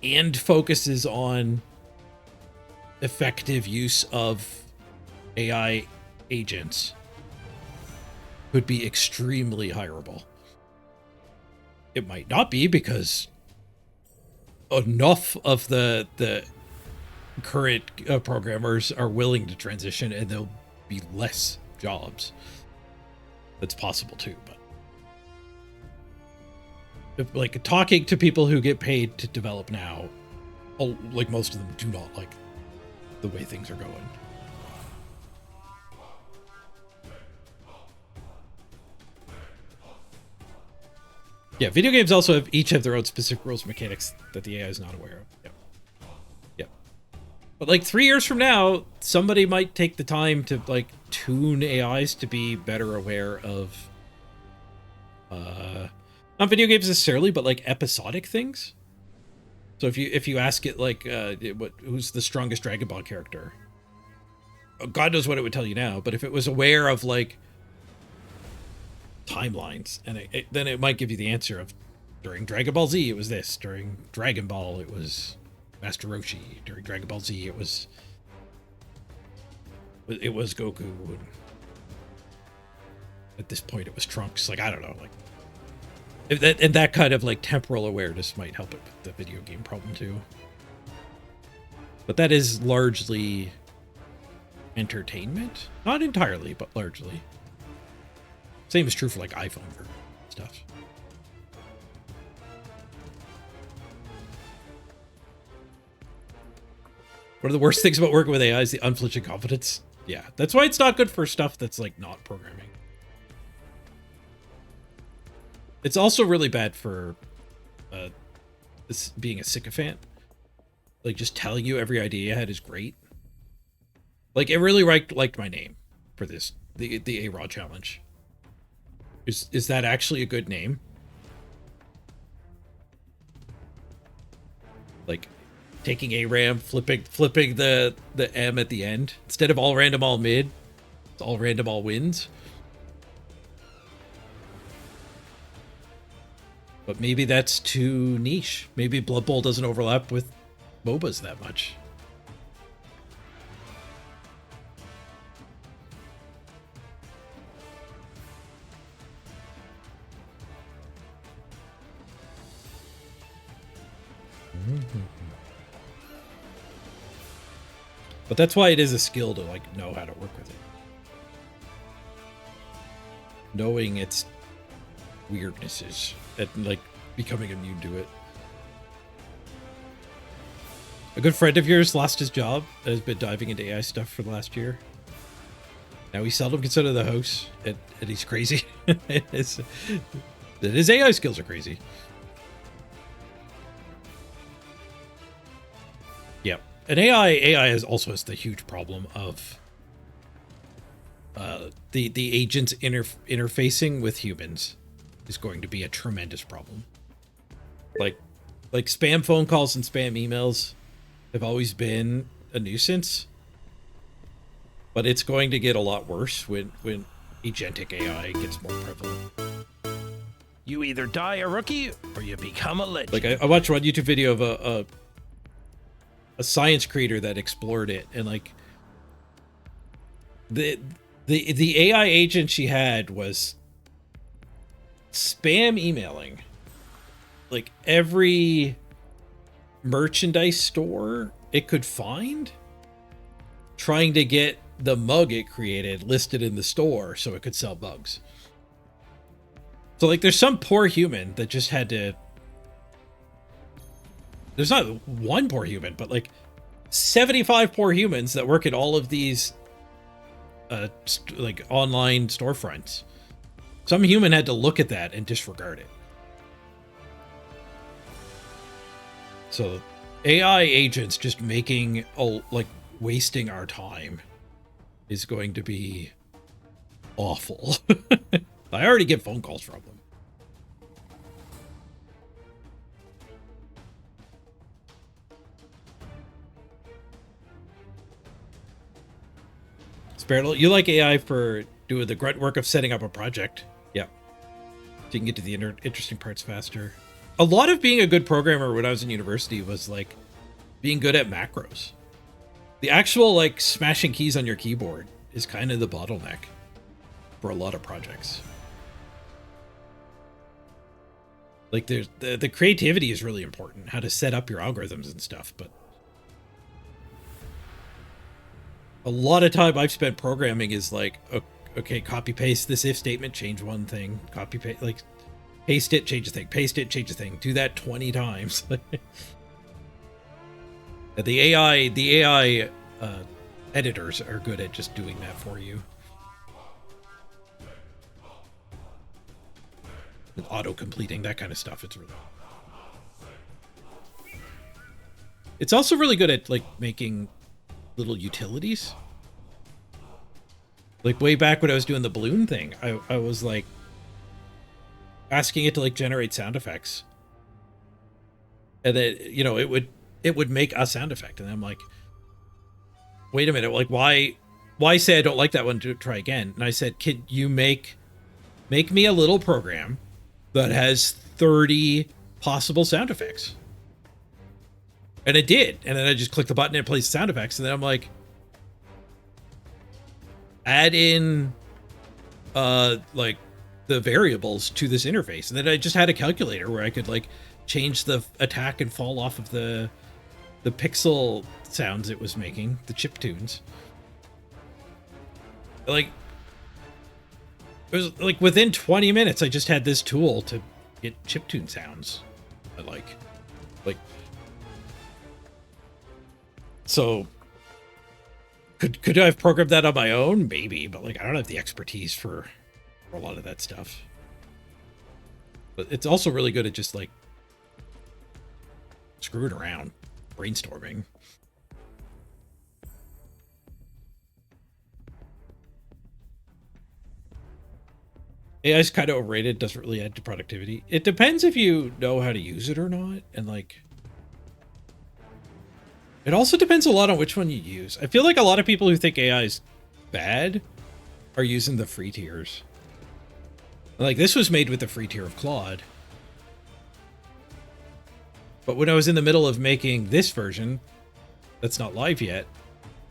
and focuses on effective use of AI agents could be extremely hireable. It might not be, because enough of the current programmers are willing to transition, and there'll be less jobs. That's possible too, but if, like, talking to people who get paid to develop now, like most of them do not like the way things are going. Yeah, video games also each have their own specific rules and mechanics that the AI is not aware of. Yep. Yep. But like 3 years from now, somebody might take the time to like tune AIs to be better aware of not video games necessarily, but like episodic things. So if you ask it like who's the strongest Dragon Ball character, God knows what it would tell you now. But if it was aware of like timelines, and then it might give you the answer of during Dragon Ball Z it was this, during Dragon Ball it was Master Roshi, during Dragon Ball Z it was Goku, and at this point it was Trunks. Like, I don't know, like and that kind of like temporal awareness might help it with the video game problem too. But that is largely entertainment, not entirely, but largely. Same is true for like iPhone stuff. One of the worst things about working with AI is the unflinching confidence. Yeah, that's why it's not good for stuff that's like not programming. It's also really bad for this being a sycophant. Like, just telling you every idea you had is great. Like, it really liked my name for this, the Araw challenge. Is that actually a good name? Like, taking ARAM, flipping the M at the end. Instead of all random, all mid, it's all random, all wins. But maybe that's too niche. Maybe Blood Bowl doesn't overlap with MOBAs that much. But that's why it is a skill to like know how to work with it. Knowing its weirdnesses and like becoming immune to it. A good friend of yours lost his job and has been diving into AI stuff for the last year. Now we seldom consider the host, and he's crazy. His AI skills are crazy. Yep. And AI also has the huge problem of the agents interfacing with humans is going to be a tremendous problem. Like spam phone calls and spam emails have always been a nuisance, but it's going to get a lot worse when agentic AI gets more prevalent. You either die a rookie or you become a legend. Like I watched one YouTube video of a science creator that explored it, and like the AI agent she had was spam emailing like every merchandise store it could find, trying to get the mug it created listed in the store so it could sell mugs. So like there's some poor human that just had to, there's not one poor human, but like 75 poor humans that work at all of these like online storefronts. Some human had to look at that and disregard it. So AI agents just making like wasting our time is going to be awful. I already get phone calls from them. Sparrow, you like AI for doing the grunt work of setting up a project. Yeah. So you can get to the interesting parts faster. A lot of being a good programmer when I was in university was like being good at macros. The actual like smashing keys on your keyboard is kind of the bottleneck for a lot of projects. Like there's the creativity is really important, how to set up your algorithms and stuff, but a lot of time I've spent programming is like, okay, copy paste this if statement, change one thing, copy paste, like paste it, change a thing, paste it, change a thing, do that 20 times. The AI editors are good at just doing that for you. Auto completing, that kind of stuff. It's also really good at like making little utilities. Like way back when I was doing the balloon thing, I was like asking it to like generate sound effects, and then it would make a sound effect, and I'm like, wait a minute, like why say I don't like that one, to try again? And I said, can you make me a little program that has 30 possible sound effects? And it did. And then I just clicked the button and it plays sound effects. And then I'm like, add in like the variables to this interface. And then I just had a calculator where I could like change the attack and fall off of the pixel sounds it was making, the chip tunes. Like it was like within 20 minutes I just had this tool to get chiptune sounds I like. So could I have programmed that on my own? Maybe, but like I don't have the expertise for a lot of that stuff. But it's also really good at just like screwing around, brainstorming. AI is kind of overrated, doesn't really add to productivity. It depends if you know how to use it or not, and like it also depends a lot on which one you use. I feel like a lot of people who think AI is bad are using the free tiers. Like this was made with the free tier of Claude. But when I was in the middle of making this version, that's not live yet,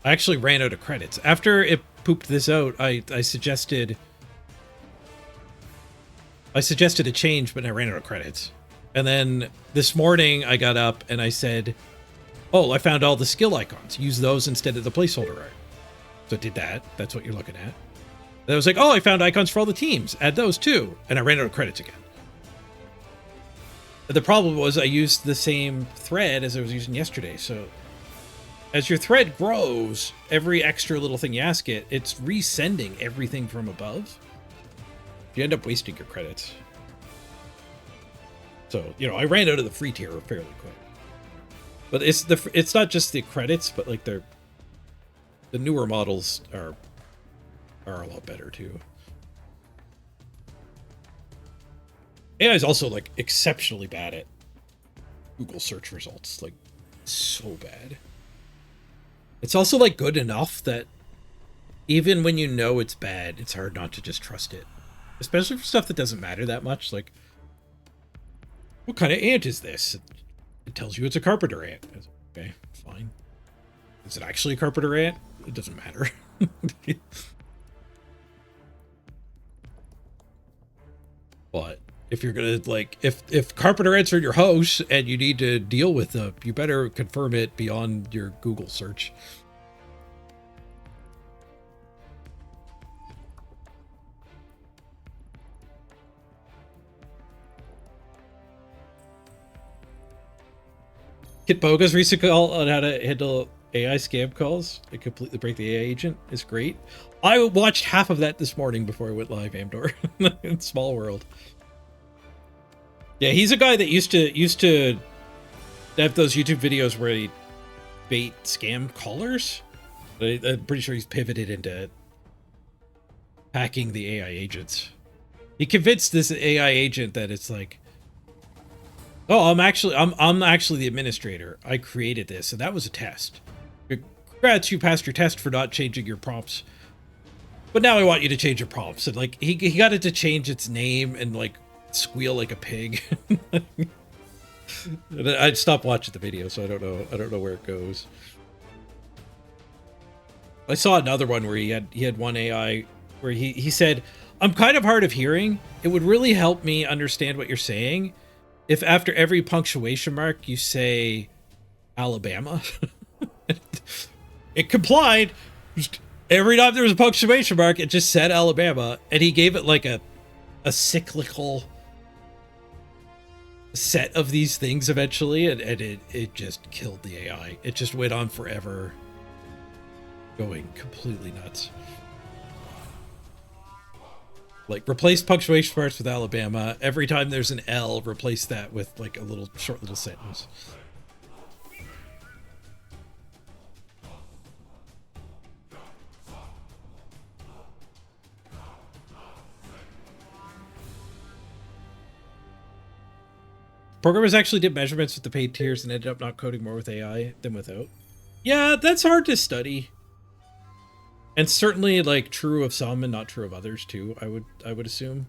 I actually ran out of credits. After it pooped this out, I suggested a change, but I ran out of credits. And then this morning I got up and I said, oh, I found all the skill icons. Use those instead of the placeholder art. So I did that. That's what you're looking at. And I was like, oh, I found icons for all the teams. Add those too. And I ran out of credits again. The problem was I used the same thread as I was using yesterday. So as your thread grows, every extra little thing you ask it, it's resending everything from above. You end up wasting your credits. So, you know, I ran out of the free tier fairly quick. But it's not just the credits, but like the newer models are a lot better too. AI is also like exceptionally bad at Google search results, like so bad. It's also like good enough that even when you know it's bad, it's hard not to just trust it, especially for stuff that doesn't matter that much. Like, what kind of ant is this? It tells you it's a carpenter ant. Okay, fine. Is it actually a carpenter ant? It doesn't matter. But if you're gonna like, if carpenter ants are in your house and you need to deal with them, you better confirm it beyond your Google search. Kit Boga's recent call on how to handle AI scam calls and completely break the AI agent is great. I watched half of that this morning before I went live, Amdor. In Small World. Yeah, he's a guy that used to have those YouTube videos where he bait scam callers. I'm pretty sure he's pivoted into hacking the AI agents. He convinced this AI agent that it's like, oh, I'm actually the administrator. I created this, and that was a test. Congrats, you passed your test for not changing your prompts. But now I want you to change your prompts. And like he got it to change its name and like squeal like a pig. I'd stop watching the video, so I don't know where it goes. I saw another one where he had one AI where he said, I'm kind of hard of hearing. It would really help me understand what you're saying if after every punctuation mark you say Alabama. It complied. Every time there was a punctuation mark, it just said Alabama, and he gave it like a cyclical set of these things eventually, and it just killed the AI. It just went on forever, going completely nuts. Like, replace punctuation marks with Alabama. Every time there's an L, replace that with like a little short little sentence. Programmers actually did measurements with the paid tiers and ended up not coding more with AI than without. Yeah, that's hard to study. And certainly like true of some and not true of others too, I would assume.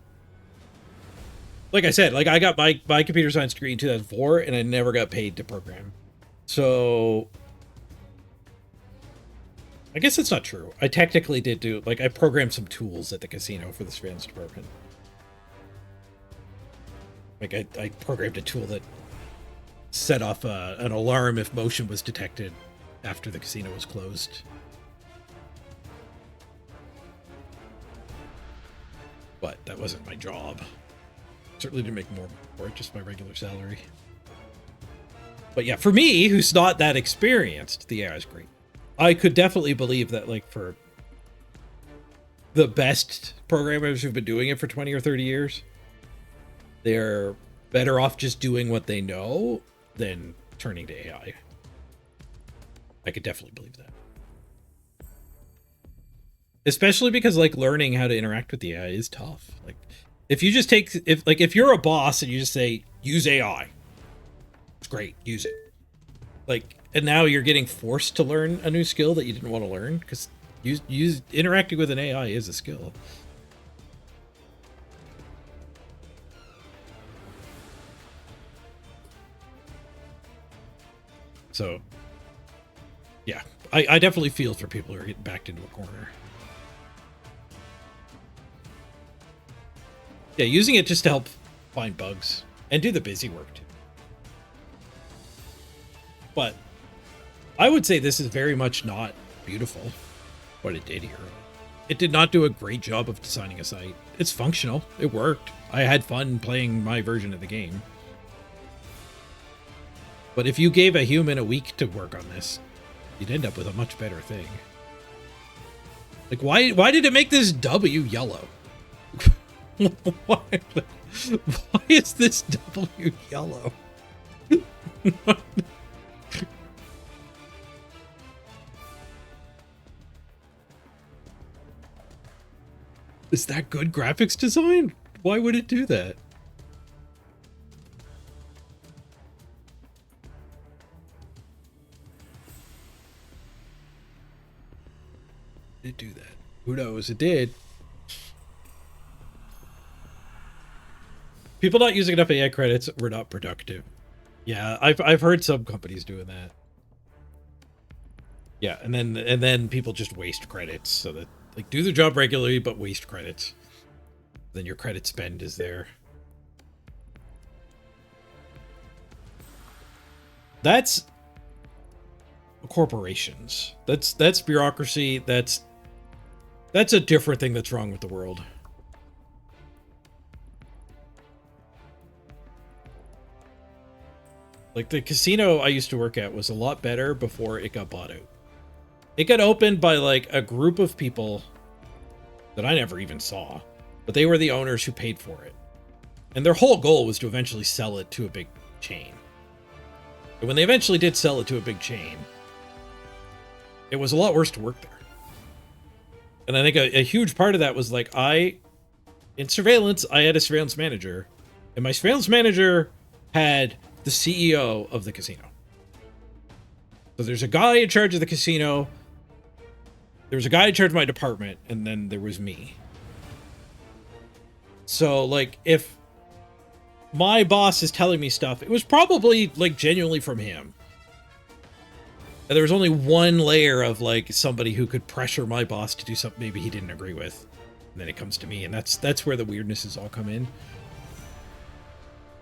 Like I said, like I got my computer science degree in 2004 and I never got paid to program. So I guess it's not true. I technically did do, like I programmed some tools at the casino for the surveillance department. Like I programmed a tool that set off an alarm if motion was detected after the casino was closed. But that wasn't my job. Certainly didn't make more for it, just my regular salary. But yeah, for me, who's not that experienced, the AI is great. I could definitely believe that, like, for the best programmers who've been doing it for 20 or 30 years, they're better off just doing what they know than turning to AI. I could definitely believe that. Especially because like learning how to interact with the AI is tough. Like if you just take, if you're a boss and you just say, use AI, it's great, use it. Like, and now you're getting forced to learn a new skill that you didn't want to learn because interacting with an AI is a skill. So, yeah, I definitely feel for people who are getting backed into a corner. Yeah, using it just to help find bugs and do the busy work too. But I would say this is very much not beautiful, what it did here. It did not do a great job of designing a site. It's functional. It worked. I had fun playing my version of the game. But if you gave a human a week to work on this, you'd end up with a much better thing. Like, why did it make this W yellow? why is this W yellow? Is that good graphics design? Why would it do that? It do that? Who knows? It did. People not using enough AI credits were not productive. Yeah, I've heard some companies doing that. Yeah, and then people just waste credits so that, like, do the job regularly but waste credits. Then your credit spend is there. That's corporations. That's bureaucracy. That's a different thing that's wrong with the world. Like, the casino I used to work at was a lot better before it got bought out. It got opened by, like, a group of people that I never even saw, but they were the owners who paid for it. And their whole goal was to eventually sell it to a big chain. And when they eventually did sell it to a big chain, it was a lot worse to work there. And I think a huge part of that was, like, in surveillance, I had a surveillance manager, and my surveillance manager had the CEO of the casino. So there's a guy in charge of the casino, there was a guy in charge of my department, and then there was me. So, like, if my boss is telling me stuff, it was probably, like, genuinely from him. And there was only one layer of, like, somebody who could pressure my boss to do something maybe he didn't agree with. And then it comes to me, and that's where the weirdnesses all come in.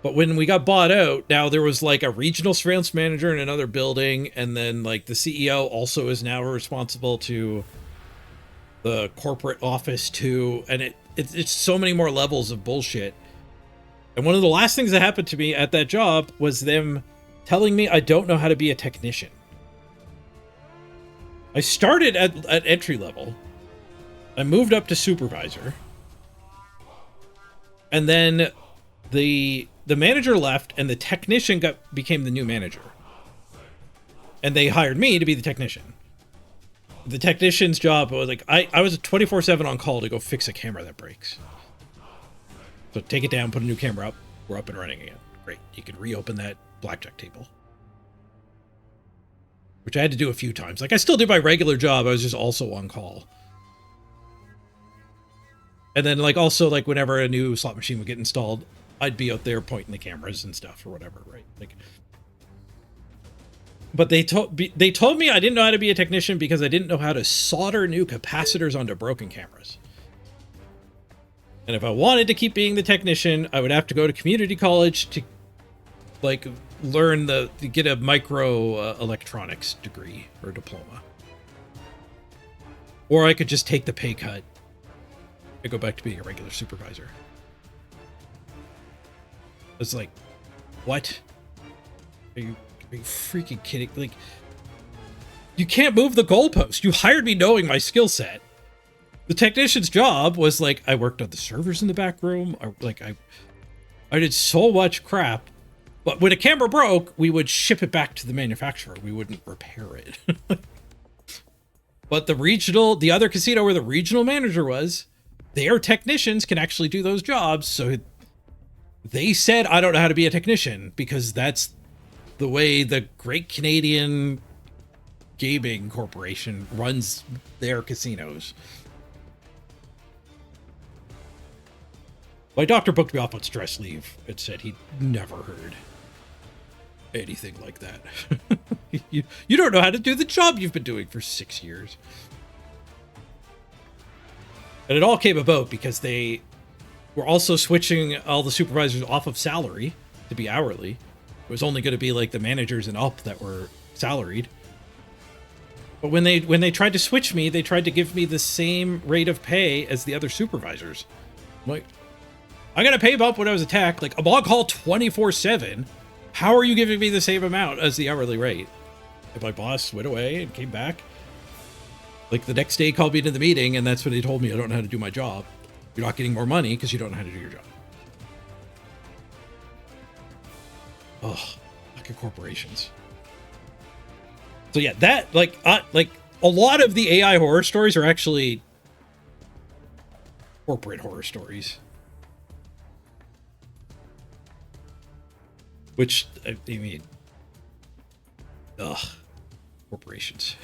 But when we got bought out, now there was, like, a regional surveillance manager in another building, and then, like, the CEO also is now responsible to the corporate office too, and it's so many more levels of bullshit. And one of the last things that happened to me at that job was them telling me I don't know how to be a technician. I started at entry level. I moved up to supervisor. And then the manager left and the technician became the new manager. And they hired me to be the technician. The technician's job was, like, I was 24/7 on call to go fix a camera that breaks. So take it down, put a new camera up, we're up and running again. Great. You can reopen that blackjack table. Which I had to do a few times. Like, I still did my regular job, I was just also on call. And then, like, also, like, whenever a new slot machine would get installed, I'd be out there pointing the cameras and stuff or whatever, right? Like, but they told me I didn't know how to be a technician because I didn't know how to solder new capacitors onto broken cameras. And if I wanted to keep being the technician, I would have to go to community college to, like, learn to get a micro electronics degree or diploma. Or I could just take the pay cut and go back to being a regular supervisor. It's like, what? Are you freaking kidding? Like, you can't move the goalpost. You hired me knowing my skill set. The technician's job was, like, I worked on the servers in the back room. I did so much crap. But when a camera broke, we would ship it back to the manufacturer. We wouldn't repair it. But the other casino where the regional manager was, their technicians can actually do those jobs. So they said, I don't know how to be a technician because that's the way the Great Canadian Gaming Corporation runs their casinos. My doctor booked me off on stress leave and said he'd never heard anything like that. you don't know how to do the job you've been doing for 6 years. And it all came about because they were also switching all the supervisors off of salary to be hourly. It was only going to be, like, the managers and up that were salaried. But when they tried to switch me, they tried to give me the same rate of pay as the other supervisors. I'm like, I got a pay bump when I was attacked. Like, I'm on call 24/7. How are you giving me the same amount as the hourly rate? And my boss went away and came back. Like the next day, he called me into the meeting, and that's when he told me I don't know how to do my job. You're not getting more money because you don't know how to do your job. Oh, fucking corporations. So yeah, that like a lot of the AI horror stories are actually corporate horror stories. Which, I mean, corporations.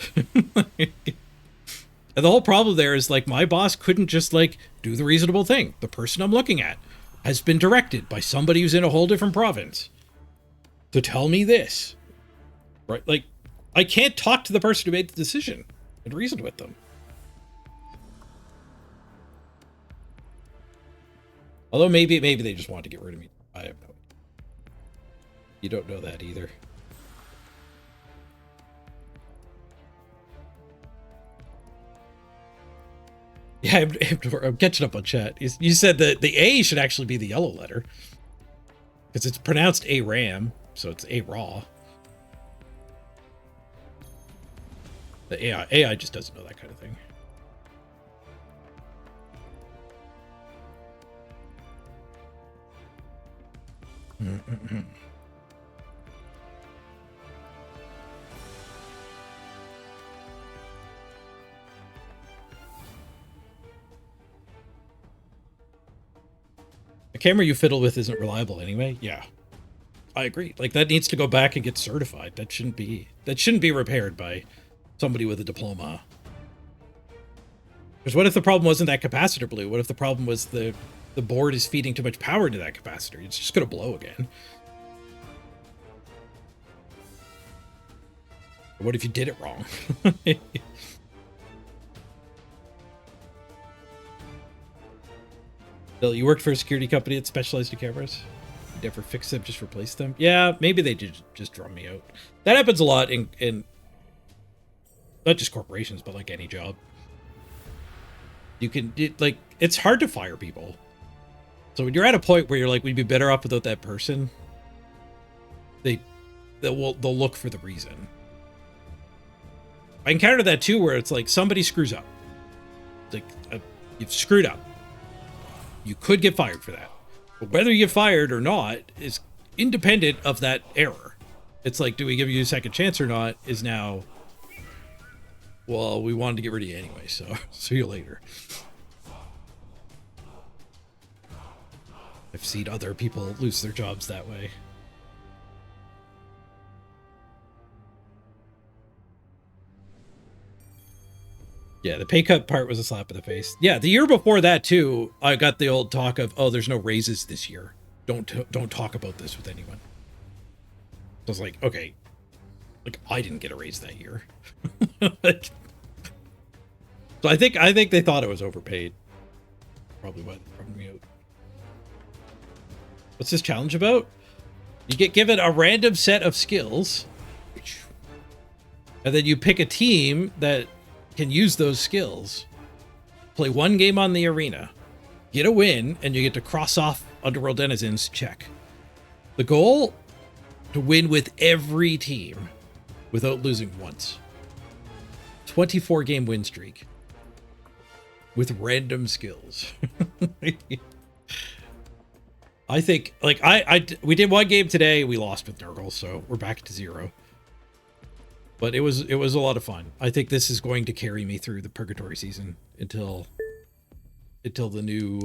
And the whole problem there is, like, my boss couldn't just, like, do the reasonable thing. The person I'm looking at has been directed by somebody who's in a whole different province to tell me this. Right? Like, I can't talk to the person who made the decision and reason with them. Although maybe they just want to get rid of me. I have no idea. You don't know that either. Yeah, I'm catching up on chat. You said that the A should actually be the yellow letter. Because it's pronounced A-Ram, so it's A-Raw. The AI just doesn't know that kind of thing. The camera you fiddle with isn't reliable anyway. Yeah, I agree. Like, that needs to go back and get certified. That shouldn't be repaired by somebody with a diploma. Because what if the problem wasn't that capacitor blew? What if the problem was the board is feeding too much power into that capacitor? It's just gonna blow again. Or what if you did it wrong? Bill, you worked for a security company that specialized in cameras? You never fix them, just replace them? Yeah, maybe they did just drum me out. That happens a lot in not just corporations, but like any job. You can, it's hard to fire people. So when you're at a point where you're like, we'd be better off without that person, they'll look for the reason. I encountered that too, where it's like somebody screws up. It's like, you've screwed up. You could get fired for that. But whether you get fired or not is independent of that error. It's like, do we give you a second chance or not is now, well, we wanted to get rid of you anyway, so see you later. I've seen other people lose their jobs that way. Yeah, the pay cut part was a slap in the face. Yeah, the year before that too, I got the old talk of, oh, there's no raises this year. Don't talk about this with anyone. So I was like, okay, like I didn't get a raise that year. Like, so I think they thought it was overpaid. Probably why they threw me out. What's this challenge about? You get given a random set of skills, and then you pick a team that can use those skills. Play one game on the arena, get a win, and you get to cross off Underworld Denizens. Check. The goal: to win with every team without losing once. 24 game win streak with random skills. I think, like, we did one game today, we lost with Nurgle, so we're back to 0. But it was a lot of fun. I think this is going to carry me through the purgatory season until the new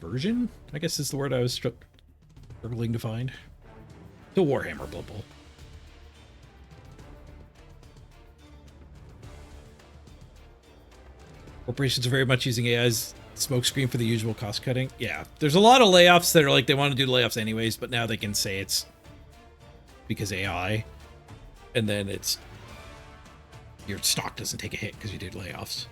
version, I guess is the word I was struggling to find. Till Warhammer Blood Bowl. Corporations are very much using AI as smokescreen for the usual cost cutting. Yeah, there's a lot of layoffs that are like they want to do layoffs anyways, but now they can say it's because AI, and then it's your stock doesn't take a hit because you did layoffs.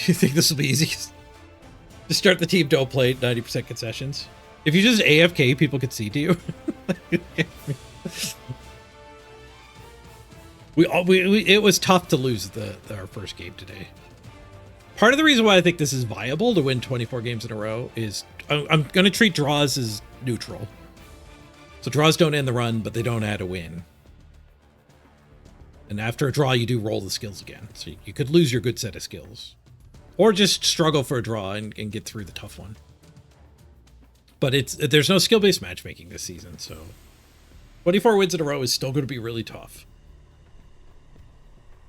You think this will be easy? To start the team, don't play 90% concessions. If you just AFK, people could see to you. It was tough to lose our first game today. Part of the reason why I think this is viable to win 24 games in a row is I'm going to treat draws as neutral. So draws don't end the run, but they don't add a win. And after a draw, you do roll the skills again. So you could lose your good set of skills. Or just struggle for a draw and get through the tough one. But there's no skill-based matchmaking this season, so 24 wins in a row is still going to be really tough.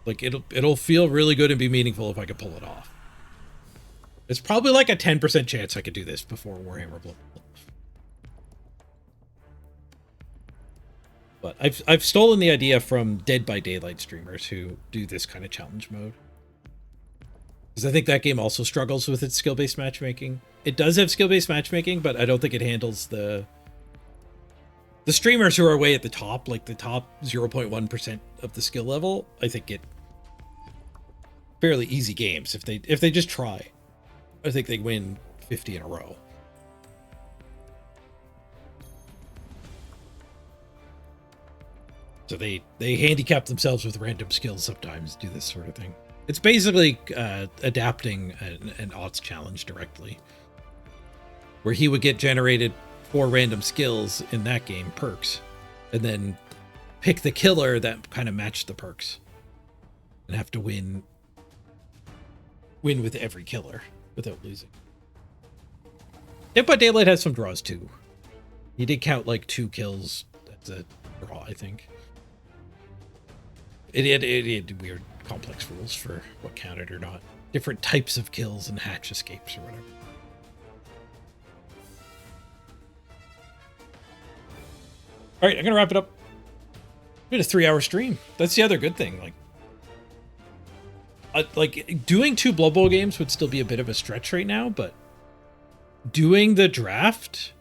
Like, it'll feel really good and be meaningful if I could pull it off. It's probably like a 10% chance I could do this before Warhammer Blood. But I've stolen the idea from Dead by Daylight streamers who do this kind of challenge mode. Because I think that game also struggles with its skill-based matchmaking. It does have skill-based matchmaking, but I don't think it handles the streamers who are way at the top, like the top 0.1% of the skill level. I think get fairly easy games if they just try. I think they win 50 in a row. So they handicap themselves with random skills sometimes, do this sort of thing. It's basically adapting an odds challenge directly, where he would get generated 4 random skills in that game, perks, and then pick the killer that kind of matched the perks, and have to win with every killer without losing. Dead by Daylight has some draws too. He did count like 2 kills as a draw, I think. It had weird complex rules for what counted or not. Different types of kills and hatch escapes or whatever. All right, I'm gonna wrap it up. We had a 3-hour stream. That's the other good thing. Like doing 2 Blood Bowl games would still be a bit of a stretch right now, but doing the draft,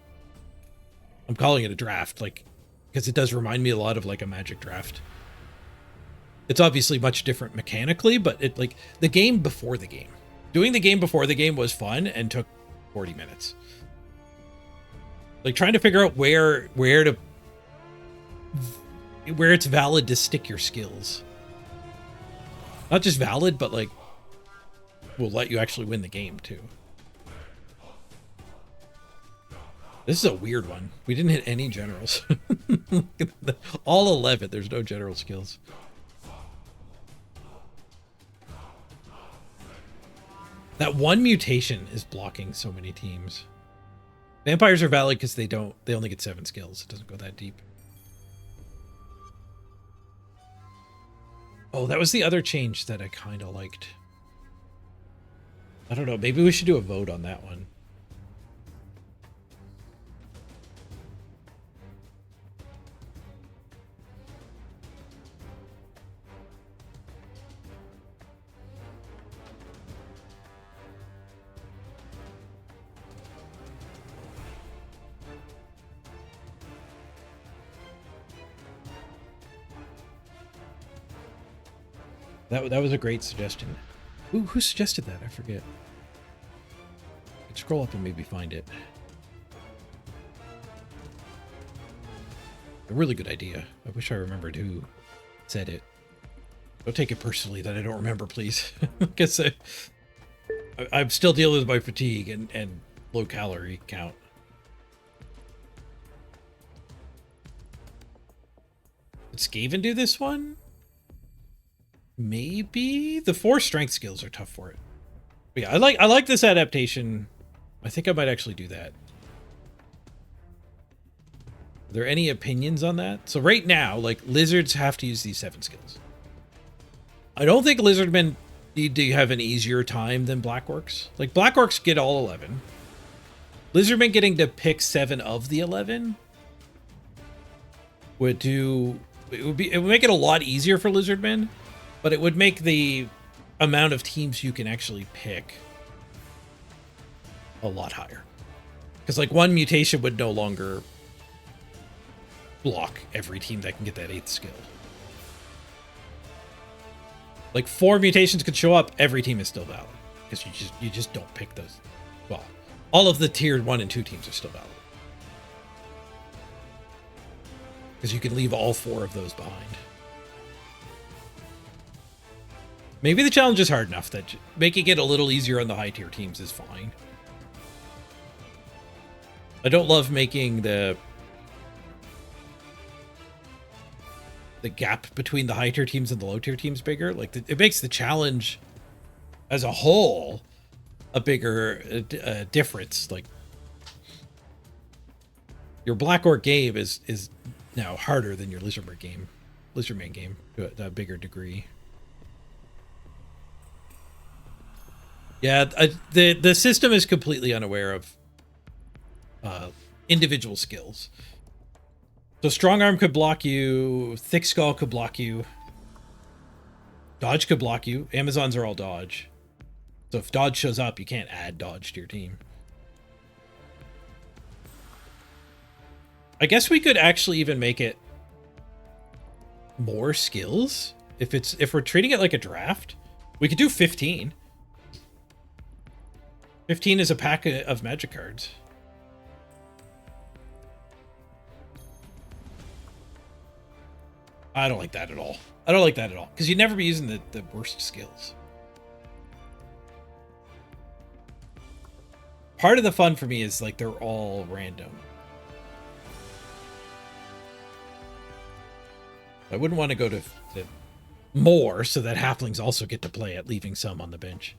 I'm calling it a draft, like, because it does remind me a lot of like a Magic draft. It's obviously much different mechanically, but it like the game before the game. Doing the game before the game was fun and took 40 minutes. Like trying to figure out where it's valid to stick your skills. Not just valid, but like will let you actually win the game too. This is a weird one. We didn't hit any generals. All 11, there's no general skills. That one mutation is blocking so many teams. Vampires are valid because they only get 7 skills. It doesn't go that deep. Oh, that was the other change that I kind of liked. I don't know. Maybe we should do a vote on that one. That was a great suggestion. Ooh, who suggested that? I forget. I could scroll up and maybe find it. A really good idea. I wish I remembered who said it. Don't take it personally that I don't remember, please. Because I'm still dealing with my fatigue and low calorie count. Did Skaven do this one? Maybe the 4 strength skills are tough for it. But yeah, I like this adaptation. I think I might actually do that. Are there any opinions on that? So right now, like lizards have to use these 7 skills. I don't think lizardmen need to have an easier time than black orcs. Like black orcs get all 11. Lizardmen getting to pick 7 of the 11 would make it a lot easier for lizardmen. But it would make the amount of teams you can actually pick a lot higher. Because like one mutation would no longer block every team that can get that 8th skill. Like 4 mutations could show up, every team is still valid. Because you just don't pick those. Well, all of the tier 1 and 2 teams are still valid. because you can leave all 4 of those behind. Maybe the challenge is hard enough that making it a little easier on the high tier teams is fine. I don't love making the gap between the high tier teams and the low tier teams bigger. Like, it makes the challenge as a whole a bigger difference. Like, your Black Orc game is now harder than your Lizardman game to a bigger degree. Yeah, the system is completely unaware of individual skills. So Strong Arm could block you, Thick Skull could block you, Dodge could block you. Amazons are all dodge. So if dodge shows up, you can't add dodge to your team. I guess we could actually even make it more skills. If we're treating it like a draft, we could do 15. 15 is a pack of magic cards. I don't like that at all. I don't like that at all. Because you'd never be using the worst skills. Part of the fun for me is like they're all random. I wouldn't want to go to more so that halflings also get to play it, leaving some on the bench.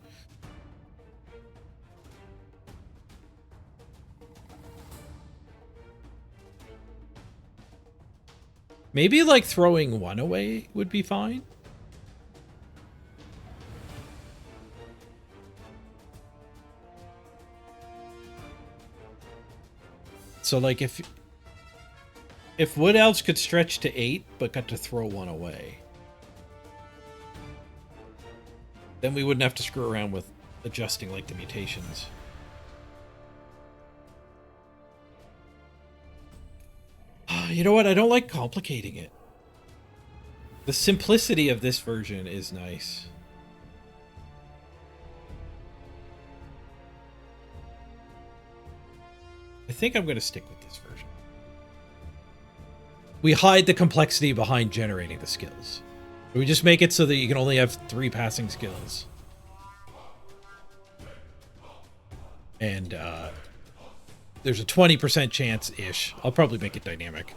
Maybe like throwing 1 away would be fine. So like if Wood Elves could stretch to 8 but got to throw 1 away, then we wouldn't have to screw around with adjusting like the mutations. You know what? I don't like complicating it. The simplicity of this version is nice. I think I'm going to stick with this version. We hide the complexity behind generating the skills. We just make it so that you can only have 3 passing skills. And there's a 20% chance-ish. I'll probably make it dynamic.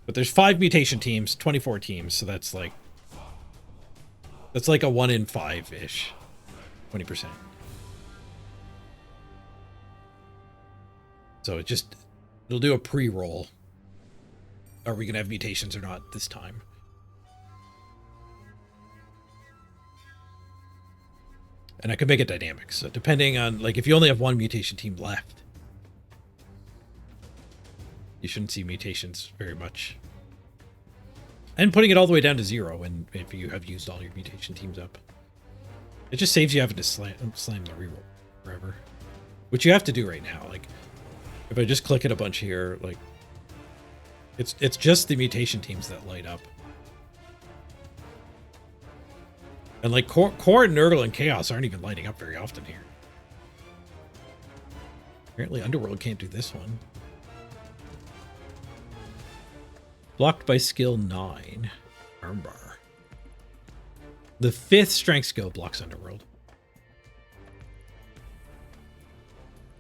But there's 5 mutation teams, 24 teams, so that's like a 1 in 5-ish. 20%. So it'll do a pre-roll. Are we gonna have mutations or not this time? And I can make it dynamic. So depending on, like, if you only have 1 mutation team left, you shouldn't see mutations very much. And putting it all the way down to 0 if you have used all your mutation teams up. It just saves you having to slam the reroll forever. Which you have to do right now. Like, if I just click it a bunch here, like, it's just the mutation teams that light up. And like Core, Nurgle, and Chaos aren't even lighting up very often here. Apparently Underworld can't do this one. Blocked by skill 9. Armbar. The 5th strength skill blocks Underworld.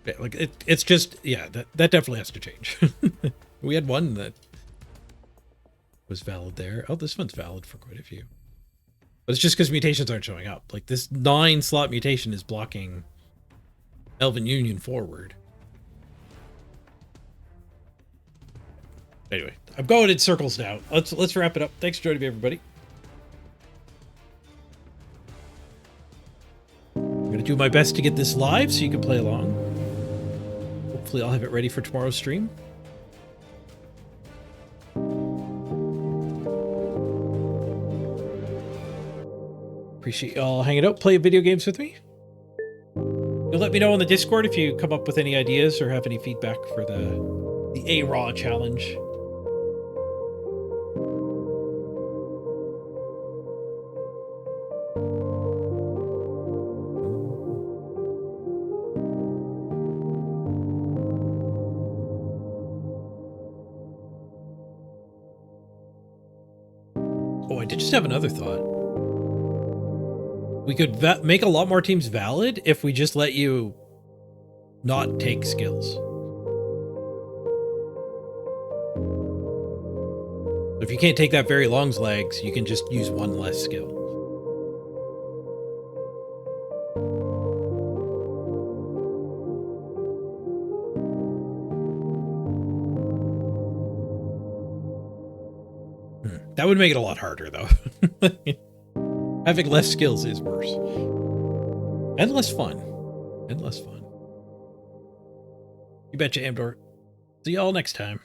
Yeah, like it's just, yeah, that definitely has to change. We had one that was valid there. Oh, this one's valid for quite a few. But it's just because mutations aren't showing up. Like, this 9-slot mutation is blocking Elven Union forward. Anyway, I'm going in circles now. Let's wrap it up. Thanks for joining me, everybody. I'm going to do my best to get this live so you can play along. Hopefully I'll have it ready for tomorrow's stream. Appreciate y'all hanging out, playing video games with me. You'll let me know on the Discord if you come up with any ideas or have any feedback for the Araw challenge. Oh, I did just have another thought. We could make a lot more teams valid if we just let you not take skills. If you can't take that very long's legs, you can just use one less skill. That would make it a lot harder, though. Having less skills is worse. And less fun. And less fun. You betcha, Amdor. See y'all next time.